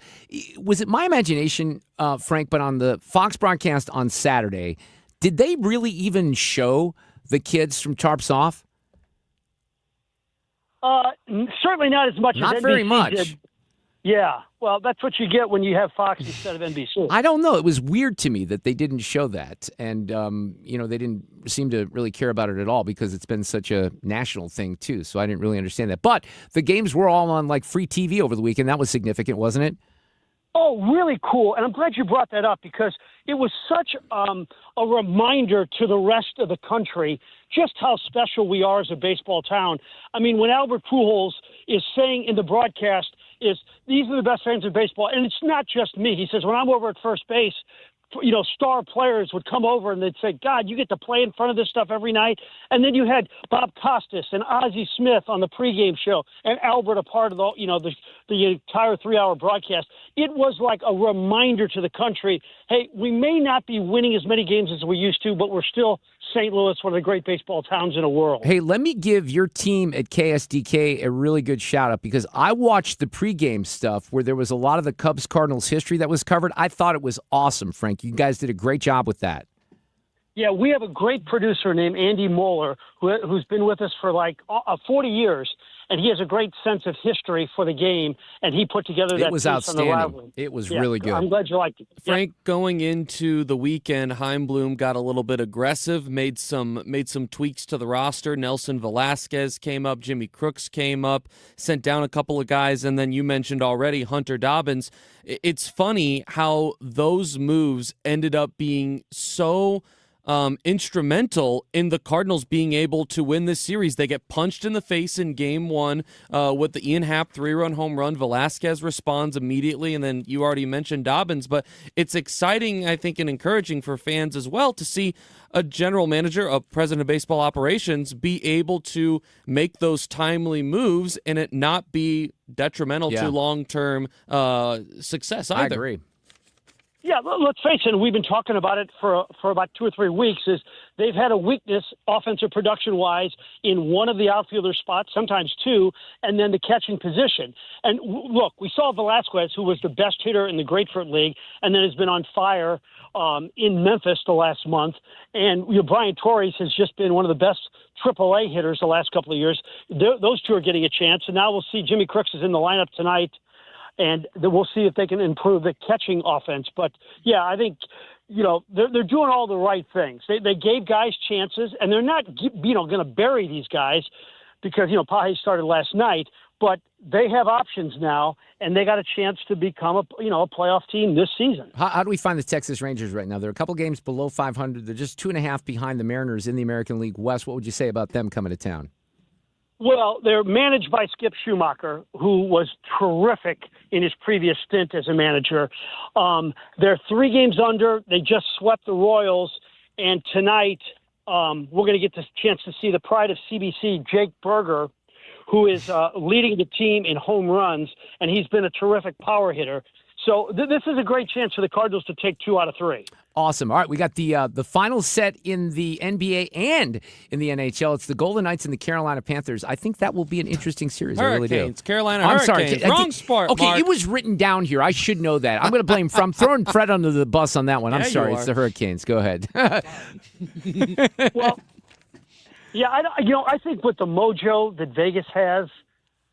[SPEAKER 1] was it my imagination, Frank, but on the Fox broadcast on Saturday, did they really even show the kids from Tarps Off?
[SPEAKER 25] Certainly not as much as NBC
[SPEAKER 1] Not very much.
[SPEAKER 25] did. Yeah, well, that's what you get when you have Fox instead of NBC.
[SPEAKER 1] I don't know. It was weird to me that they didn't show that. And, they didn't seem to really care about it at all because it's been such a national thing, too. So I didn't really understand that. But the games were all on, free TV over the weekend. That was significant, wasn't it?
[SPEAKER 25] Oh, really cool. And I'm glad you brought that up because it was such a reminder to the rest of the country just how special we are as a baseball town. I mean, when Albert Pujols is saying in the broadcast, these are the best fans in baseball. And it's not just me. He says, when I'm over at first base, star players would come over and they'd say, God, you get to play in front of this stuff every night. And then you had Bob Costas and Ozzie Smith on the pregame show and Albert a part of the entire 3-hour broadcast. It was like a reminder to the country, hey, we may not be winning as many games as we used to, but we're still St. Louis, one of the great baseball towns in the world.
[SPEAKER 1] Hey, let me give your team at KSDK a really good shout out because I watched the pregame stuff where there was a lot of the Cubs-Cardinals history that was covered. I thought it was awesome, Frank. You guys did a great job with that.
[SPEAKER 25] Yeah, we have a great producer named Andy Moeller who's been with us for 40 years. and he has a great sense of history for the game, and he put together that
[SPEAKER 1] It was
[SPEAKER 25] piece on the
[SPEAKER 1] outstanding.
[SPEAKER 25] rivalry.
[SPEAKER 1] It was
[SPEAKER 25] Yeah,
[SPEAKER 1] really good.
[SPEAKER 25] I'm glad you liked it.
[SPEAKER 13] Frank, going into the weekend, Heimblum got a little bit aggressive, made some tweaks to the roster. Nelson Velasquez came up, Jimmy Crooks came up, sent down a couple of guys, and then you mentioned already Hunter Dobbins. It's funny how those moves ended up being so instrumental in the Cardinals being able to win this series. They get punched in the face in game one with the Ian Happ 3-run home run. Velasquez responds immediately, and then you already mentioned Dobbins, but it's exciting, I think, and encouraging for fans as well to see a general manager, a president of baseball operations, be able to make those timely moves and it not be detrimental to long-term success either.
[SPEAKER 1] I agree.
[SPEAKER 25] Yeah, let's face it, we've been talking about it for about 2 or 3 weeks, is they've had a weakness offensive production-wise in one of the outfielder spots, sometimes two, and then the catching position. And look, we saw Velasquez, who was the best hitter in the Grapefruit League, and then has been on fire in Memphis the last month. And Brian Torres has just been one of the best AAA hitters the last couple of years. Those two are getting a chance, and now we'll see Jimmy Crooks is in the lineup tonight. And we'll see if they can improve the catching offense. But, yeah, I think, they're doing all the right things. They gave guys chances, and they're not, going to bury these guys because, Pahe started last night. But they have options now, and they got a chance to become a playoff team this season.
[SPEAKER 1] How do we find the Texas Rangers right now? They're a couple games below 500. They're just 2.5 behind the Mariners in the American League West. What would you say about them coming to town?
[SPEAKER 25] Well, they're managed by Skip Schumacher, who was terrific in his previous stint as a manager. They're 3 games under. They just swept the Royals. And tonight, we're going to get the chance to see the pride of CBC, Jake Berger, who is leading the team in home runs, and he's been a terrific power hitter. So this is a great chance for the Cardinals to take 2 out of 3.
[SPEAKER 1] Awesome. All right, we got the final set in the NBA and in the NHL. It's the Golden Knights and the Carolina Panthers. I think that will be an interesting series.
[SPEAKER 13] Hurricanes,
[SPEAKER 1] I really do.
[SPEAKER 13] Carolina
[SPEAKER 1] I'm
[SPEAKER 13] Hurricanes.
[SPEAKER 1] Sorry.
[SPEAKER 13] Wrong sport,
[SPEAKER 1] Okay,
[SPEAKER 13] Mark.
[SPEAKER 1] it was written down here. I should know that. I'm going to blame. I'm throwing Fred under the bus on that one. I'm
[SPEAKER 13] Yeah,
[SPEAKER 1] sorry.
[SPEAKER 13] you
[SPEAKER 1] It's
[SPEAKER 13] are.
[SPEAKER 1] the Hurricanes. Go ahead.
[SPEAKER 25] Well, yeah, I think with the mojo that Vegas has,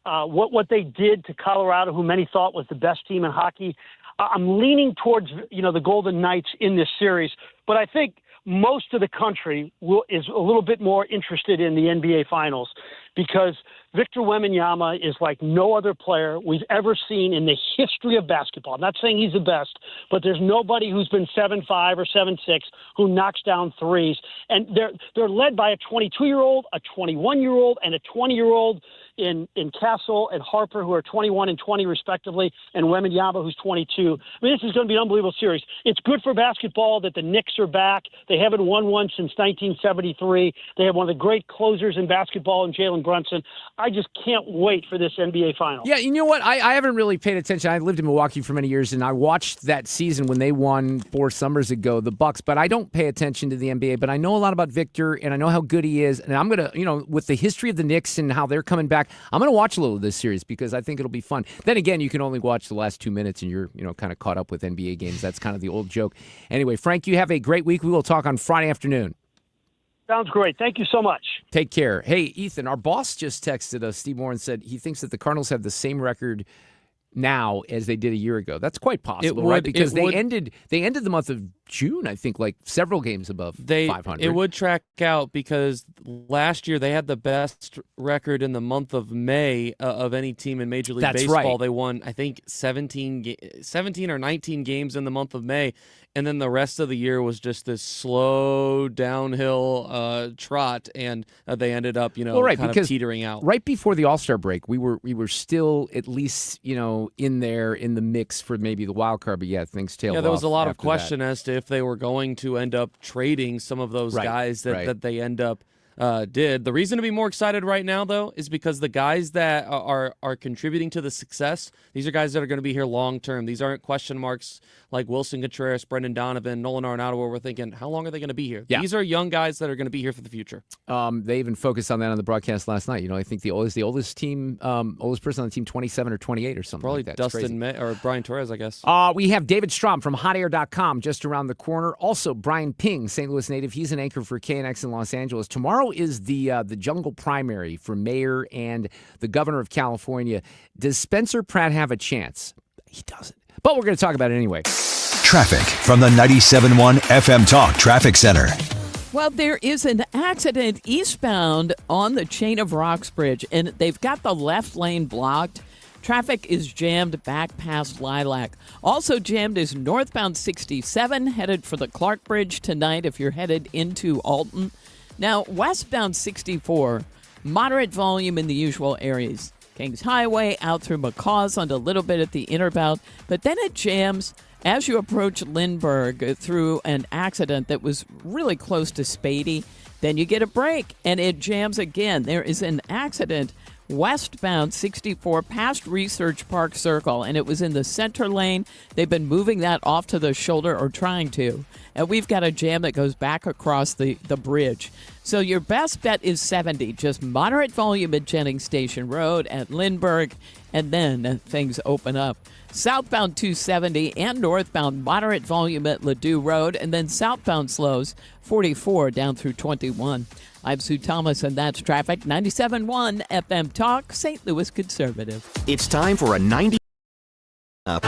[SPEAKER 25] what they did to Colorado, who many thought was the best team in hockey, I'm leaning towards the Golden Knights in this series, but I think most of the country is a little bit more interested in the NBA Finals because Victor Wembanyama is like no other player we've ever seen in the history of basketball. I'm not saying he's the best, but there's nobody who's been 7'5" or 7'6" who knocks down threes, and they're led by a 22-year-old, a 21-year-old, and a 20-year-old. In Castle and Harper, who are 21 and 20 respectively, and Wembanyama, who's 22. I mean, this is going to be an unbelievable series. It's good for basketball that the Knicks are back. They haven't won one since 1973. They have one of the great closers in basketball in Jalen Brunson. I just can't wait for this NBA final.
[SPEAKER 1] Yeah, you know what? I haven't really paid attention. I lived in Milwaukee for many years, and I watched that season when they won 4 summers ago, the Bucks. But I don't pay attention to the NBA. But I know a lot about Victor, and I know how good he is. And I'm going to, with the history of the Knicks and how they're coming back, I'm going to watch a little of this series because I think it'll be fun. Then again, you can only watch the last 2 minutes and you're, kind of caught up with NBA games. That's kind of the old joke. Anyway, Frank, you have a great week. We will talk on Friday afternoon.
[SPEAKER 25] Sounds great. Thank you so much.
[SPEAKER 1] Take care. Hey, Ethan, our boss just texted us. Steve Warren said he thinks that the Cardinals have the same record now as they did a year ago. That's quite possible, right? Because they ended the month of June, I think, like several games above 500.
[SPEAKER 13] It would track out because last year they had the best record in the month of May of any team in Major League Baseball.
[SPEAKER 1] Right.
[SPEAKER 13] They won, I think, 17 or 19 games in the month of May, and then the rest of the year was just this slow downhill trot, and they ended up, kind of teetering out.
[SPEAKER 1] Right before the All-Star break, we were still at least, in there in the mix for maybe the wild card. But yeah, things tailed off.
[SPEAKER 13] Yeah, there was a lot of
[SPEAKER 1] after
[SPEAKER 13] question
[SPEAKER 1] that.
[SPEAKER 13] as to if they were going to end up trading some of those guys that they end up did. The reason to be more excited right now, though, is because the guys that are contributing to the success, these are guys that are going to be here long term. These aren't question marks like Wilson Contreras, Brendan Donovan, Nolan Arenado, where we're thinking, how long are they going to be here?
[SPEAKER 1] Yeah.
[SPEAKER 13] These are young guys that are going to be here for the future.
[SPEAKER 1] They even focused on that on the broadcast last night. I think the oldest person on the team, 27 or 28 or something
[SPEAKER 13] Probably
[SPEAKER 1] like that. It's
[SPEAKER 13] Dustin or Brian Torres, I guess.
[SPEAKER 1] We have David Strom from hotair.com just around the corner. Also, Brian Ping, St. Louis native. He's an anchor for KNX in Los Angeles. Tomorrow tomorrow is the jungle primary for mayor and the governor of California. Does Spencer Pratt have a chance? He doesn't. But we're going to talk about it anyway.
[SPEAKER 6] Traffic from the 97.1 FM Talk Traffic Center.
[SPEAKER 5] Well, there is an accident eastbound on the Chain of Rocks Bridge, and they've got the left lane blocked. Traffic is jammed back past Lilac. Also jammed is northbound 67, headed for the Clark Bridge tonight if you're headed into Alton. Now, westbound 64, moderate volume in the usual areas. Kings Highway out through McCaws on a little bit at the inner belt, but then it jams as you approach Lindbergh through an accident that was really close to Spady. Then you get a break, and it jams again. There is an accident westbound 64 past Research Park Circle, and it was in the center lane. They've been moving that off to the shoulder, or trying to. And we've got a jam that goes back across the bridge. So your best bet is 70, just moderate volume at Jennings Station Road at Lindbergh, and then things open up. Southbound 270 and northbound moderate volume at Ladue Road, and then southbound slows 44 down through 21. I'm Sue Thomas, and that's traffic. 97.1 FM Talk, St. Louis Conservative.
[SPEAKER 2] It's time for a 90 up.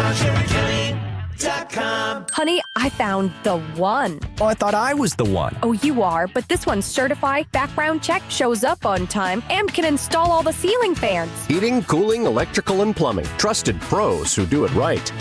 [SPEAKER 15] Honey, I found the one.
[SPEAKER 16] Oh, I thought I was the one.
[SPEAKER 15] Oh, you are, but this one's certified, background check, shows up on time, and can install all the ceiling fans.
[SPEAKER 16] Heating, cooling, electrical, and plumbing. Trusted pros who do it right.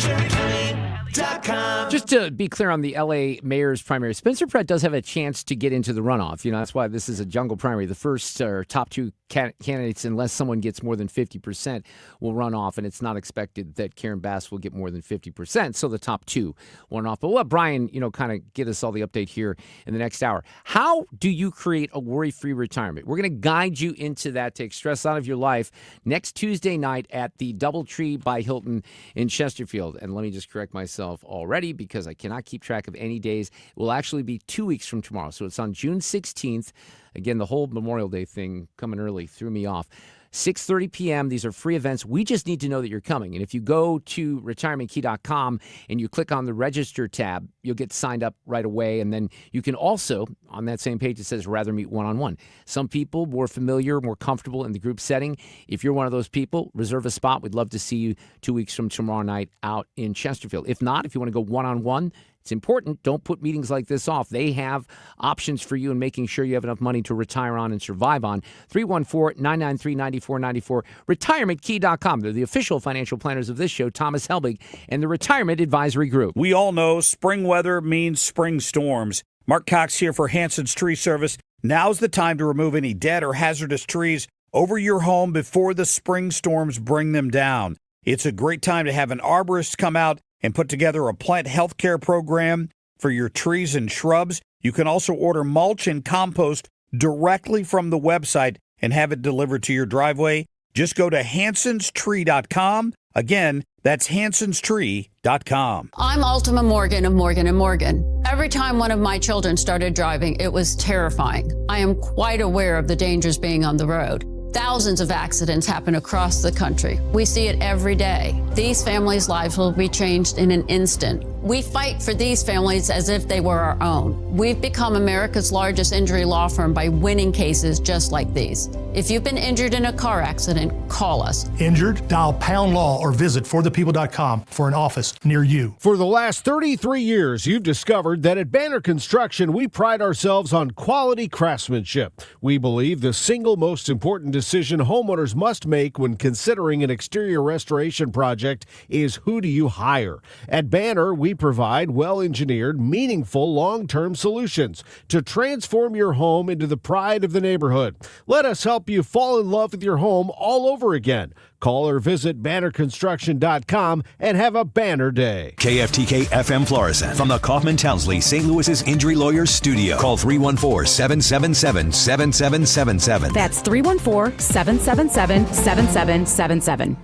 [SPEAKER 1] Just to be clear on the L.A. mayor's primary, Spencer Pratt does have a chance to get into the runoff. You know, that's why this is a jungle primary. The first or top two candidates, unless someone gets more than 50%, will run off, and it's not expected that Karen Bass will get more than 50%. So the top two will run off. But we'll let Brian, kind of get us all the update here in the next hour. How do you create a worry-free retirement? We're going to guide you into that, take stress out of your life next Tuesday night at the DoubleTree by Hilton in Chesterfield. And let me just correct myself already, because I cannot keep track of any days. It will actually be 2 weeks from tomorrow. So it's on June 16th. Again, the whole Memorial Day thing coming early threw me off. 6:30 p.m. These are free events. We just need to know that you're coming. And if you go to retirementkey.com and you click on the register tab, you'll get signed up right away. And then you can also, on that same page, it says rather meet one-on-one. Some people more familiar, more comfortable in the group setting. If you're one of those people, reserve a spot. We'd love to see you 2 weeks from tomorrow night out in Chesterfield. If not, if you want to go one-on-one, it's important. Don't put meetings like this off. They have options for you in making sure you have enough money to retire on and survive on. 314-993-9494. RetirementKey.com. They're the official financial planners of this show, Thomas Helbig, and the Retirement Advisory Group.
[SPEAKER 17] We all know spring weather means spring storms. Mark Cox here for Hanson's Tree Service. Now's the time to remove any dead or hazardous trees over your home before the spring storms bring them down. It's a great time to have an arborist come out and put together a plant health care program for your trees and shrubs. You can also order mulch and compost directly from the website and have it delivered to your driveway. Just go to hansonstree.com. Again, that's hansonstree.com.
[SPEAKER 18] I'm Ultima Morgan of Morgan & Morgan. Every time one of my children started driving, it was terrifying. I am quite aware of the dangers being on the road. Thousands of accidents happen across the country. We see it every day. These families' lives will be changed in an instant. We fight for these families as if they were our own. We've become America's largest injury law firm by winning cases just like these. If you've been injured in a car accident, call us.
[SPEAKER 20] Injured? Dial pound law or visit forthepeople.com for an office near you.
[SPEAKER 26] For the last 33 years, you've discovered that at Banner Construction, we pride ourselves on quality craftsmanship. We believe the single most important decision homeowners must make when considering an exterior restoration project is who do you hire. At Banner, we provide well-engineered, meaningful, long-term solutions to transform your home into the pride of the neighborhood. Let us help you fall in love with your home all over again. Call or visit bannerconstruction.com and have a banner day.
[SPEAKER 6] KFTK FM Florissant from the Kaufman Townsley St. Louis's Injury Lawyers Studio. Call 314-777-7777.
[SPEAKER 27] That's 314-777-7777.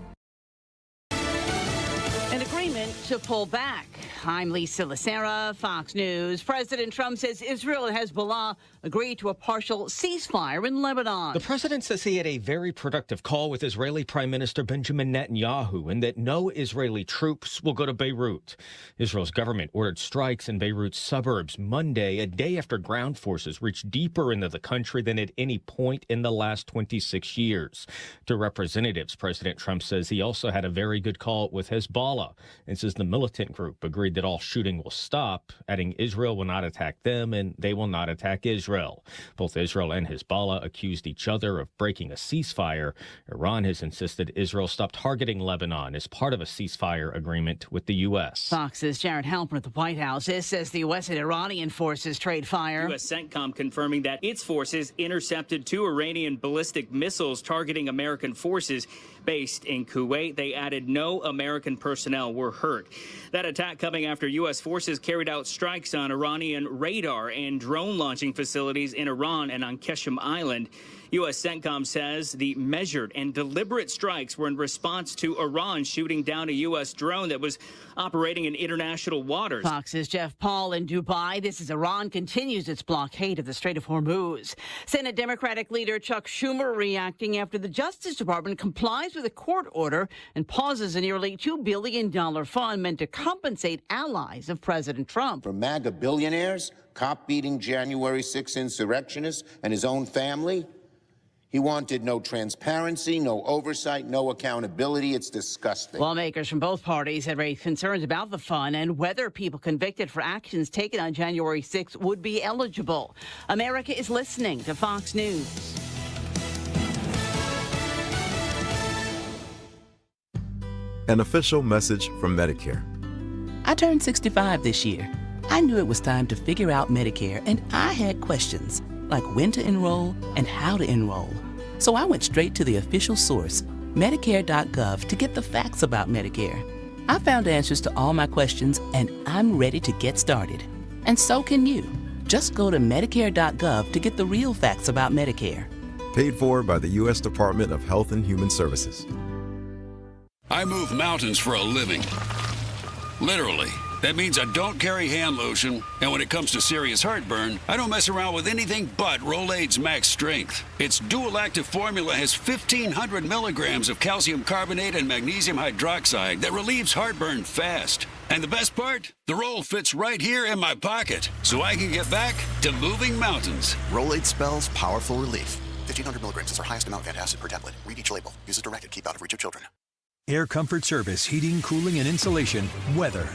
[SPEAKER 5] An agreement
[SPEAKER 3] to pull back. I'm Lisa Lacera, Fox News. President Trump says Israel and Hezbollah agreed to a partial ceasefire in Lebanon.
[SPEAKER 4] The president says he had a very productive call with Israeli Prime Minister Benjamin Netanyahu and that no Israeli troops will go to Beirut. Israel's government ordered strikes in Beirut's suburbs Monday, a day after ground forces reached deeper into the country than at any point in the last 26 years. To representatives, President Trump says he also had a very good call with Hezbollah and says the militant group agreed that all shooting will stop, adding Israel will not attack them and they will not attack Israel. Both Israel and Hezbollah accused each other of breaking a ceasefire. Iran has insisted Israel stop targeting Lebanon as part of a ceasefire agreement with the U.S.
[SPEAKER 3] Fox's Jared Halpern at the White House says the U.S. and Iranian forces trade fire.
[SPEAKER 9] U.S. CENTCOM confirming that its forces intercepted 2 Iranian ballistic missiles targeting American forces based in Kuwait. They added no American personnel were hurt. That attack coming after U.S. forces carried out strikes on Iranian radar and drone launching facilities in Iran and on Kehoe Island. U.S. CENTCOM says the measured and deliberate strikes were in response to Iran shooting down a U.S. drone that was operating in international waters.
[SPEAKER 3] Fox's Jeff Paul in Dubai. This is Iran continues its blockade of the Strait of Hormuz. Senate Democratic leader Chuck Schumer reacting after the Justice Department complies with a court order and pauses a nearly $2 billion fund meant to compensate allies of President Trump.
[SPEAKER 10] For MAGA billionaires, cop-beating January 6 insurrectionists, and his own family, he wanted no transparency, no oversight, no accountability. It's disgusting.
[SPEAKER 3] Lawmakers from both parties have raised concerns about the fund and whether people convicted for actions taken on January 6 would be eligible. America is listening to Fox News.
[SPEAKER 19] An official message from Medicare.
[SPEAKER 21] I turned 65 this year. I knew it was time to figure out Medicare, and I had questions, like when to enroll and how to enroll. So I went straight to the official source, Medicare.gov, to get the facts about Medicare. I found answers to all my questions, and I'm ready to get started. And so can you. Just go to Medicare.gov to get the real facts about Medicare.
[SPEAKER 19] Paid for by the U.S. Department of Health and Human Services.
[SPEAKER 27] I move mountains for a living. Literally. That means I don't carry hand lotion, and when it comes to serious heartburn, I don't mess around with anything but Rolaids Max Strength. Its dual-active formula has 1,500 milligrams of calcium carbonate and magnesium hydroxide that relieves heartburn fast. And the best part? The roll fits right here in my pocket, so I can get back to moving mountains.
[SPEAKER 16] Rolaids spells powerful relief. 1,500 milligrams is our highest amount of antacid per tablet. Read each label. Use as directed. Keep out of reach of children.
[SPEAKER 6] Air Comfort Service, heating, cooling, and insulation. Weather.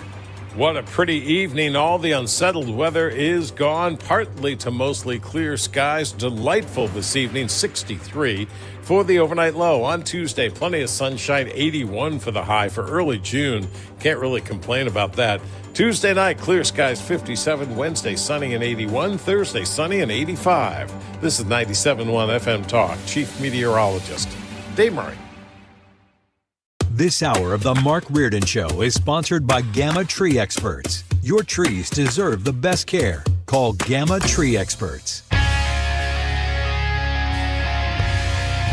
[SPEAKER 26] What a pretty evening. All the unsettled weather is gone, partly to mostly clear skies. Delightful this evening, 63 for the overnight low. On Tuesday, plenty of sunshine, 81 for the high for early June. Can't really complain about that. Tuesday night, clear skies, 57. Wednesday, sunny and 81. Thursday, sunny and 85. This is 97.1 FM Talk. Chief Meteorologist Dave Murray.
[SPEAKER 6] This hour of the Mark Reardon Show is sponsored by Gamma Tree Experts. Your trees deserve the best care. Call Gamma Tree Experts.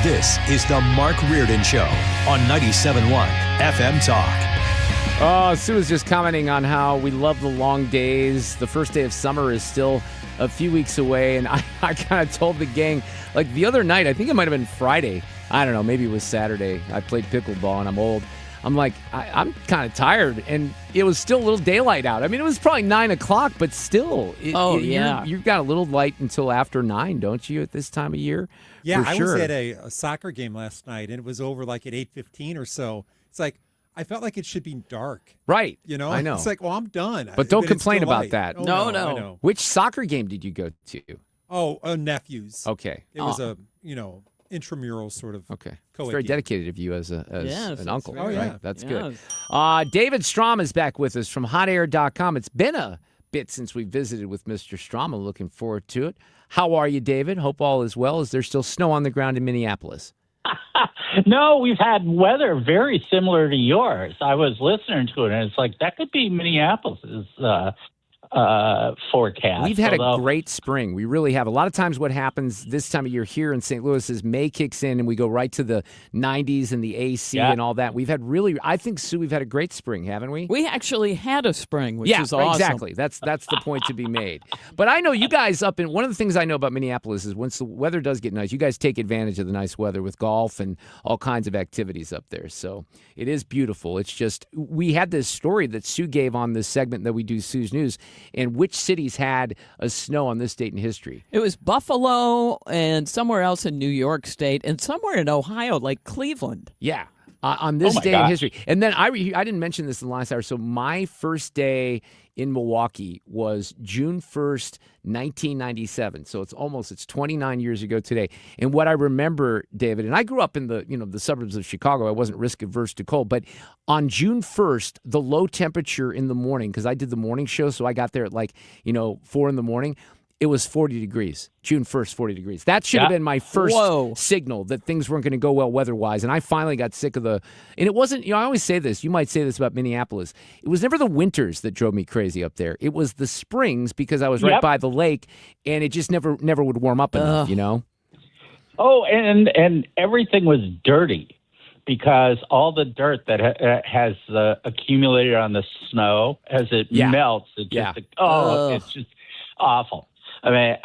[SPEAKER 6] This is the Mark Reardon Show on 97.1 FM Talk.
[SPEAKER 1] Oh, Sue was just commenting on how we love the long days. The first day of summer is still a few weeks away, and I kind of told the gang, like the other night, I think it might have been Friday, I don't know, maybe it was Saturday. I played pickleball and I'm old. I'm like, I'm kind of tired. And it was still a little daylight out. I mean, it was probably 9 o'clock, but still. You've got a little light until after 9, don't you, at this time of year?
[SPEAKER 28] Yeah,
[SPEAKER 1] For
[SPEAKER 28] I
[SPEAKER 1] sure.
[SPEAKER 28] was at a soccer game last night, and it was over like at 8:15 or so. It's like, I felt like it should be dark.
[SPEAKER 1] Right.
[SPEAKER 28] You know?
[SPEAKER 1] I know.
[SPEAKER 28] It's like, well, I'm done.
[SPEAKER 1] But don't
[SPEAKER 28] it's
[SPEAKER 1] complain
[SPEAKER 28] still
[SPEAKER 1] about
[SPEAKER 28] light.
[SPEAKER 1] that.
[SPEAKER 28] Oh, no. I know.
[SPEAKER 1] Which soccer game did you go to?
[SPEAKER 28] Oh, nephew's.
[SPEAKER 1] Okay.
[SPEAKER 28] It was a, intramural sort of.
[SPEAKER 1] Okay. It's
[SPEAKER 28] co-ed
[SPEAKER 1] very
[SPEAKER 28] game.
[SPEAKER 1] dedicated of you as an uncle.
[SPEAKER 28] Oh, yeah.
[SPEAKER 1] Right? That's good. David Strom is back with us from hotair.com. It's been a bit since we visited with Mr. Strom. I'm looking forward to it. How are you, David? Hope all is well. Is there still snow on the ground in Minneapolis?
[SPEAKER 29] No, we've had weather very similar to yours. I was listening to it, and it's like that could be Minneapolis' forecast.
[SPEAKER 1] We've had a great spring. We really have. A lot of times what happens this time of year here in St. Louis is May kicks in and we go right to the 90s and the AC and all that. We've had I think, Sue, we've had a great spring, haven't we?
[SPEAKER 5] We actually had a spring, which is awesome.
[SPEAKER 1] Exactly. That's the point to be made. But I know you guys one of the things I know about Minneapolis is once the weather does get nice, you guys take advantage of the nice weather with golf and all kinds of activities up there. So it is beautiful. It's just, we had this story that Sue gave on this segment that we do, Sue's News, and which cities had a snow on this date in history.
[SPEAKER 5] It was Buffalo and somewhere else in New York State and somewhere in Ohio, like Cleveland.
[SPEAKER 1] Yeah. On this day in history. And then I didn't mention this in the last hour. So my first day in Milwaukee was June 1st, 1997. So it's 29 years ago today. And what I remember, David, and I grew up in the suburbs of Chicago. I wasn't risk averse to cold, but on June 1st, the low temperature in the morning, because I did the morning show, so I got there at 4 in the morning. It was 40 degrees, June 1st, 40 degrees. That should have been my first signal that things weren't going to go well weather-wise. And I finally got sick of and it wasn't, I always say this, you might say this about Minneapolis. It was never the winters that drove me crazy up there. It was the springs because I was right by the lake and it just never would warm up enough,
[SPEAKER 29] Oh, and everything was dirty because all the dirt that has accumulated on the snow, as it melts, it's just awful. I mean,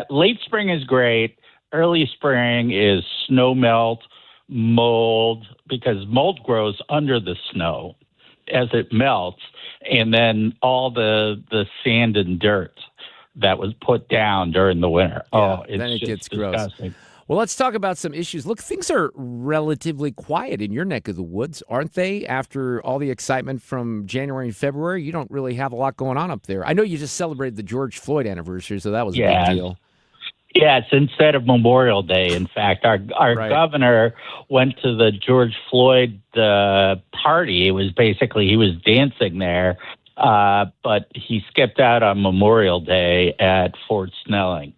[SPEAKER 29] late spring is great. Early spring is snow melt, mold, because mold grows under the snow as it melts, and then all the sand and dirt that was put down during the winter.
[SPEAKER 1] Then it gets disgusting. Gross. Well, let's talk about some issues. Look, things are relatively quiet in your neck of the woods, aren't they? After all the excitement from January and February, you don't really have a lot going on up there. I know you just celebrated the George Floyd anniversary, so that was a big deal.
[SPEAKER 29] Yeah, it's instead of Memorial Day. In fact, our governor went to the George Floyd party. It was basically, he was dancing there, but he skipped out on Memorial Day at Fort Snelling.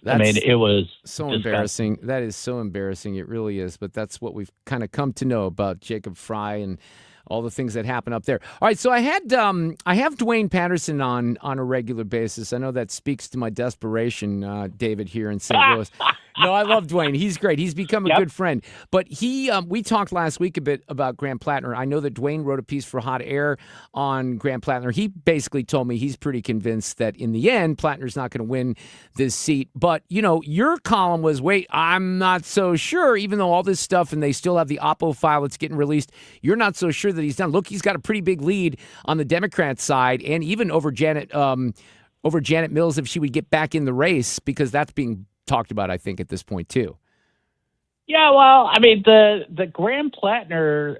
[SPEAKER 29] It was
[SPEAKER 1] so embarrassing. That is so embarrassing. It really is. But that's what we've kind of come to know about Jacob Fry and all the things that happen up there. All right, so I have Dwayne Patterson on a regular basis. I know that speaks to my desperation, David, here in St. Louis. No, I love Dwayne. He's great. He's become a good friend. But we talked last week a bit about Grant Plattner. I know that Dwayne wrote a piece for Hot Air on Grant Plattner. He basically told me he's pretty convinced that in the end, Plattner's not going to win this seat. But, your column was, wait, I'm not so sure, even though all this stuff and they still have the Oppo file that's getting released, you're not so sure that he's done. Look, he's got a pretty big lead on the Democrat side and even over Janet Mills if she would get back in the race, because that's being talked about, I think, at this point, too.
[SPEAKER 29] Yeah, well, I mean, the Graham Plattner,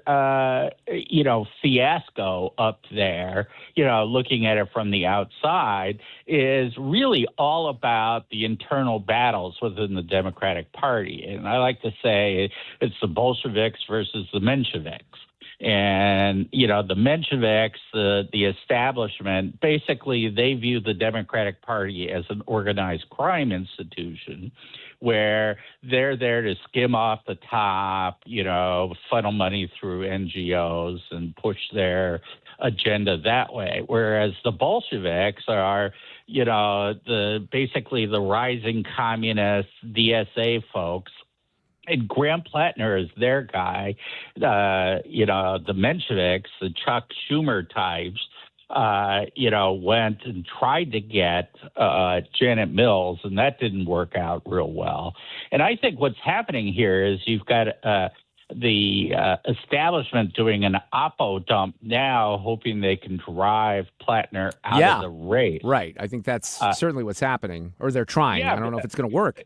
[SPEAKER 29] fiasco up there, looking at it from the outside, is really all about the internal battles within the Democratic Party. And I like to say it's the Bolsheviks versus the Mensheviks. And, the Mensheviks, the establishment, basically they view the Democratic Party as an organized crime institution where they're there to skim off the top, funnel money through NGOs and push their agenda that way. Whereas the Bolsheviks are, basically the rising communist DSA folks. And Graham Plattner is their guy. The Mensheviks, the Chuck Schumer types, went and tried to get Janet Mills, and that didn't work out real well. And I think what's happening here is you've got the establishment doing an Oppo dump now, hoping they can drive Plattner out of the race.
[SPEAKER 1] Right. I think that's certainly what's happening, or they're trying. I don't know if it's going to work.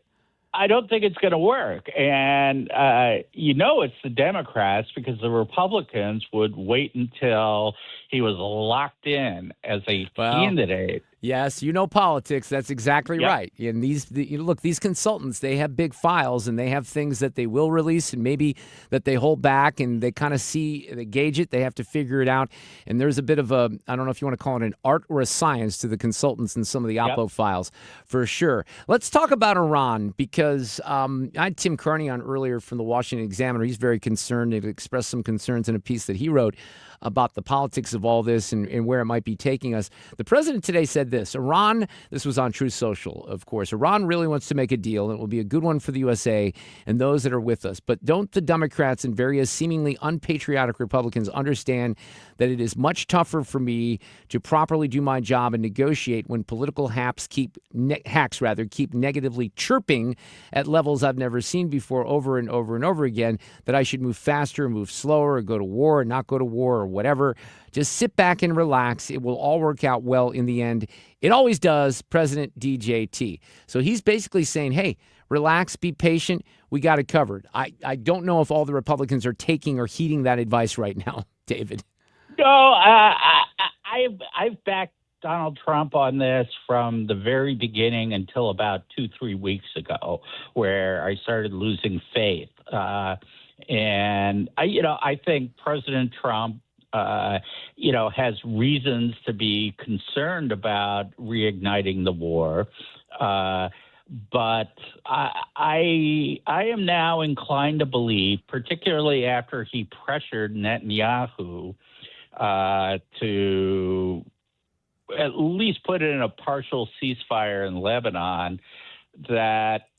[SPEAKER 29] I don't think it's going to work. And, it's the Democrats, because the Republicans would wait until he was locked in as a candidate.
[SPEAKER 1] Yes, politics. That's exactly
[SPEAKER 29] Yep.
[SPEAKER 1] right. And these consultants, they have big files and they have things that they will release and maybe that they hold back, and they kind of they gauge it. They have to figure it out. And there's a bit of I don't know if you want to call it an art or a science to the consultants and some of the Oppo files for sure. Let's talk about Iran, because I had Tim Carney on earlier from the Washington Examiner. He's very concerned. He expressed some concerns in a piece that he wrote about the politics of all this and where it might be taking us. The president today said this: Iran, this was on Truth Social, of course, Iran really wants to make a deal, and it will be a good one for the USA and those that are with us. But don't the Democrats and various seemingly unpatriotic Republicans understand that it is much tougher for me to properly do my job and negotiate when political hacks keep negatively chirping at levels I've never seen before, over and over and over again, that I should move faster, move slower, or go to war, or not go to war, or whatever. Just sit back and relax. It will all work out well in the end. It always does, President DJT. So he's basically saying, hey, relax, be patient. We got it covered. I don't know if all the Republicans are taking or heeding that advice right now, David.
[SPEAKER 29] No, I've backed Donald Trump on this from the very beginning until about 2-3 weeks ago, where I started losing faith. And I think President Trump, has reasons to be concerned about reigniting the war. But I am now inclined to believe, particularly after he pressured Netanyahu to at least put in a partial ceasefire in Lebanon, that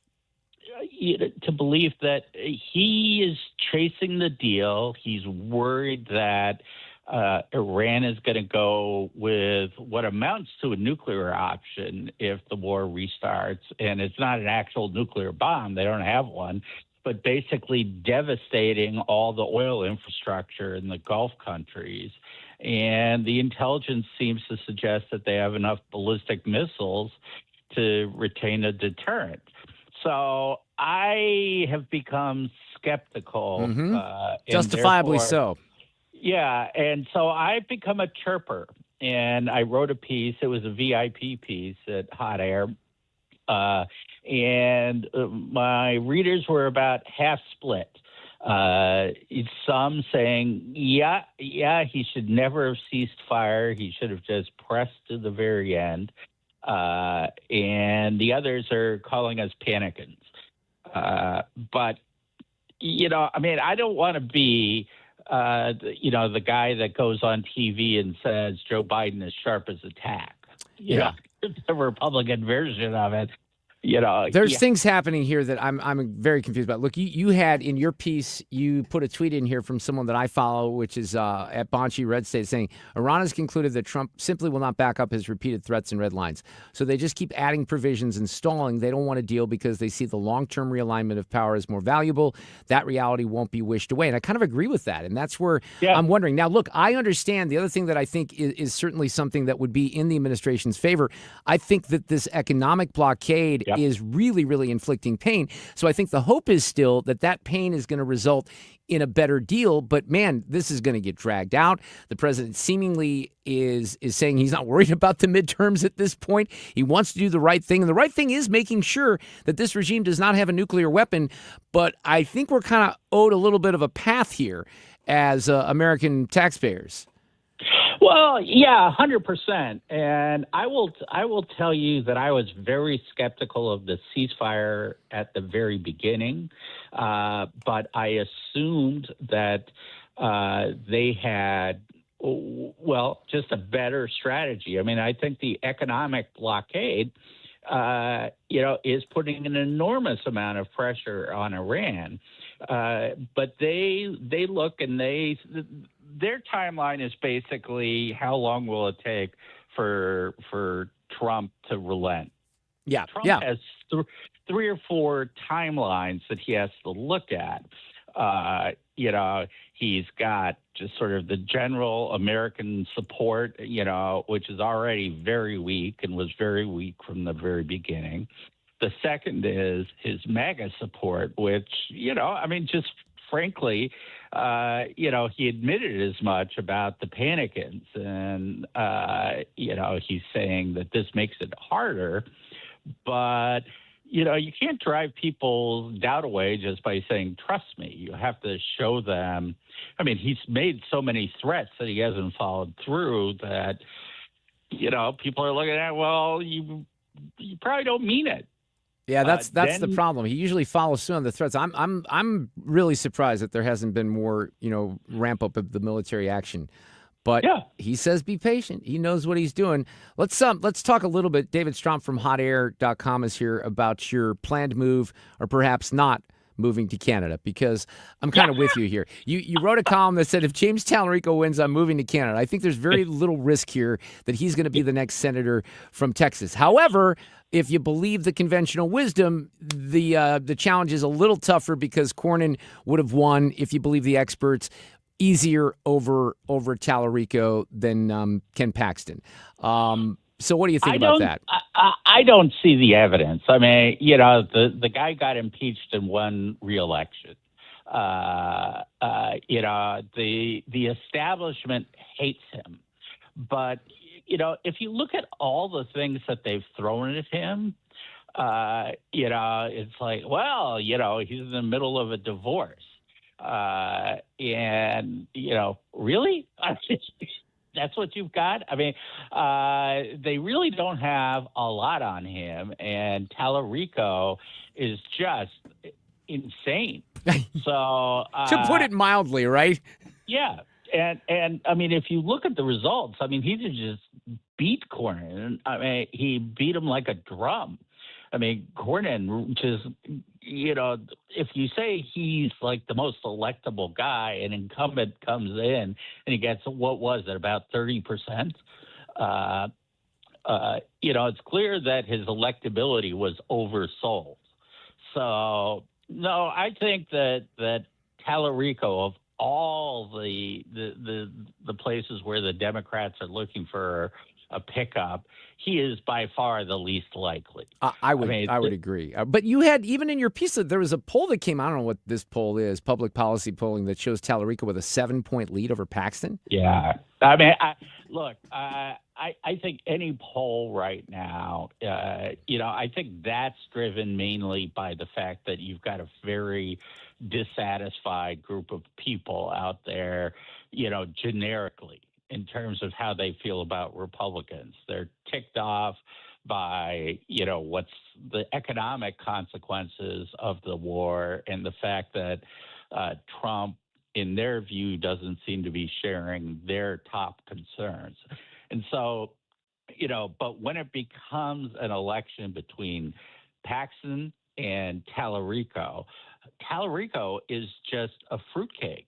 [SPEAKER 29] to believe that he is chasing the deal. He's worried that Iran is going to go with what amounts to a nuclear option if the war restarts. And it's not an actual nuclear bomb. They don't have one, but basically devastating all the oil infrastructure in the Gulf countries. And the intelligence seems to suggest that they have enough ballistic missiles to retain a deterrent. So I have become skeptical.
[SPEAKER 1] Justifiably so.
[SPEAKER 29] Yeah, and so I've become a chirper, and I wrote a piece. It was a VIP piece at Hot Air, and my readers were about half split. Some saying, yeah, he should never have ceased fire. He should have just pressed to the very end. And the others are calling us panicans. But, I don't want to be, the guy that goes on TV and says Joe Biden is sharp as a tack. The Republican version of it.
[SPEAKER 1] There's things happening here that I'm very confused about. Look, you had in your piece, you put a tweet in here from someone that I follow, which is at Bonchi Red State, saying Iran has concluded that Trump simply will not back up his repeated threats and red lines. So they just keep adding provisions and stalling. They don't want to deal because they see the long-term realignment of power as more valuable. That reality won't be wished away. And I kind of agree with that. And that's where I'm wondering. Now, look, I understand the other thing that I think is certainly something that would be in the administration's favor. I think that this economic blockade is really, really inflicting pain. So I think the hope is still that pain is going to result in a better deal. But man, this is going to get dragged out. The president seemingly is saying he's not worried about the midterms at this point. He wants to do the right thing. And the right thing is making sure that this regime does not have a nuclear weapon. But I think we're kind of owed a little bit of a path here as American taxpayers.
[SPEAKER 29] Well, yeah, 100%. And I will tell you that I was very skeptical of the ceasefire at the very beginning, but I assumed that they had, just a better strategy. I mean, I think the economic blockade, is putting an enormous amount of pressure on Iran. But they look and their timeline is basically how long will it take for Trump to relent.
[SPEAKER 1] Yeah,
[SPEAKER 29] Trump has three or four timelines that he has to look at. He's got just sort of the general American support, which is already very weak and was very weak from the very beginning. The second is his MAGA support, which, just frankly, he admitted as much about the panicants. And, he's saying that this makes it harder. But, you can't drive people's doubt away just by saying, trust me. You have to show them. I mean, he's made so many threats that he hasn't followed through that, people are looking at, well, you probably don't mean it.
[SPEAKER 1] Yeah, that's the problem. He usually follows through on the threats. I'm really surprised that there hasn't been more, ramp up of the military action. But he says be patient. He knows what he's doing. Let's talk a little bit. David Strom from hotair.com is here about your planned move, or perhaps not moving to Canada, because I'm kind of with you here. You wrote a column that said if James Tallarico wins, I'm moving to Canada. I think there's very little risk here that he's going to be the next senator from Texas. However, if you believe the conventional wisdom, the challenge is a little tougher because Cornyn would have won, if you believe the experts, easier over Tallarico than Ken Paxton. So what do you think about that?
[SPEAKER 29] I don't see the evidence. I mean, the guy got impeached and won re-election. The establishment hates him. But, if you look at all the things that they've thrown at him, it's like, well, he's in the middle of a divorce. Really? That's what you've got? I mean, they really don't have a lot on him, and Tallarico is just insane. So
[SPEAKER 1] to put it mildly, right?
[SPEAKER 29] Yeah. And I mean, if you look at the results, I mean, he just beat Cornyn. I mean, he beat him like a drum. I mean, Cornyn just, if you say he's like the most electable guy, an incumbent comes in and he gets, what was it, about 30%? It's clear that his electability was oversold. So, no, I think that Tallarico, of all the places where the Democrats are looking for a pickup, he is by far the least likely.
[SPEAKER 1] I would agree. But you had, even in your piece, there was a poll that came out. I don't know what this poll is, public policy polling, that shows Tallarico with a 7-point lead over Paxton.
[SPEAKER 29] Yeah. I mean, I think any poll right now, I think that's driven mainly by the fact that you've got a very dissatisfied group of people out there, generically, in terms of how they feel about Republicans. They're ticked off by, what's the economic consequences of the war and the fact that Trump, in their view, doesn't seem to be sharing their top concerns. And so, but when it becomes an election between Paxton and Tallarico is just a fruitcake.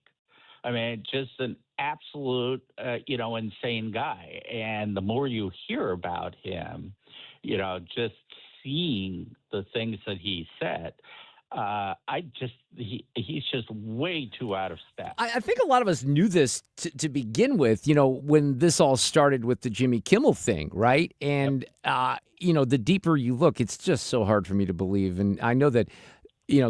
[SPEAKER 29] I mean, just an absolute, insane guy. And the more you hear about him, just seeing the things that he said, he's just way too out of step.
[SPEAKER 1] I think a lot of us knew this to begin with, when this all started with the Jimmy Kimmel thing, right? And, the deeper you look, it's just so hard for me to believe. And I know that,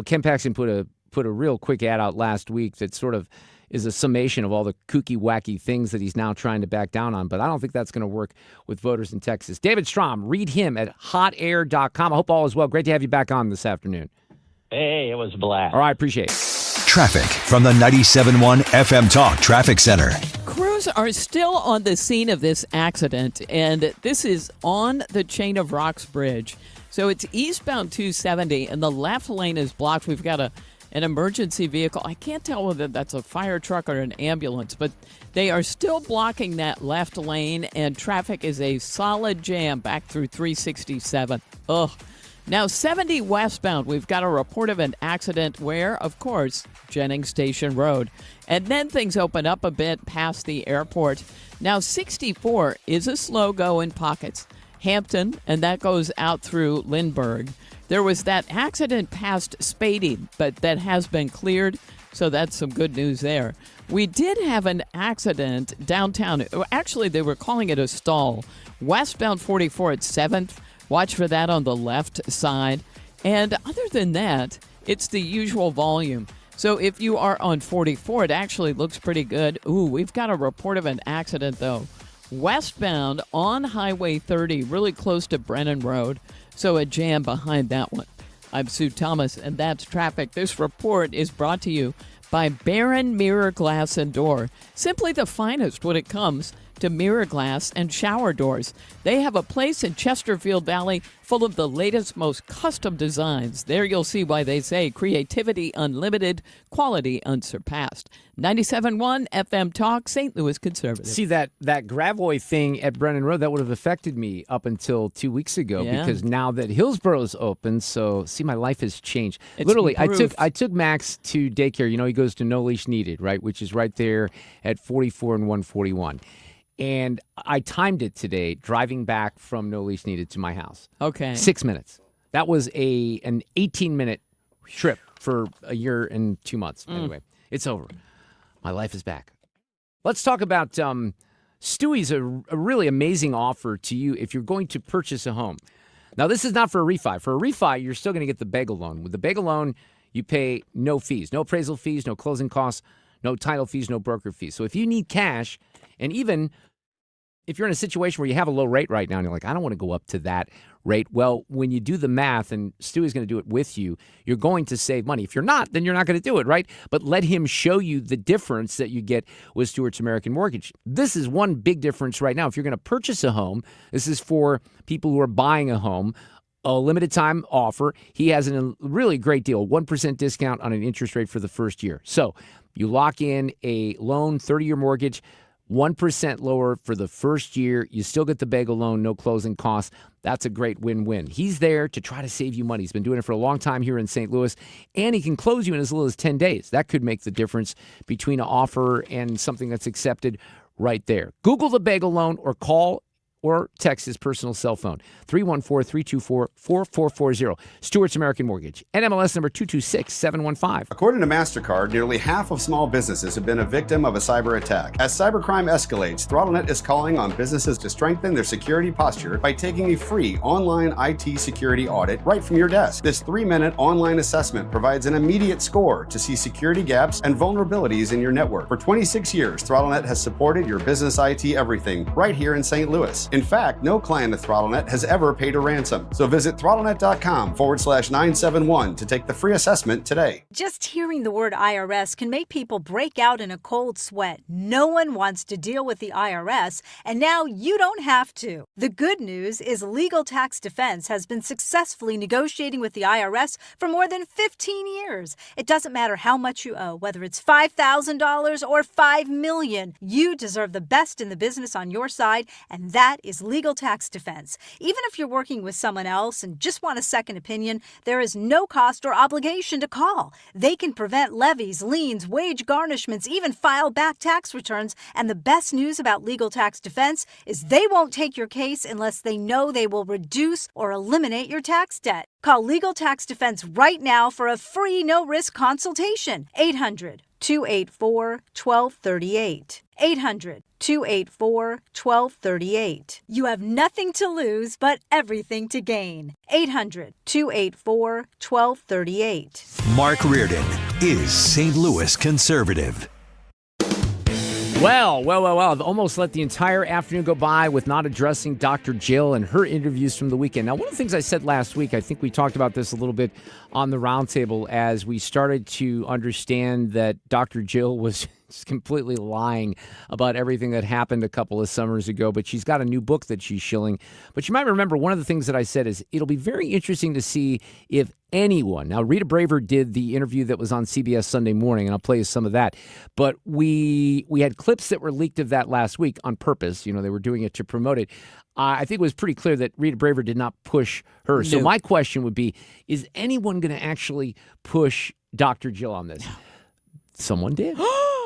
[SPEAKER 1] Ken Paxton put a real quick ad out last week that sort of is a summation of all the kooky, wacky things that he's now trying to back down on. But I don't think that's going to work with voters in Texas. David Strom, read him at hotair.com. I hope all is well. Great to have you back on this afternoon.
[SPEAKER 29] Hey, it was a blast.
[SPEAKER 1] All right, appreciate it.
[SPEAKER 6] Traffic from the 97.1 FM Talk Traffic Center.
[SPEAKER 5] Crews are still on the scene of this accident, and this is on the Chain of Rocks Bridge. So it's eastbound 270, and the left lane is blocked. We've got an emergency vehicle. I can't tell whether that's a fire truck or an ambulance, but they are still blocking that left lane, and traffic is a solid jam back through 367. Ugh. Now, 70 westbound, we've got a report of an accident where, of course, Jennings Station Road. And then things open up a bit past the airport. Now, 64 is a slow go in pockets. Hampton, and that goes out through Lindbergh. There was that accident past Spady, but that has been cleared, so that's some good news there. We did have an accident downtown. Actually, they were calling it a stall. Westbound 44 at 7th. Watch for that on the left side. And other than that, it's the usual volume. So if you are on 44, it actually looks pretty good. Ooh, we've got a report of an accident, though. Westbound on Highway 30, really close to Brennan Road. So a jam behind that one. I'm Sue Thomas, and that's traffic. This report is brought to you by Barron Mirror Glass and Door. Simply the finest when it comes to mirror glass and shower doors. They have a place in Chesterfield Valley full of the latest, most custom designs. There you'll see why they say creativity unlimited, quality unsurpassed. 97.1 FM Talk, St. Louis Conservative.
[SPEAKER 1] See, that Gravois thing at Brennan Road, that would have affected me up until 2 weeks ago because now that Hillsborough's open, so see, my life has changed.
[SPEAKER 5] It's
[SPEAKER 1] Literally,
[SPEAKER 5] improved.
[SPEAKER 1] I took Max to daycare. You know, he goes to No Leash Needed, right, which is right there at 44 and 141. And I timed it today, driving back from No Leash Needed to my house.
[SPEAKER 5] Okay.
[SPEAKER 1] 6 minutes. That was an 18-minute trip for a year and 2 months. Anyway, it's over. My life is back. Let's talk about Stewie's a really amazing offer to you if you're going to purchase a home. Now, this is not for a refi. For a refi, you're still going to get the bagel loan. With the bagel loan, you pay no fees, no appraisal fees, no closing costs, no title fees, no broker fees. So if you need cash, and even if you're in a situation where you have a low rate right now and you're like, I don't want to go up to that rate. Well, when you do the math, and Stewie's going to do it with you, you're going to save money. If you're not, then you're not going to do it, right? But let him show you the difference that you get with Stewart's American Mortgage. This is one big difference right now. If you're going to purchase a home, this is for people who are buying a home. A limited time offer. He has a really great deal, 1% discount on an interest rate for the first year. So you lock in a loan, 30-year mortgage, 1% lower for the first year. You still get the bagel loan, no closing costs. That's a great win-win. He's there to try to save you money. He's been doing it for a long time here in St. Louis, and he can close you in as little as 10 days. That could make the difference between an offer and something that's accepted right there. Google the bagel loan or call or text his personal cell phone, 314-324-4440. Stewart's American Mortgage, NMLS number 226715.
[SPEAKER 7] According to MasterCard, nearly half of small businesses have been a victim of a cyber attack. As cybercrime escalates, ThrottleNet is calling on businesses to strengthen their security posture by taking a free online IT security audit right from your desk. This 3-minute online assessment provides an immediate score to see security gaps and vulnerabilities in your network. For 26 years, ThrottleNet has supported your business IT everything right here in St. Louis. In fact, no client of ThrottleNet has ever paid a ransom. So visit throttlenet.com/971 to take the free assessment today.
[SPEAKER 8] Just hearing the word IRS can make people break out in a cold sweat. No one wants to deal with the IRS, and now you don't have to. The good news is Legal Tax Defense has been successfully negotiating with the IRS for more than 15 years. It doesn't matter how much you owe, whether it's $5,000 or $5 million. You deserve the best in the business on your side, and that is Legal Tax Defense. Even if you're working with someone else and just want a second opinion, there is no cost or obligation to call. They can prevent levies, liens, wage garnishments, even file back tax returns. And the best news about Legal Tax Defense is they won't take your case unless they know they will reduce or eliminate your tax debt. Call Legal Tax Defense right now for a free no-risk consultation. 800-284-1238. 800-284-1238. You have nothing to lose but everything to gain. 800-284-1238.
[SPEAKER 6] Mark Reardon is St. Louis conservative.
[SPEAKER 1] Well. Almost let the entire afternoon go by with not addressing Dr. Jill and her interviews from the weekend. Now, one of the things I said last week, I think we talked about this a little bit on the roundtable as we started to understand that Dr. Jill was completely lying about everything that happened a couple of summers ago, but she's got a new book that she's shilling. But you might remember one of the things that I said is it'll be very interesting to see if anyone. Now, Rita Braver did the interview that was on CBS Sunday Morning, and I'll play you some of that. But we had clips that were leaked of that last week on purpose. You know, they were doing it to promote it. I think it was pretty clear that Rita Braver did not push her. No. So my question would be, is anyone going to actually push Dr. Jill on this? Someone did.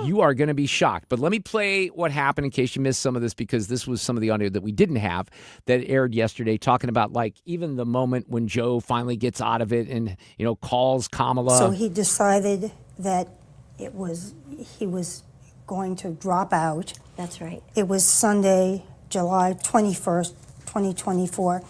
[SPEAKER 1] You are going to be shocked. But let me play what happened in case you missed some of this, because this was some of the audio that we didn't have that aired yesterday, talking about like even the moment when Joe finally gets out of it and, you know, calls Kamala.
[SPEAKER 11] So he decided that he was going to drop out.
[SPEAKER 12] That's right.
[SPEAKER 11] It was Sunday, July 21st, 2024.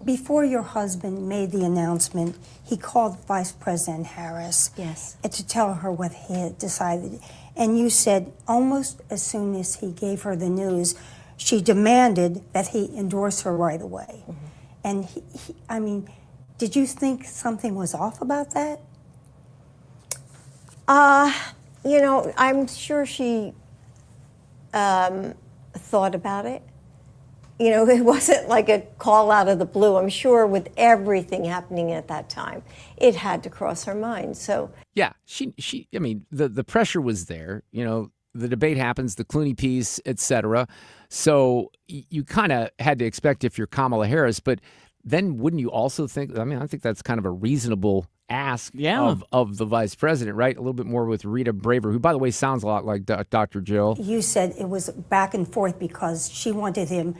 [SPEAKER 11] before your husband made the announcement, he called Vice President Harris to tell her what he had decided. And you said almost as soon as he gave her the news, she demanded that he endorse her right away. And I mean, did you think something was off about that?
[SPEAKER 2] You know, I'm sure she thought about it. You know, it wasn't like a call out of the blue. I'm sure with everything happening at that time, it had to cross her mind. So
[SPEAKER 1] yeah, I mean, the pressure was there. You know, the debate happens, the Clooney piece, et cetera. So you kind of had to expect if you're Kamala Harris, but then wouldn't you also think, I mean, I think that's kind of a reasonable ask of the vice president, right? A little bit more with Rita Braver, who, by the way, sounds a lot like Dr. Jill.
[SPEAKER 11] You said it was back and forth because she wanted him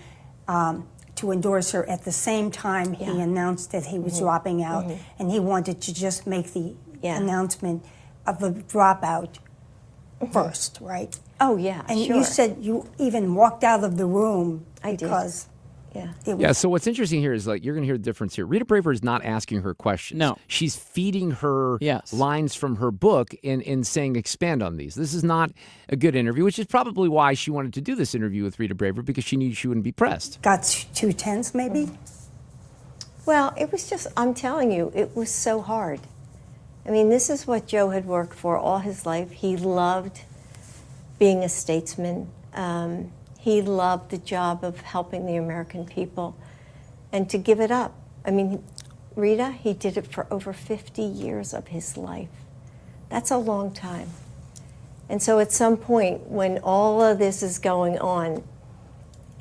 [SPEAKER 11] to endorse her at the same time he announced that he was dropping out, and he wanted to just make the announcement of the dropout first, right?
[SPEAKER 2] Oh, yeah,
[SPEAKER 11] and
[SPEAKER 2] sure.
[SPEAKER 11] you said you even walked out of the room because
[SPEAKER 1] So what's interesting here is, like, you're going to hear the difference here. Rita Braver is not asking her questions.
[SPEAKER 5] No.
[SPEAKER 1] She's feeding her lines from her book and saying, expand on these. This is not a good interview, which is probably why she wanted to do this interview with Rita Braver, because she knew she wouldn't be pressed.
[SPEAKER 11] Got too tense, maybe?
[SPEAKER 2] Well, it was just, I'm telling you, it was so hard. I mean, this is what Joe had worked for all his life. He loved being a statesman. He loved the job of helping the American people. And to give it up, I mean, Rita, he did it for over 50 years of his life. That's a long time. And so at some point, when all of this is going on,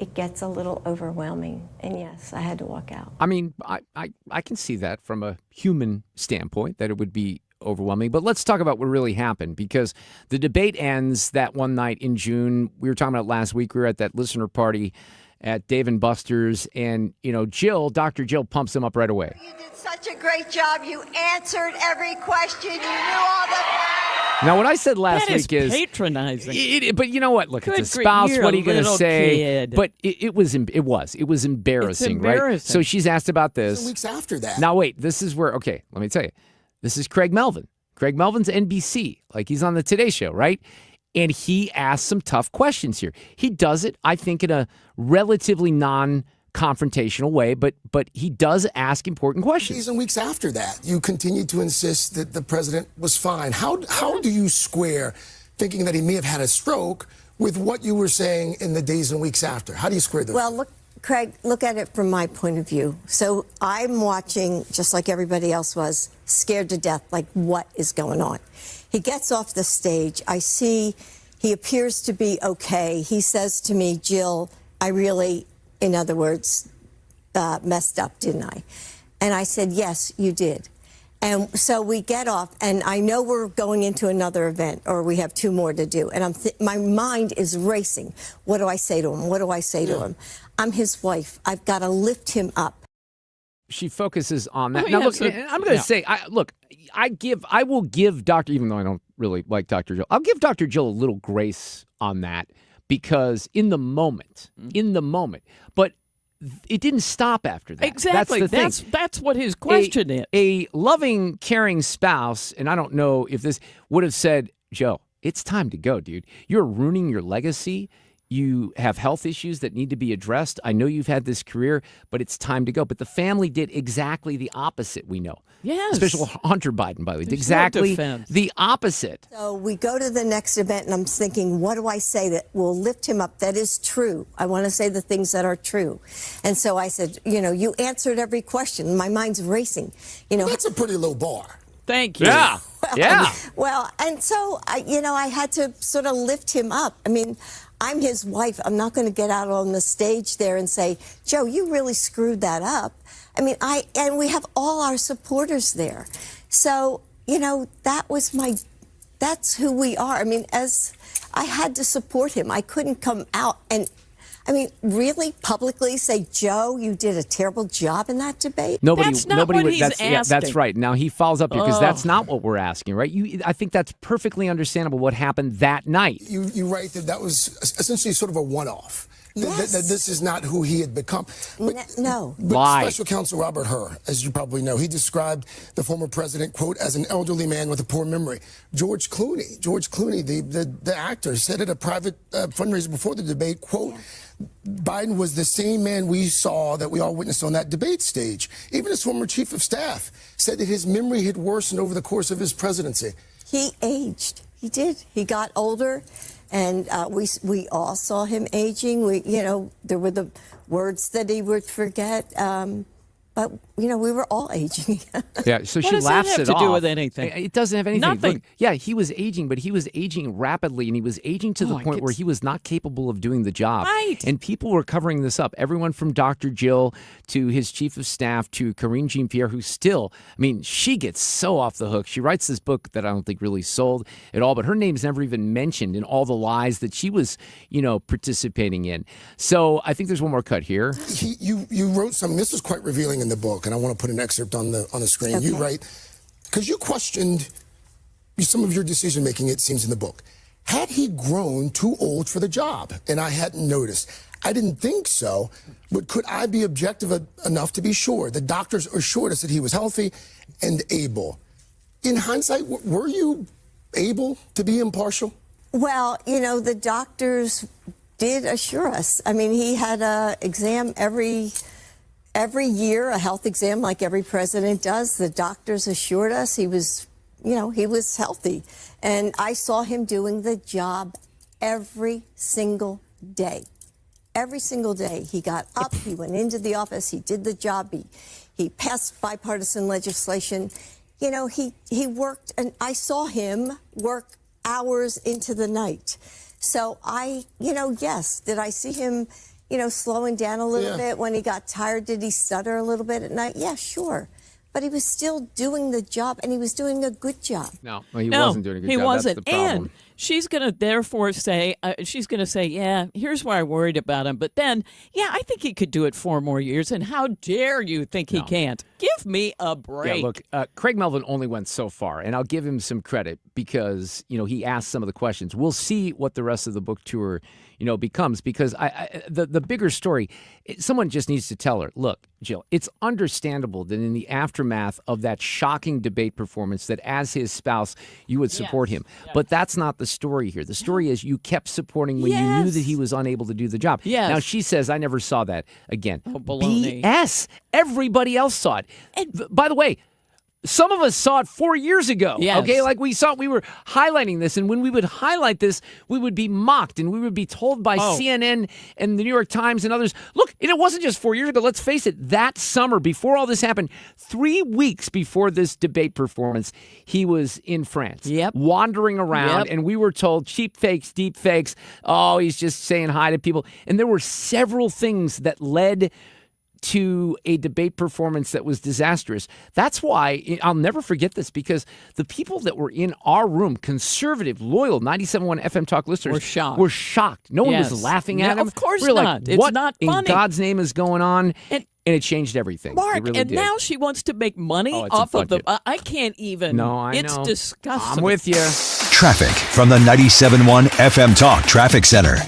[SPEAKER 2] it gets a little overwhelming. And yes, I had to walk out.
[SPEAKER 1] I mean, I can see that from a human standpoint, that it would be overwhelming. But let's talk about what really happened, because the debate ends that one night in June. We were talking about last week. We were at that listener party at Dave & Buster's, and, you know, Dr. Jill pumps him up right away.
[SPEAKER 12] You did such a great job. You answered every question. You knew all the facts.
[SPEAKER 1] Now, what I said last week is
[SPEAKER 5] patronizing.
[SPEAKER 1] But you know what? Look,
[SPEAKER 5] Good
[SPEAKER 1] it's a
[SPEAKER 5] grief,
[SPEAKER 1] spouse.
[SPEAKER 5] you're
[SPEAKER 1] What are
[SPEAKER 5] a
[SPEAKER 1] you going to
[SPEAKER 5] little
[SPEAKER 1] say?
[SPEAKER 5] kid.
[SPEAKER 1] But it was embarrassing, right? So she's asked about this.
[SPEAKER 13] Weeks after that.
[SPEAKER 1] Now, wait, this is where, okay, let me tell you. This is Craig Melvin. Craig Melvin's NBC. Like, he's on the Today Show, right? And he asks some tough questions here. He does it, I think, in a relatively non-confrontational way, but he does ask important questions.
[SPEAKER 13] Days and weeks after that, you continued to insist that the president was fine. How do you square thinking that he may have had a stroke with what you were saying in the days and weeks after? How do you square those?
[SPEAKER 2] Well, look, Craig, look at it from my point of view. So I'm watching, just like everybody else was, scared to death, like, what is going on? He gets off the stage. I see he appears to be okay. He says to me, Jill, I really, in other words, messed up, didn't I? And I said, yes, you did. And so we get off, and I know we're going into another event, or we have two more to do. And my mind is racing. What do I say to him? What do I say to him? I'm his wife. I've got to lift him up.
[SPEAKER 1] She focuses on that. Now, look, I'm going to say, I will give Dr., even though I don't really like Dr. Jill, I'll give Dr. Jill a little grace on that, because in the moment, but it didn't stop after that.
[SPEAKER 5] Exactly. That's what his question is.
[SPEAKER 1] A loving, caring spouse, and I don't know if this would have said, Joe, it's time to go, dude. You're ruining your legacy. You have health issues that need to be addressed. I know you've had this career, but it's time to go. But the family did exactly the opposite, we know.
[SPEAKER 5] Yes.
[SPEAKER 1] Especially Hunter Biden, by the way. Did exactly the opposite.
[SPEAKER 2] So we go to the next event, and I'm thinking, what do I say that will lift him up? That is true. I want to say the things that are true. And so I said, you answered every question. My mind's racing.
[SPEAKER 13] That's a pretty low bar.
[SPEAKER 5] Thank you.
[SPEAKER 1] Yeah.
[SPEAKER 2] Well, and so, I had to sort of lift him up. I mean, I'm his wife. I'm not going to get out on the stage there and say, Joe, you really screwed that up. I mean, and we have all our supporters there. So, that's who we are. I mean, as I had to support him, I couldn't come out and, really publicly say, Joe, you did a terrible job in that debate.
[SPEAKER 5] That's not what he's asking.
[SPEAKER 1] Yeah, that's right. Now he follows up here, because that's not what we're asking, right? I think that's perfectly understandable what happened that night.
[SPEAKER 13] You write that was essentially sort of a one-off. that this is not who he had become.
[SPEAKER 2] No.
[SPEAKER 13] But Special Counsel Robert Hur, as you probably know, he described the former president, quote, as an elderly man with a poor memory. George Clooney, the actor, said at a private fundraiser before the debate, quote, Biden was the same man we saw that we all witnessed on that debate stage. Even his former chief of staff said that his memory had worsened over the course of his presidency.
[SPEAKER 2] He aged. He did. He got older, and we all saw him aging. There were the words that he would forget. But, we were all aging.
[SPEAKER 1] Yeah, so
[SPEAKER 5] what
[SPEAKER 1] she
[SPEAKER 5] does
[SPEAKER 1] laughs
[SPEAKER 5] that have
[SPEAKER 1] it
[SPEAKER 5] to do
[SPEAKER 1] off.
[SPEAKER 5] with anything?
[SPEAKER 1] It doesn't have anything.
[SPEAKER 5] Nothing.
[SPEAKER 1] Look, yeah, he was aging, but he was aging rapidly, and he was aging to the point where he was not capable of doing the job.
[SPEAKER 5] Right.
[SPEAKER 1] And people were covering this up. Everyone from Dr. Jill to his chief of staff to Karine Jean-Pierre, who still, she gets so off the hook. She writes this book that I don't think really sold at all, but her name's never even mentioned in all the lies that she was, participating in. So I think there's one more cut here.
[SPEAKER 13] You wrote something. This was quite revealing in the book, and I want to put an excerpt on the screen. Okay. You write, because you questioned some of your decision making, it seems, in the book. Had he grown too old for the job? And I hadn't noticed. I didn't think so, but could I be objective enough to be sure? The doctors assured us that he was healthy and able. In hindsight, were you able to be impartial?
[SPEAKER 2] Well, the doctors did assure us. He had an exam every year, a health exam like every president does. The doctors assured us he was healthy. And I saw him doing the job every single day. Every single day. He got up, he went into the office, he did the job, he passed bipartisan legislation. He worked, and I saw him work hours into the night. So yes, did I see him slowing down a little bit when he got tired? Did he stutter a little bit at night? Yeah, sure. But he was still doing the job, and he was doing a good job.
[SPEAKER 1] No, he wasn't doing a good job.
[SPEAKER 5] He wasn't.
[SPEAKER 1] That's the problem.
[SPEAKER 5] And she's going to therefore say, yeah, here's why I worried about him. But then, yeah, I think he could do it 4 more years. And how dare you think he can't? Give me a break.
[SPEAKER 1] Yeah, look, Craig Melvin only went so far, and I'll give him some credit because, he asked some of the questions. We'll see what the rest of the book tour, becomes, because the bigger story, someone just needs to tell her, look, Jill, it's understandable that in the aftermath of that shocking debate performance that as his spouse, you would support him. Yes. But that's not the story here. The story is you kept supporting when you knew that he was unable to do the job.
[SPEAKER 5] Yes.
[SPEAKER 1] Now, she says, I never saw that. Again,
[SPEAKER 5] baloney.
[SPEAKER 1] BS. Everybody else saw it. And by the way, some of us saw it 4 years ago.
[SPEAKER 5] Yes.
[SPEAKER 1] Okay, like we were highlighting this, and when we would highlight this, we would be mocked, and we would be told by CNN and the New York Times and others, look, and it wasn't just 4 years ago. Let's face it, that summer, before all this happened, 3 weeks before this debate performance, he was in France, wandering around, and we were told cheap fakes, deep fakes, he's just saying hi to people. And there were several things that led to a debate performance that was disastrous. That's why I'll never forget this, because the people that were in our room, conservative, loyal 97.1 FM Talk listeners, were shocked. No one was laughing at him.
[SPEAKER 5] Of course
[SPEAKER 1] we were
[SPEAKER 5] not.
[SPEAKER 1] Like, what
[SPEAKER 5] it's not funny.
[SPEAKER 1] In God's name is going on? And it changed everything.
[SPEAKER 5] Mark,
[SPEAKER 1] it really
[SPEAKER 5] and
[SPEAKER 1] did.
[SPEAKER 5] now she wants to make money
[SPEAKER 1] off
[SPEAKER 5] of the. I can't even.
[SPEAKER 1] No, I know.
[SPEAKER 5] It's disgusting.
[SPEAKER 1] I'm with you.
[SPEAKER 6] Traffic from the 97.1 FM Talk Traffic Center.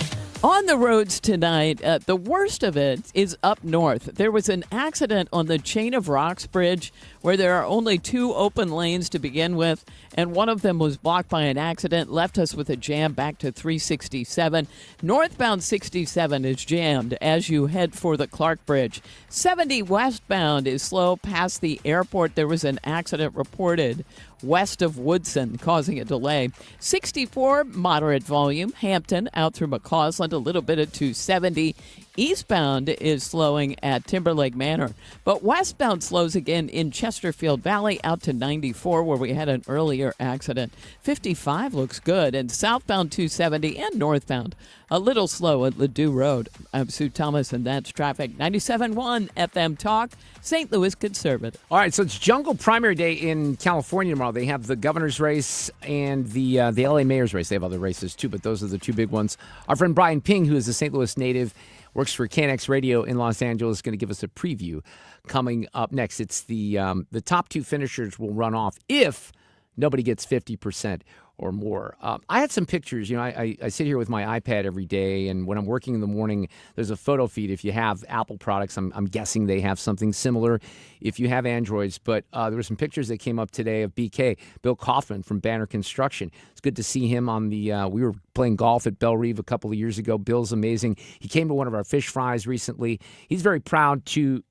[SPEAKER 5] On the roads tonight, the worst of it is up north. There was an accident on the Chain of Rocks Bridge where there are only 2 open lanes to begin with, and one of them was blocked by an accident, left us with a jam back to 367. Northbound 67 is jammed as you head for the Clark Bridge. 70 westbound is slow past the airport. There was an accident reported west of Woodson, causing a delay. 64, moderate volume. Hampton out through McCausland, a little bit at 270. Eastbound is slowing at Timberlake Manor, but westbound slows again in Chesterfield Valley out to 94, where we had an earlier accident. 55 looks good, and southbound 270 and northbound a little slow at Ladue Road. I'm Sue Thomas, and that's traffic. 97.1 FM Talk, St. Louis Conservative.
[SPEAKER 1] All right, so it's Jungle Primary Day in California tomorrow. They have the governor's race and the LA mayor's race. They have other races too, but those are the 2 big ones. Our friend Brian Ping, who is a St. Louis native, works for KNX Radio in Los Angeles, is going to give us a preview coming up next. It's the top 2 finishers will run off if nobody gets 50% or more. I had some pictures. I sit here with my iPad every day, and when I'm working in the morning, there's a photo feed. If you have Apple products, I'm guessing they have something similar if you have Androids. But there were some pictures that came up today of BK, Bill Kaufman from Banner Construction. It's good to see him on the we were playing golf at Belle Reve a couple of years ago. Bill's amazing. He came to one of our fish fries recently. He's very proud to,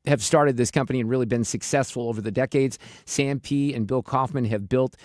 [SPEAKER 1] have started this company and really been successful over the decades. Sam P. and Bill Kaufman have built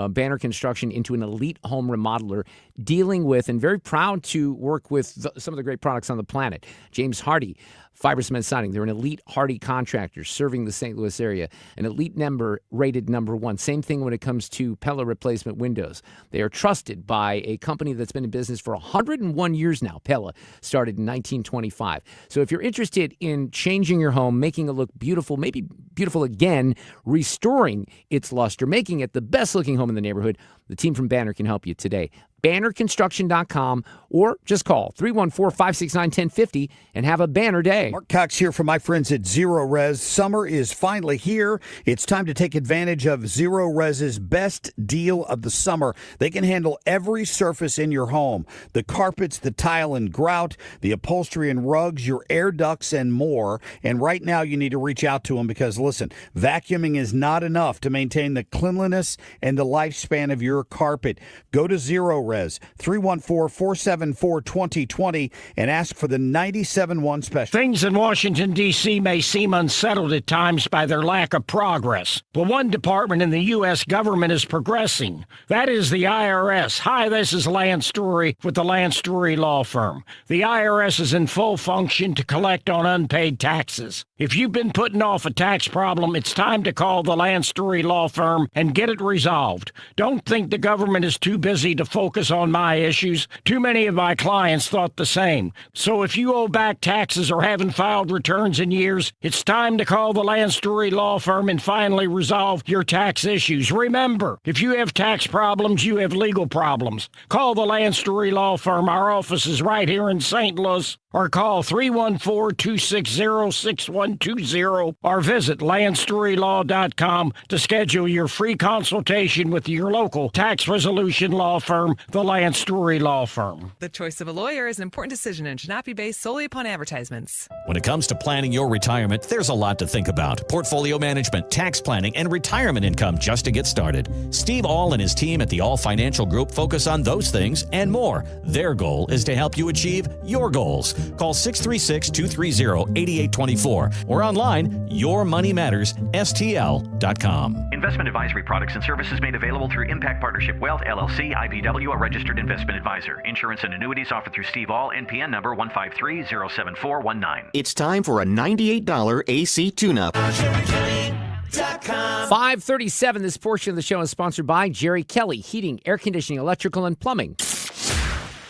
[SPEAKER 1] Banner Construction into an elite home remodeler, dealing with and very proud to work with some of the great products on the planet. James Hardy, Fiber Cement Siding. They're an elite Hardy contractor serving the St. Louis area, an elite member rated #1. Same thing when it comes to Pella replacement windows. They are trusted by a company that's been in business for 101 years now. Pella started in 1925. So if you're interested in changing your home, making it look beautiful, maybe beautiful again, restoring its luster, making it the best looking home in the neighborhood, the team from Banner can help you today. BannerConstruction.com, or just call 314-569-1050 and have a Banner day.
[SPEAKER 14] Mark Cox here from my friends at Zero Res. Summer is finally here. It's time to take advantage of Zero Res's best deal of the summer. They can handle every surface in your home: the carpets, the tile and grout, the upholstery and rugs, your air ducts, and more. And right now you need to reach out to them because, listen, vacuuming is not enough to maintain the cleanliness and the lifespan of your carpet. Go to Zero Res, 314-474-2020, and ask for the 97.1 special.
[SPEAKER 15] Things in Washington, D.C. may seem unsettled at times by their lack of progress. But one department in the U.S. government is progressing. That is the IRS. Hi, this is Lance Story with the Lance Story Law Firm. The IRS is in full function to collect on unpaid taxes. If you've been putting off a tax problem, it's time to call the Lance Story Law Firm and get it resolved. Don't think the government is too busy to focus on my issues. Too many of my clients thought the same. So if you owe back taxes or haven't filed returns in years, it's time to call the Lance Story Law Firm and finally resolve your tax issues. Remember, if you have tax problems, you have legal problems. Call the Lance Story Law Firm. Our office is right here in St. Louis. Or call 314-260-6120 or visit LandStoryLaw.com to schedule your free consultation with your local tax resolution law firm, the Lance Story Law Firm.
[SPEAKER 17] The choice of a lawyer is an important decision and should not be based solely upon advertisements.
[SPEAKER 18] When it comes to planning your retirement, there's a lot to think about. Portfolio management, tax planning, and retirement income just to get started. Steve All and his team at the All Financial Group focus on those things and more. Their goal is to help you achieve your goals. Call 636-230-8824 or online, yourmoneymattersstl.com.
[SPEAKER 20] Investment advisory products and services made available through Impact Partnership Wealth, LLC, IBW, a registered investment advisor. Insurance and annuities offered through Steve All, NPN number 153-07419.
[SPEAKER 22] It's time for a $98 AC tune-up.
[SPEAKER 1] 5:37. This portion of the show is sponsored by Jerry Kelly, heating, air conditioning, electrical, and plumbing.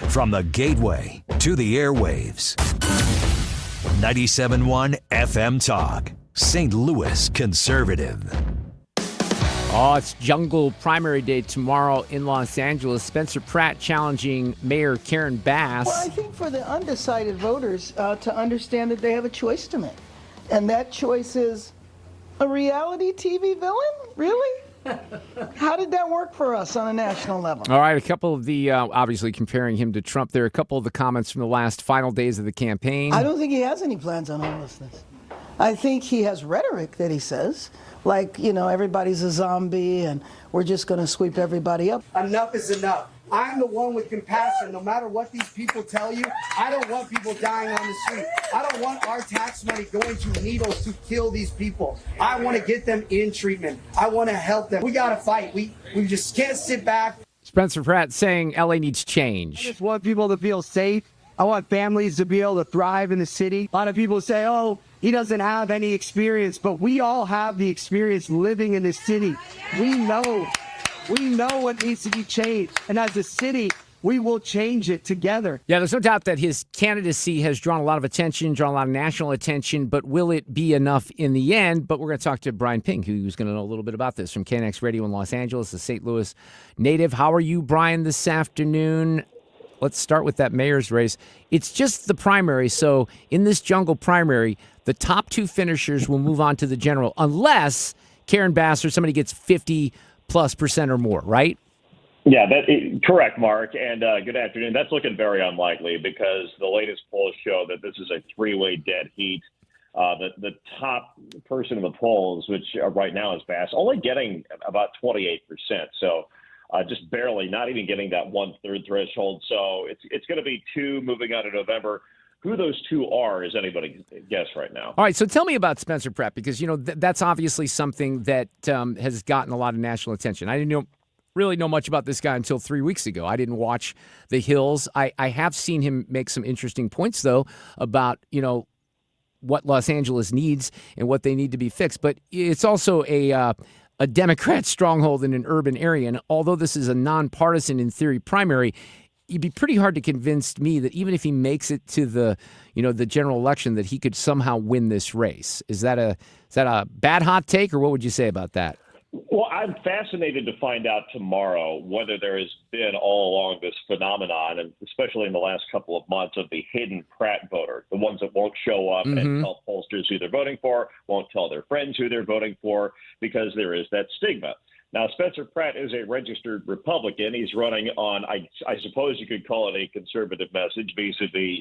[SPEAKER 6] From the gateway to the airwaves, 97.1 FM Talk, St. Louis conservative.
[SPEAKER 1] Oh, it's Jungle Primary Day tomorrow in Los Angeles. Spencer Pratt challenging Mayor Karen Bass.
[SPEAKER 23] Well, I think for the undecided voters to understand that they have a choice to make. And that choice is a reality TV villain? Really? How did that work for us on a national level?
[SPEAKER 1] All right, a couple of the, obviously comparing him to Trump there, a couple of the comments from the last final days of the campaign.
[SPEAKER 23] I don't think he has any plans on homelessness. I think he has rhetoric that he says, like, everybody's a zombie and we're just going to sweep everybody up.
[SPEAKER 24] Enough is enough. I'm the one with compassion. No matter what these people tell you, I don't want people dying on the street. I don't want our tax money going to needles to kill these people. I want to get them in treatment. I want to help them. We got to fight. We just can't sit back.
[SPEAKER 1] Spencer Pratt saying LA needs change.
[SPEAKER 24] I just want people to feel safe. I want families to be able to thrive in the city. A lot of people say, oh, he doesn't have any experience, but we all have the experience living in this city. We know what needs to be changed. And as a city, we will change it together.
[SPEAKER 1] Yeah, there's no doubt that his candidacy has drawn a lot of attention, drawn a lot of national attention, but will it be enough in the end? But we're going to talk to Brian Ping, who's going to know a little bit about this from KNX Radio in Los Angeles, a St. Louis native. How are you, Brian, this afternoon? Let's start with that mayor's race. It's just the primary, so in this jungle primary, the top two finishers will move on to the general, unless Karen Bass or somebody gets 50+% or more, right?
[SPEAKER 3] Yeah, correct, Mark. And good afternoon. That's looking very unlikely because the latest polls show that this is a three-way dead heat. The top person in the polls, which right now is Bass, only getting about 28%. So just barely, not even getting that 1/3 threshold. So it's going to be two moving out of November. Who those two are is anybody's guess right now.
[SPEAKER 1] All right, so tell me about Spencer Pratt, because, that's obviously something that has gotten a lot of national attention. I didn't really know much about this guy until 3 weeks ago. I didn't watch The Hills. I have seen him make some interesting points, though, about, what Los Angeles needs and what they need to be fixed. But it's also a Democrat stronghold in an urban area. And although this is a nonpartisan, in theory, primary, it'd be pretty hard to convince me that even if he makes it to the general election, that he could somehow win this race. Is that a bad hot take, or what would you say about that?
[SPEAKER 3] Well, I'm fascinated to find out tomorrow whether there has been all along this phenomenon, and especially in the last couple of months, of the hidden Pratt voter, the ones that won't show up and tell pollsters who they're voting for, won't tell their friends who they're voting for, because there is that stigma. Now, Spencer Pratt is a registered Republican. He's running on, I suppose you could call it a conservative message vis-a-vis,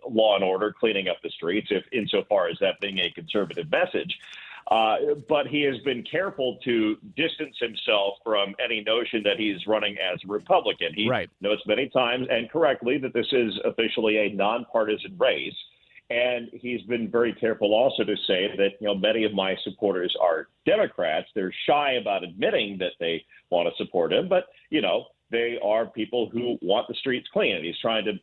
[SPEAKER 3] law and order, cleaning up the streets, if insofar as that being a conservative message. But he has been careful to distance himself from any notion that he's running as a Republican. He notes many times, and correctly, that this is officially a nonpartisan race. And he's been very careful also to say that, many of my supporters are Democrats. They're shy about admitting that they want to support him, but, they are people who want the streets clean. And he's trying to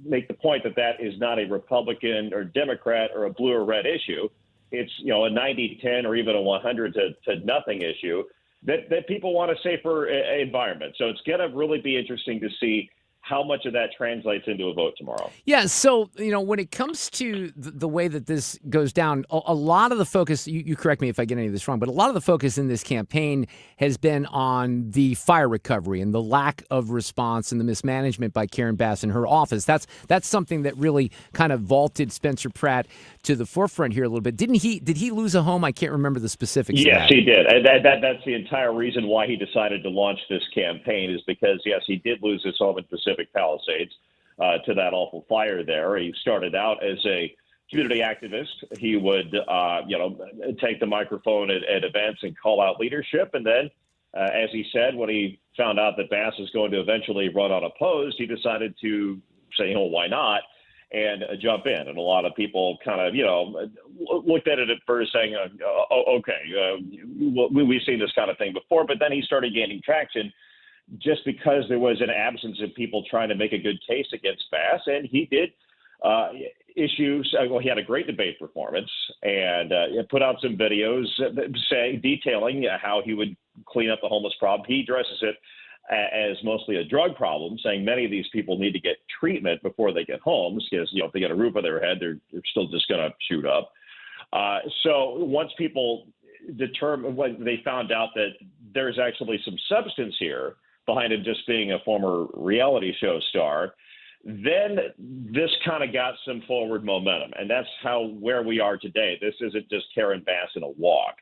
[SPEAKER 3] make the point that that is not a Republican or Democrat or a blue or red issue. It's, a 90-10 or even a 100 to nothing issue that people want a safer environment. So it's going to really be interesting to see how much of that translates into a vote tomorrow.
[SPEAKER 1] Yeah, so, when it comes to the way that this goes down, a lot of the focus, you correct me if I get any of this wrong, but a lot of the focus in this campaign has been on the fire recovery and the lack of response and the mismanagement by Karen Bass in her office. That's something that really kind of vaulted Spencer Pratt to the forefront here a little bit. Did he lose a home? I can't remember the specifics of that.
[SPEAKER 3] Yes, he did. And that's the entire reason why he decided to launch this campaign, is because, yes, he did lose his home in Pacific Palisades to that awful fire there. He started out as a community activist. He would, take the microphone at events and call out leadership. And then, as he said, when he found out that Bass was going to eventually run unopposed, he decided to say, why not? And jump in. And a lot of people kind of, looked at it at first saying, we've seen this kind of thing before. But then he started gaining traction just because there was an absence of people trying to make a good case against Bass. And he did he had a great debate performance and put out some videos detailing how he would clean up the homeless problem. He addresses it as mostly a drug problem, saying many of these people need to get treatment before they get homes, because if they get a roof over their head, they're still just going to shoot up. So once people when they found out that there's actually some substance here behind him just being a former reality show star, then this kind of got some forward momentum, and that's where we are today. This isn't just Karen Bass in a walk.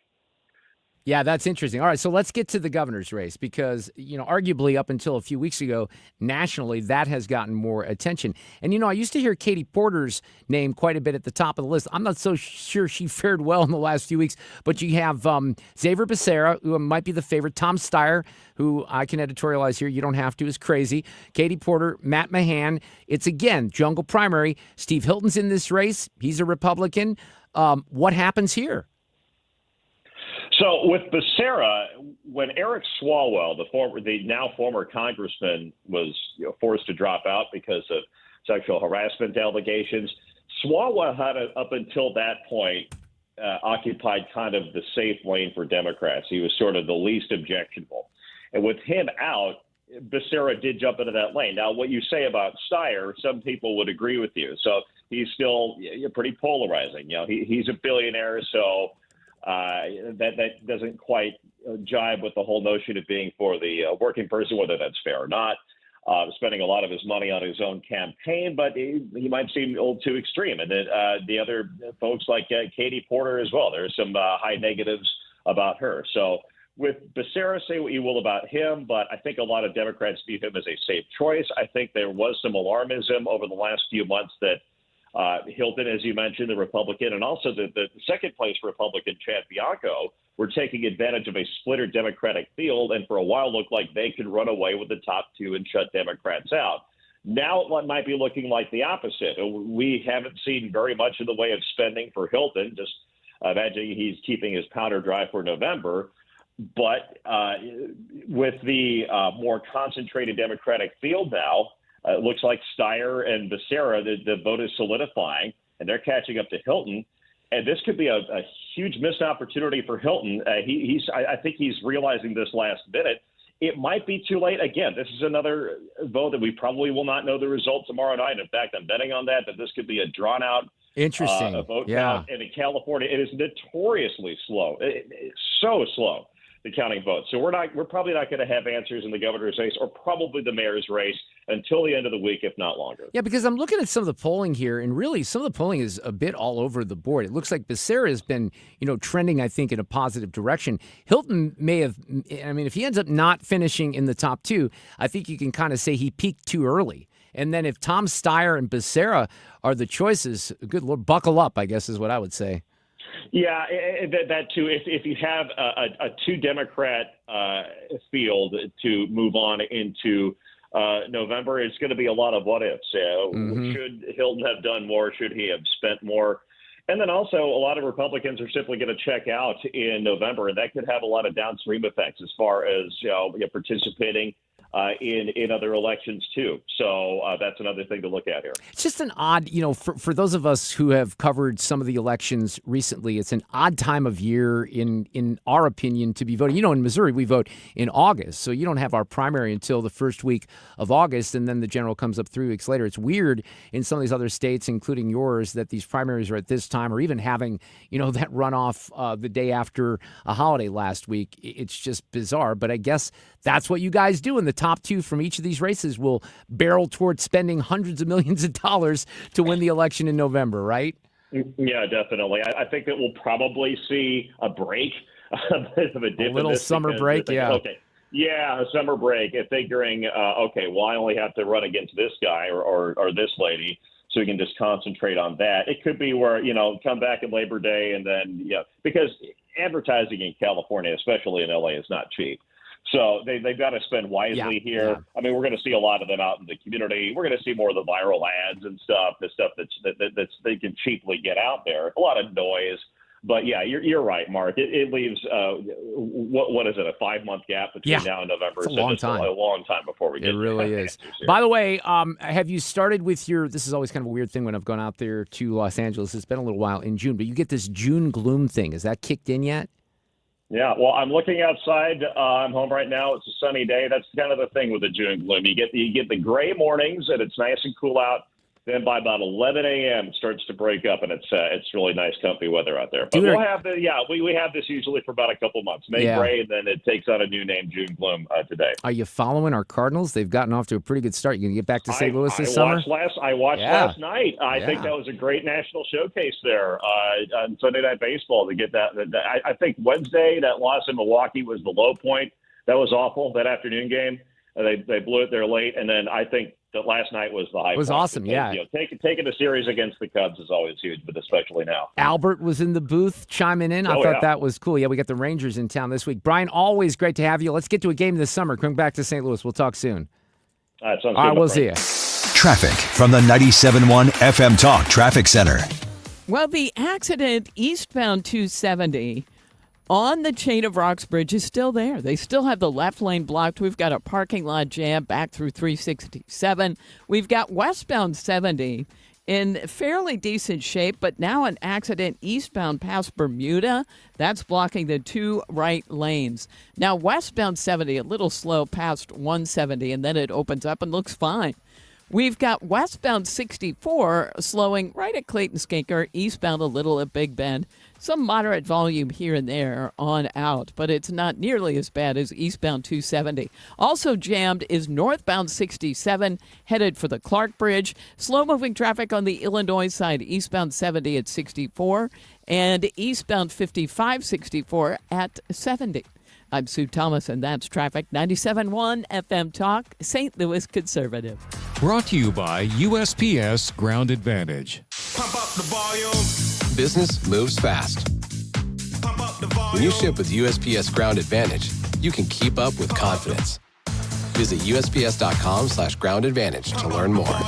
[SPEAKER 1] Yeah, that's interesting. All right, so let's get to the governor's race because, arguably up until a few weeks ago, nationally, that has gotten more attention. And, I used to hear Katie Porter's name quite a bit at the top of the list. I'm not so sure she fared well in the last few weeks, but you have Xavier Becerra, who might be the favorite, Tom Steyer, who I can editorialize here, you don't have to, is crazy, Katie Porter, Matt Mahan. It's, again, jungle primary. Steve Hilton's in this race. He's a Republican. What happens here?
[SPEAKER 3] So with Becerra, when Eric Swalwell, the now former congressman, was forced to drop out because of sexual harassment allegations, Swalwell had up until that point occupied kind of the safe lane for Democrats. He was sort of the least objectionable. And with him out, Becerra did jump into that lane. Now, what you say about Steyer, some people would agree with you. So he's still pretty polarizing. He's a billionaire, so that doesn't quite jibe with the whole notion of being for the working person, whether that's fair or not. Spending a lot of his money on his own campaign, but he might seem a little too extreme. And then the other folks like Katie Porter as well. There's some high negatives about her. So with Becerra, say what you will about him, but I think a lot of Democrats view him as a safe choice. I think there was some alarmism over the last few months that Hilton, as you mentioned, the Republican, and also the second place Republican, Chad Bianco, were taking advantage of a splitter Democratic field, and for a while looked like they could run away with the top two and shut Democrats out. Now it might be looking like the opposite. We haven't seen very much in the way of spending for Hilton. Just imagine he's keeping his powder dry for November. But with the more concentrated Democratic field now, it looks like Steyer and Becerra, the vote is solidifying, and they're catching up to Hilton. And this could be a huge missed opportunity for Hilton. I think he's realizing this last minute. It might be too late. Again, this is another vote that we probably will not know the result tomorrow night. In fact, I'm betting on that this could be a drawn-out vote count. And in California, it is notoriously slow. It's so slow, the counting votes. So we're probably not going to have answers in the governor's race or probably the mayor's race until the end of the week, if not longer.
[SPEAKER 1] Yeah, because I'm looking at some of the polling here, and really some of the polling is a bit all over the board. It looks like Becerra has been, trending, I think, in a positive direction. Hilton may have, if he ends up not finishing in the top two, I think you can kind of say he peaked too early. And then if Tom Steyer and Becerra are the choices, good Lord, buckle up, I guess is what I would say.
[SPEAKER 3] Yeah, that too. If you have a two Democrat field to move on into November, it's going to be a lot of what ifs. Should Hilton have done more? Should he have spent more? And then also a lot of Republicans are simply going to check out in November, and that could have a lot of downstream effects as far as participating in other elections too. So that's another thing to look at here.
[SPEAKER 1] It's just an odd, for those of us who have covered some of the elections recently, it's an odd time of year in our opinion to be voting. In Missouri, we vote in August. So you don't have our primary until the first week of August, and then the general comes up 3 weeks later. It's weird in some of these other states, including yours, that these primaries are at this time, or even having, that runoff the day after a holiday last week. It's just bizarre. But I guess that's what you guys do in the top two from each of these races will barrel towards spending hundreds of millions of dollars to win the election in November, right?
[SPEAKER 3] Yeah, definitely. I think that we'll probably see a break, a bit of a dip.
[SPEAKER 1] A little summer break, yeah.
[SPEAKER 3] Okay. Yeah, a summer break, and figuring, I only have to run against this guy or this lady, so we can just concentrate on that. It could be where, come back at Labor Day and then, because advertising in California, especially in LA, is not cheap. So they've got to spend wisely here. Yeah. We're going to see a lot of them out in the community. We're going to see more of the viral ads and stuff, the stuff that's they can cheaply get out there. A lot of noise. But, yeah, you're right, Mark. It leaves, what is it, a 5-month gap between now and November?
[SPEAKER 1] It's a long time.
[SPEAKER 3] A long time before we get
[SPEAKER 1] it really is. By the way, have you started with this is always kind of a weird thing when I've gone out there to Los Angeles. It's been a little while in June, but you get this June gloom thing. Is that kicked in yet?
[SPEAKER 3] Yeah, well, I'm looking outside. I'm home right now. It's a sunny day. That's kind of the thing with the June gloom. You get the gray mornings, and it's nice and cool out. Then by about 11 a.m. it starts to break up, and it's really nice, comfy weather out there. But we'll have we have this usually for about a couple months. May gray, and then it takes on a new name, June gloom, today.
[SPEAKER 1] Are you following our Cardinals? They've gotten off to a pretty good start. You gonna get back to St. Louis this summer?
[SPEAKER 3] I watched last night. I think that was a great national showcase there on Sunday Night Baseball to get that. I think Wednesday that loss in Milwaukee was the low point. That was awful. That afternoon game, they blew it there late, and then I think that last night was the high point. It
[SPEAKER 1] was awesome,
[SPEAKER 3] because, taking a series against the Cubs is always huge, but especially now.
[SPEAKER 1] Albert was in the booth chiming in. I thought that was cool. Yeah, we got the Rangers in town this week. Brian, always great to have you. Let's get to a game this summer. Come back to St. Louis. We'll talk soon.
[SPEAKER 3] All right, sounds
[SPEAKER 1] good. All right, we'll see you.
[SPEAKER 6] Traffic from the 97.1 FM Talk Traffic Center.
[SPEAKER 5] Well, the accident eastbound 270 on the Chain of Rocks Bridge is still there. They still have the left lane blocked. We've got a parking lot jam back through 367. We've got westbound 70 in fairly decent shape, but now an accident eastbound past Bermuda. That's blocking the two right lanes. Now westbound 70, a little slow past 170, and then it opens up and looks fine. We've got westbound 64 slowing right at Clayton Skinker, eastbound a little at Big Bend. Some moderate volume here and there on out, but it's not nearly as bad as eastbound 270. Also jammed is northbound 67, headed for the Clark Bridge. Slow-moving traffic on the Illinois side, eastbound 70 at 64, and eastbound 55-64 at 70. I'm Sue Thomas, and that's Traffic. 97.1 FM Talk, St. Louis Conservative.
[SPEAKER 4] Brought to you by USPS Ground Advantage.
[SPEAKER 9] Pump up the volume. Business moves fast. Pump up the volume. When you ship with USPS Ground Advantage, you can keep up with confidence. Visit USPS.com/Ground Advantage to learn more.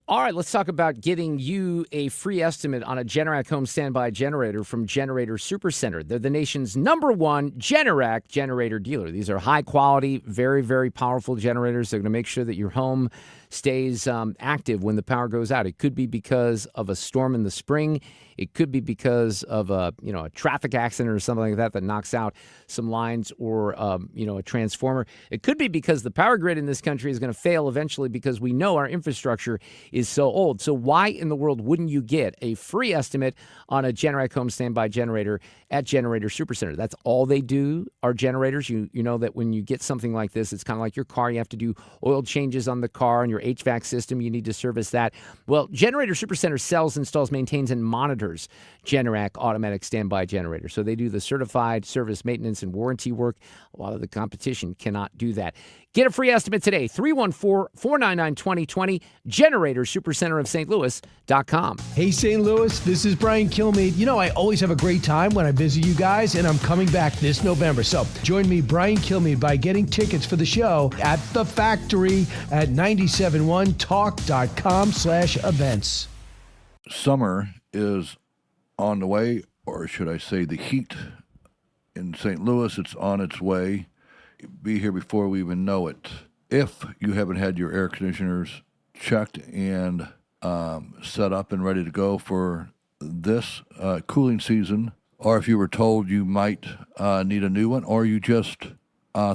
[SPEAKER 1] All right, let's talk about getting you a free estimate on a Generac home standby generator from Generator Supercenter. They're the nation's #1 Generac generator dealer. These are high quality, very, very powerful generators. They're going to make sure that your home stays active when the power goes out. It could be because of a storm in the spring. It could be because of a traffic accident or something like that that knocks out some lines or a transformer. It could be because the power grid in this country is going to fail eventually because we know our infrastructure is so old. So why in the world wouldn't you get a free estimate on a Generac home standby generator at Generator Supercenter? That's all they do are generators. You know that when you get something like this, it's kind of like your car. You have to do oil changes on the car and your HVAC system. You need to service that. Well, Generator Supercenter sells, installs, maintains, and monitors Generac automatic standby generators. So they do the certified service, maintenance, and warranty work. A lot of the competition cannot do that. Get a free estimate today, 314-499-2020, Generator Supercenter of St. Louis.com.
[SPEAKER 10] Hey, St. Louis, this is Brian Kilmeade. You know, I always have a great time when I visit you guys, and I'm coming back this November. So join me, Brian Kilmeade, by getting tickets for the show at The Factory at 971talk.com/events.
[SPEAKER 16] Summer is on the way, or should I say the heat in St. Louis, it's on its way. Be here before we even know it. If you haven't had your air conditioners checked and set up and ready to go for this cooling season, or if you were told you might need a new one, or you just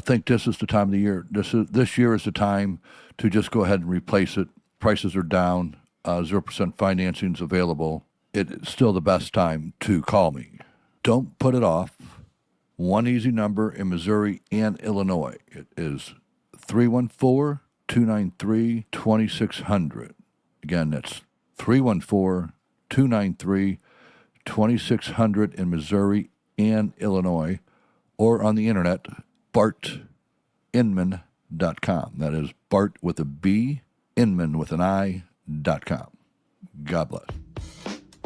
[SPEAKER 16] think this is the time of the year, this year is the time to just go ahead and replace it. Prices are down, 0% financing is available. It's still the best time to call me. Don't put it off. One easy number in Missouri and Illinois. It is 314-293-2600. Again, that's 314-293-2600 in Missouri and Illinois, or on the internet, bartinman.com. That is Bart with a B, Inman with an I.com. God bless.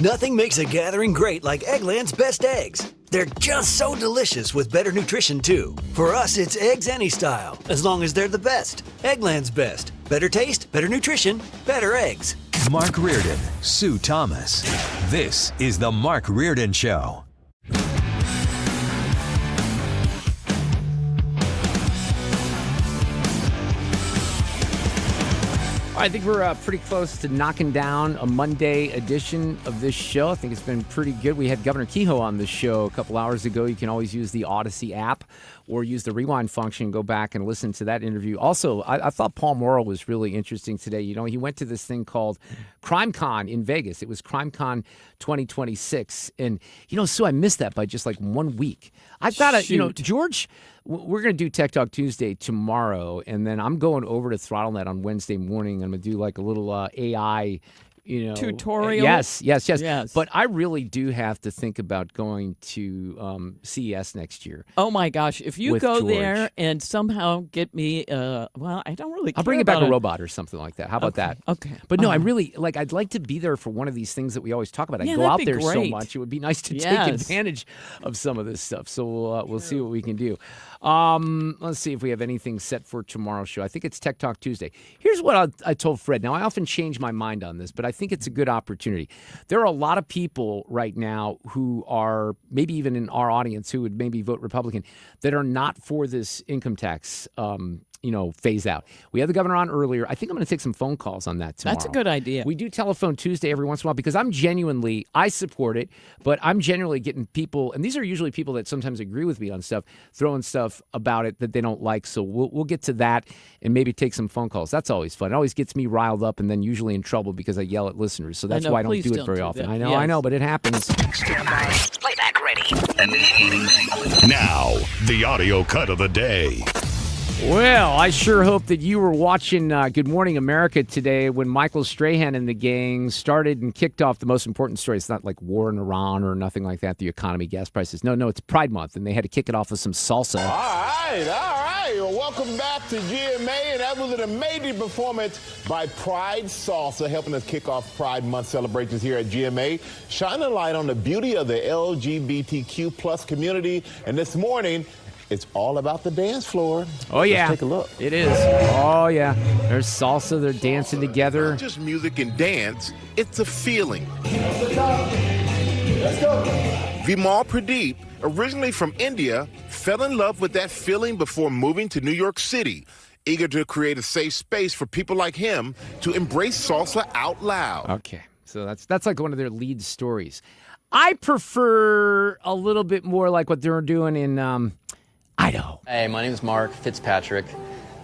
[SPEAKER 19] Nothing makes a gathering great like Eggland's Best Eggs. They're just so delicious with better nutrition, too. For us, it's eggs any style, as long as they're the best. Eggland's Best. Better taste, better nutrition, better eggs.
[SPEAKER 6] Mark Reardon, Sue Thomas. This is The Mark Reardon Show.
[SPEAKER 1] I think we're pretty close to knocking down a Monday edition of this show. I think it's been pretty good. We had Governor Kehoe on the show a couple hours ago. You can always use the Odyssey app or use the rewind function and go back and listen to that interview. Also, I thought Paul Morrell was really interesting today. You know, he went to this thing called CrimeCon in Vegas. It was CrimeCon 2026. And, Sue, I missed that by just like 1 week. I've got to, George, we're going to do Tech Talk Tuesday tomorrow, and then I'm going over to ThrottleNet on Wednesday morning. I'm going to do like a little AI,
[SPEAKER 5] tutorial.
[SPEAKER 1] Yes. But I really do have to think about going to CES next year.
[SPEAKER 5] Oh my gosh! If you go
[SPEAKER 1] George
[SPEAKER 5] there and somehow get me, I don't really.
[SPEAKER 1] I'll bring you back a robot or something like that. How about that?
[SPEAKER 5] Okay.
[SPEAKER 1] But no, I really I'd like to be there for one of these things that we always talk about. I go out there so much; it would be nice to take advantage of some of this stuff. So we'll see what we can do. Let's see if we have anything set for tomorrow's show. I think it's Tech Talk Tuesday. Here's what I told Fred. Now, I often change my mind on this, but I think it's a good opportunity. There are a lot of people right now who are maybe even in our audience who would maybe vote Republican that are not for this income tax phase out. We had the governor on earlier. I think I'm going to take some phone calls on that tomorrow.
[SPEAKER 5] That's a good idea.
[SPEAKER 1] We do Telephone Tuesday every once in a while because I support it, but I'm genuinely getting people, and these are usually people that sometimes agree with me on stuff, throwing stuff about it that they don't like. So we'll get to that and maybe take some phone calls. That's always fun. It always gets me riled up and then usually in trouble because I yell at listeners. So that's why I don't do it very often.
[SPEAKER 5] That.
[SPEAKER 1] I know, but it happens.
[SPEAKER 21] Stand by. Playback ready.
[SPEAKER 25] Now, the audio cut of the day.
[SPEAKER 1] Well, I sure hope that you were watching Good Morning America today when Michael Strahan and the gang started and kicked off the most important story. It's not like war in Iran or nothing like that, the economy, gas prices. No, it's Pride Month, and they had to kick it off with some salsa.
[SPEAKER 7] All right. Well, welcome back to GMA, and that was an amazing performance by Pride Salsa, helping us kick off Pride Month celebrations here at GMA, shining a light on the beauty of the LGBTQ plus community. And this morning, it's all about the dance floor.
[SPEAKER 1] Oh, yeah.
[SPEAKER 7] Let's take a look.
[SPEAKER 1] It is. Oh, yeah. There's salsa. They're dancing together.
[SPEAKER 7] Not just music and dance, it's a feeling. Let's go. Vimal Pradeep, originally from India, fell in love with that feeling before moving to New York City, eager to create a safe space for people like him to embrace salsa out loud.
[SPEAKER 1] Okay. So that's like one of their lead stories. I prefer a little bit more like what they're doing in Idaho.
[SPEAKER 8] Hey, my name is Mark Fitzpatrick,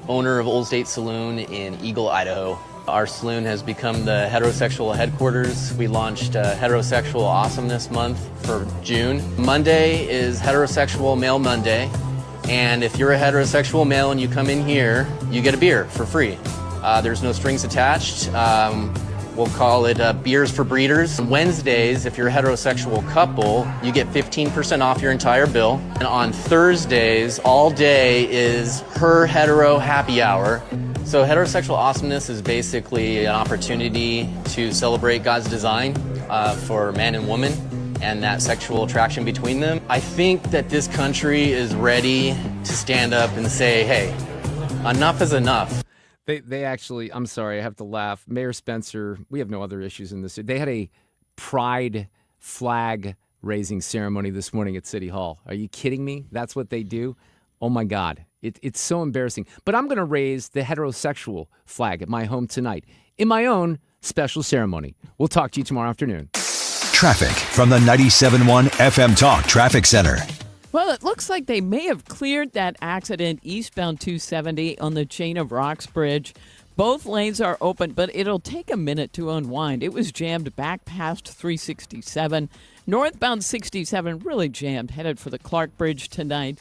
[SPEAKER 8] owner of Old State Saloon in Eagle, Idaho. Our saloon has become the heterosexual headquarters. We launched Heterosexual Awesomeness Month for June. Monday is Heterosexual Male Monday, and if you're a heterosexual male and you come in here, you get a beer for free. There's no strings attached. We'll call it Beers for Breeders. On Wednesdays, if you're a heterosexual couple, you get 15% off your entire bill. And on Thursdays, all day is Her Hetero Happy Hour. So heterosexual awesomeness is basically an opportunity to celebrate God's design for man and woman and that sexual attraction between them. I think that this country is ready to stand up and say, hey, enough is enough.
[SPEAKER 1] They actually, I'm sorry, I have to laugh. Mayor Spencer, we have no other issues in this. They had a pride flag raising ceremony this morning at City Hall. Are you kidding me? That's what they do? Oh, my God. It's so embarrassing. But I'm going to raise the heterosexual flag at my home tonight in my own special ceremony. We'll talk to you tomorrow afternoon.
[SPEAKER 6] Traffic from the 97.1 FM Talk Traffic Center.
[SPEAKER 5] Well, it looks like they may have cleared that accident eastbound 270 on the Chain of Rocks Bridge. Both lanes are open, but it'll take a minute to unwind. It was jammed back past 367. Northbound 67 really jammed, headed for the Clark Bridge tonight.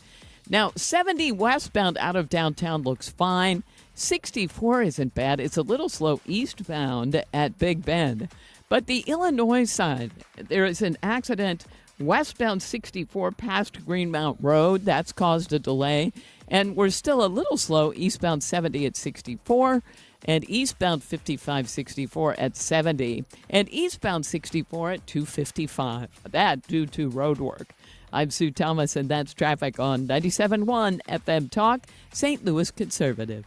[SPEAKER 5] Now, 70 westbound out of downtown looks fine. 64 isn't bad. It's a little slow eastbound at Big Bend. But the Illinois side, there is an accident westbound 64 past Greenmount Road. That's caused a delay. And we're still a little slow eastbound 70 at 64 and eastbound 55-64 at 70 and eastbound 64 at 255. That due to road work. I'm Sue Thomas, and that's traffic on 97.1 FM Talk, St. Louis Conservative.